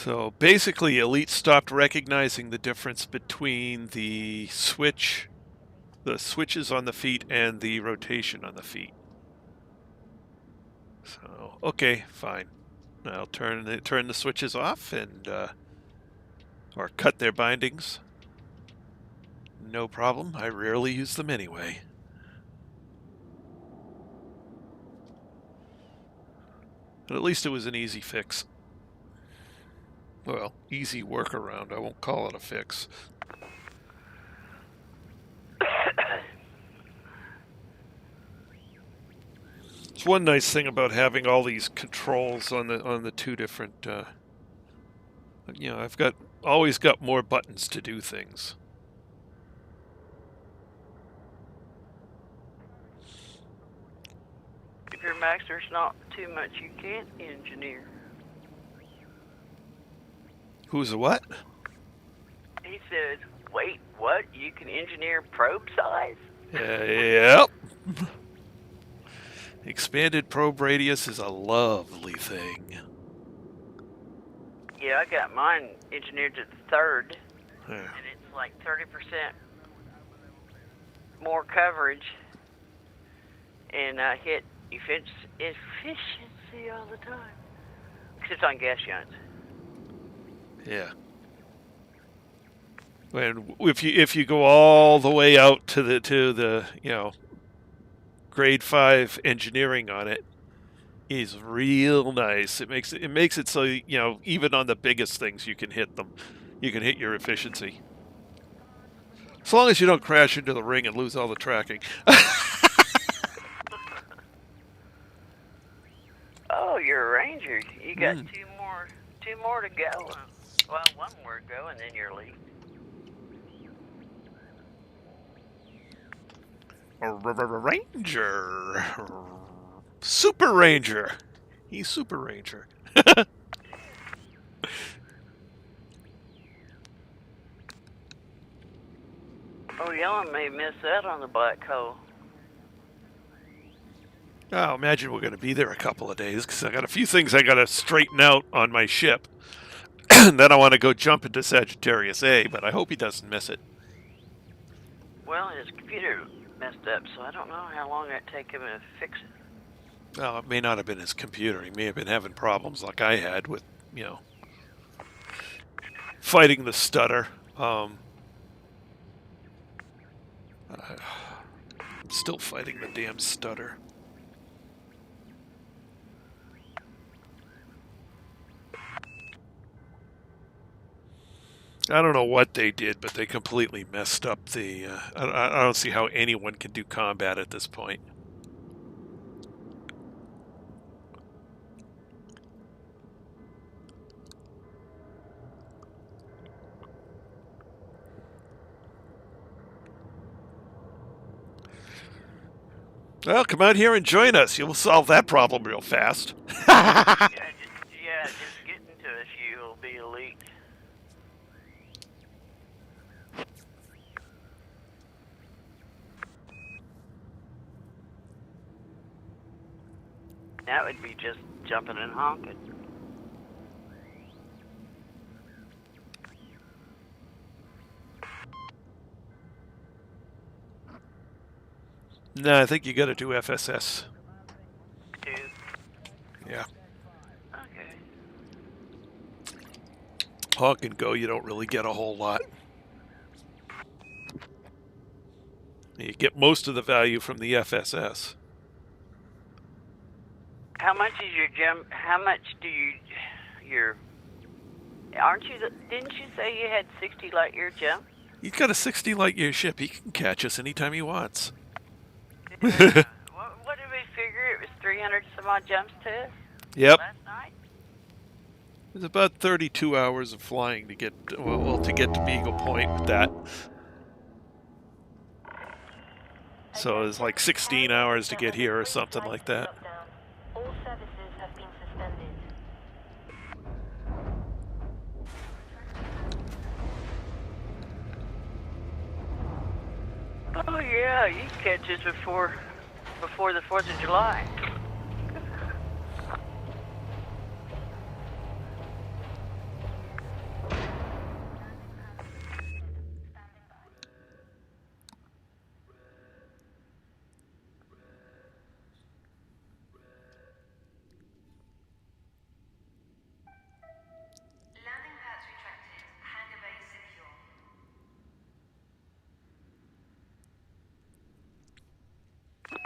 So basically, Elite stopped recognizing the difference between the switches on the feet and the rotation on the feet. So okay, fine. I'll turn the switches off and or cut their bindings. No problem. I rarely use them anyway. But at least it was an easy fix. Well, easy workaround. I won't call it a fix. It's one nice thing about having all these controls on the two different. You know, I've always got more buttons to do things. If you're Max, there's not too much you can't engineer. Who's a what? He says, wait, what? You can engineer probe size? Yep. Expanded probe radius is a lovely thing. Yeah, I got mine engineered to the third, Yeah. and it's like 30% more coverage, and I hit efficiency all the time. Because it's on gas giants. Yeah. And if you go all the way out to the you know, grade 5 engineering on it is real nice. It makes it so, you know, even on the biggest things you can hit them. You can hit your efficiency. As long as you don't crash into the ring and lose all the tracking. Oh, you're a ranger. You got two more to go. Well, one more to go, and then you're elite. Ranger. Super Ranger. He's Super Ranger. Oh, Yellen may miss that on the black hole. Oh, imagine we're going to be there a couple of days because I got a few things I got to straighten out on my ship. And then I want to go jump into Sagittarius A, but I hope he doesn't miss it. Well, his computer messed up, so I don't know how long it'd take him to fix it. Well, it may not have been his computer. He may have been having problems like I had with, you know, fighting the stutter. I'm still fighting the damn stutter. I don't know what they did, but they completely messed up the... I don't see how anyone can do combat at this point. Well, come out here and join us. You'll solve that problem real fast. Just getting to us, you'll be elite. That would be just jumping and honking. No, I think you got to do FSS. Two. Yeah. Okay. Honk and go, you don't really get a whole lot. You get most of the value from the FSS. How much is your jump? How much do your? Didn't you say you had 60 light year jump? He's got a 60 light year ship. He can catch us anytime he wants. What did we figure? It was 300 some odd jumps to us? Yep. Last night? It was about 32 hours of flying to get to get to Beagle Point with that. So it was like 16 hours to get here or something like that. All services have been suspended. Oh yeah, you can catch us before the 4th of July.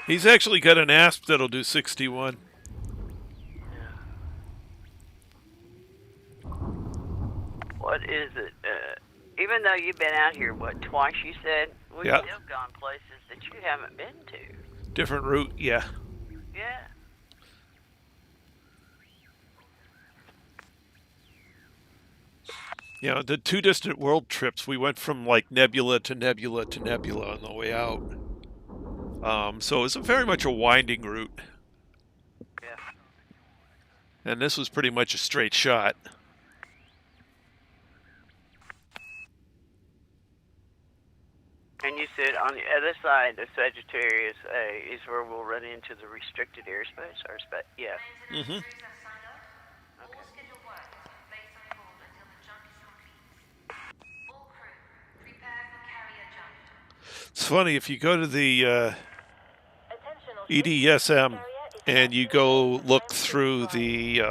He's actually got an ASP that'll do 61. What is it? Even though you've been out here, what, twice you said? We've Yeah. still gone places that you haven't been to. Different route, yeah. Yeah. You know, the 2 distant world trips, we went from like nebula to nebula to nebula on the way out. So it was very much a winding route. Yeah. And this was pretty much a straight shot. And you said on the other side of Sagittarius A is where we'll run into the restricted airspace, yeah. Mm-hmm. It's funny, if you go to the EDSM and you go look through the, you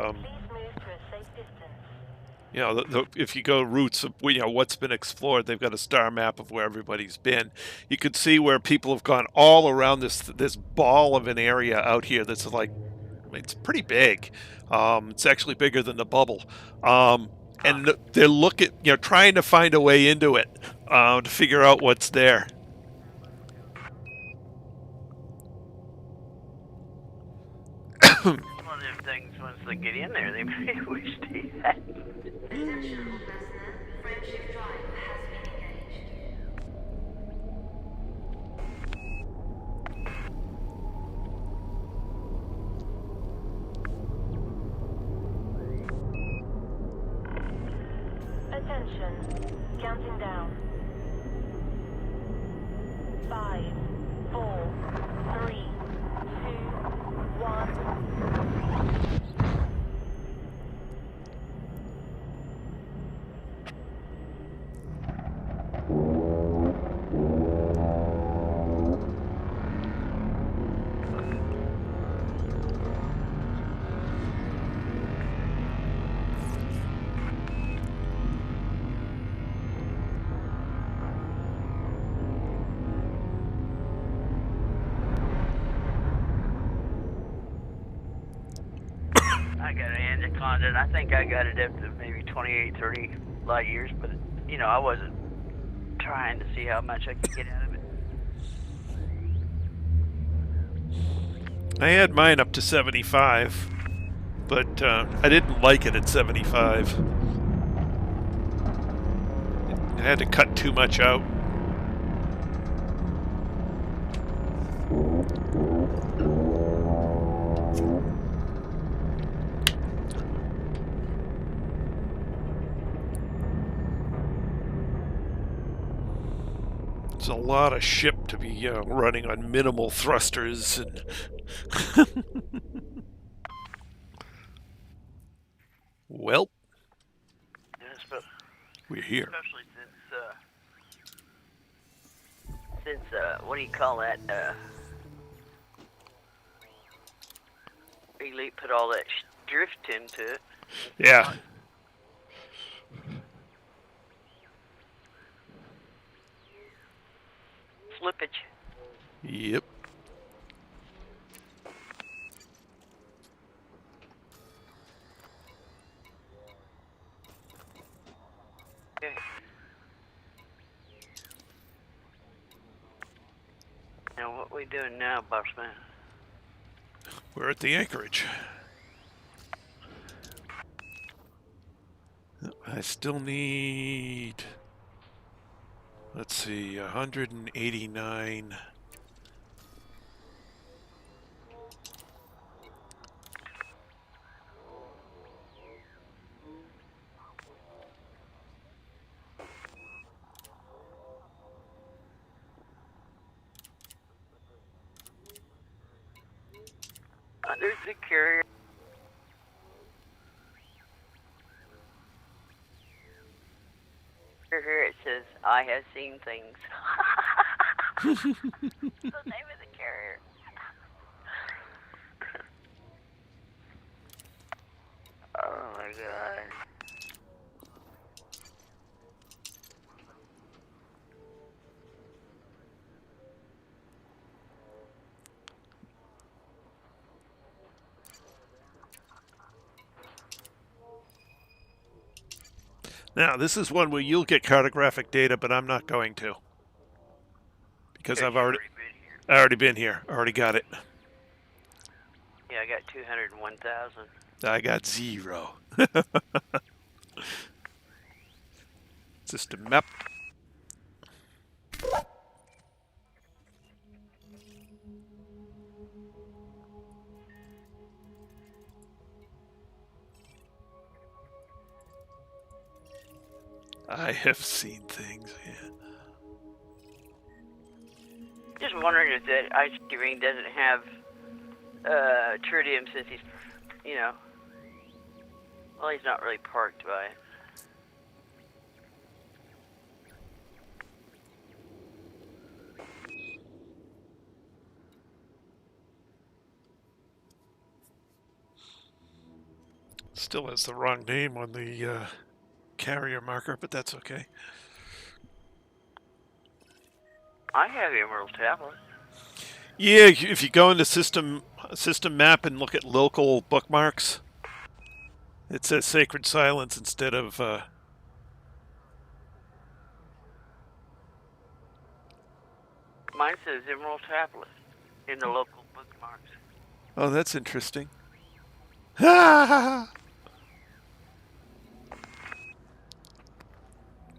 know, if you go routes of, you know, what's been explored, they've got a star map of where everybody's been. You could see where people have gone all around this ball of an area out here that's like, I mean, it's pretty big. It's actually bigger than the bubble. And they're looking, you know, trying to find a way into it to figure out what's there. One of them things, once they get in there, they may wish they hadn't. Attention all personnel, frameshift drive has been engaged. Attention, counting down. 5, 4, 3, 2, 1. I got an anaconda, and I think I got it up to maybe 28, 30 light years, but, you know, I wasn't trying to see how much I could get out of it. I had mine up to 75, but I didn't like it at 75. I had to cut too much out. It's a lot of ship to be running on minimal thrusters and well, Yes, but we're here. especially since what do you call that? Elite put all that drift into it. Yeah. Slippage. Yep. Okay. Now what we doing now, bossman? We're at the Anchorage. I still need, let's see, 189. There's the carrier. Here it says, I have seen things. The name of the carrier. Oh my god. Now, this is one where you'll get cartographic data, but I'm not going to. Because I've already been here. Already got it. Yeah, I got 201,000. I got 0. System map. I have seen things, yeah. Just wondering if that ice ring doesn't have tritium since he's, you know, well, he's not really parked by it. Still has the wrong name on the carrier marker, but that's okay. I have Emerald Tablet. Yeah, if you go into system map and look at local bookmarks, it says Sacred Silence instead of Mine says Emerald Tablet in the local bookmarks. Oh, that's interesting.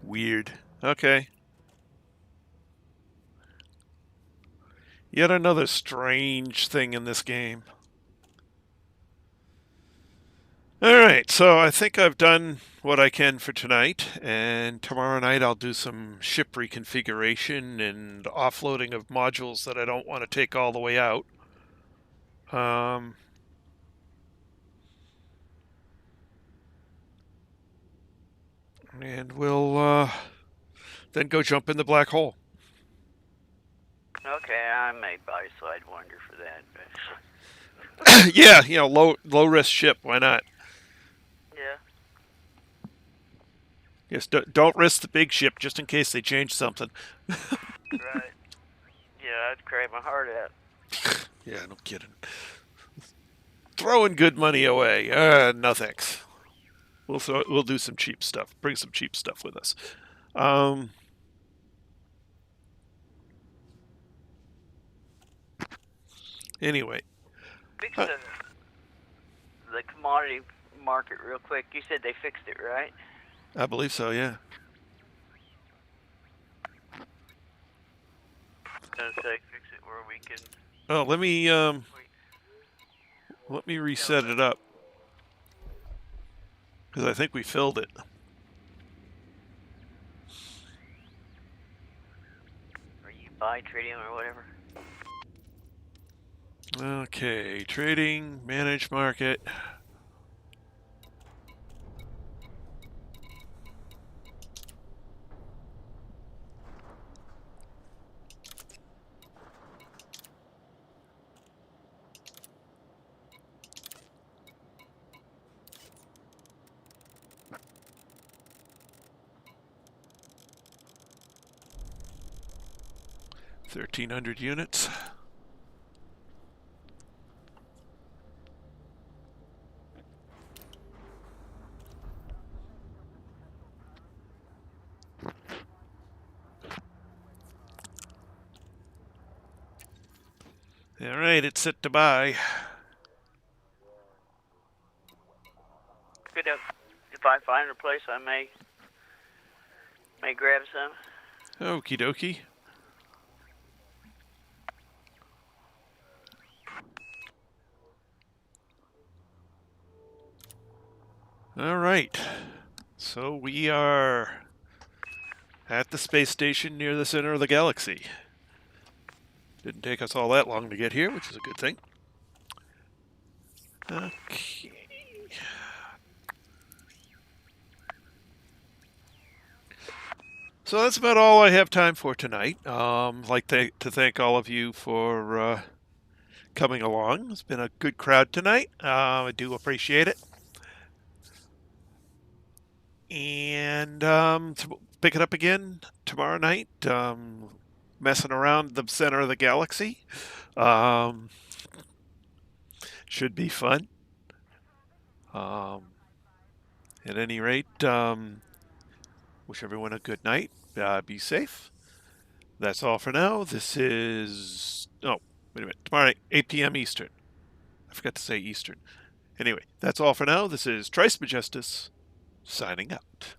Weird. Okay. Yet another strange thing in this game. Alright, so I think I've done what I can for tonight, and tomorrow night I'll do some ship reconfiguration and offloading of modules that I don't want to take all the way out. And we'll then go jump in the black hole. Okay, I may buy Sidewinder for that. But... Yeah, you know, low risk ship. Why not? Yeah. Yes, don't risk the big ship just in case they change something. Right. Yeah, I'd cry my heart out. Yeah, no kidding. Throwing good money away. No thanks. We'll do some cheap stuff. Bring some cheap stuff with us. Anyway. Fix the commodity market real quick. You said they fixed it, right? I believe so, yeah. Gonna say fix it where we can. Oh, let me reset it up. Because I think we filled it. Or you buy trading or whatever. Okay, trading, manage market. $1,300 units. All right, it's set to buy. Good. If I find a place, I may grab some. Okie dokie. All right, so we are at the space station near the center of the galaxy. Didn't take us all that long to get here, which is a good thing. Okay. So that's about all I have time for tonight. I'd like to thank all of you for coming along. It's been a good crowd tonight. I do appreciate it. And to pick it up again tomorrow night, messing around the center of the galaxy. Should be fun. At any rate, Wish everyone a good night. Be safe. That's all for now. This is... Oh, wait a minute. Tomorrow night, 8 p.m. Eastern. I forgot to say Eastern. Anyway, that's all for now. This is Trice Majestus, signing out.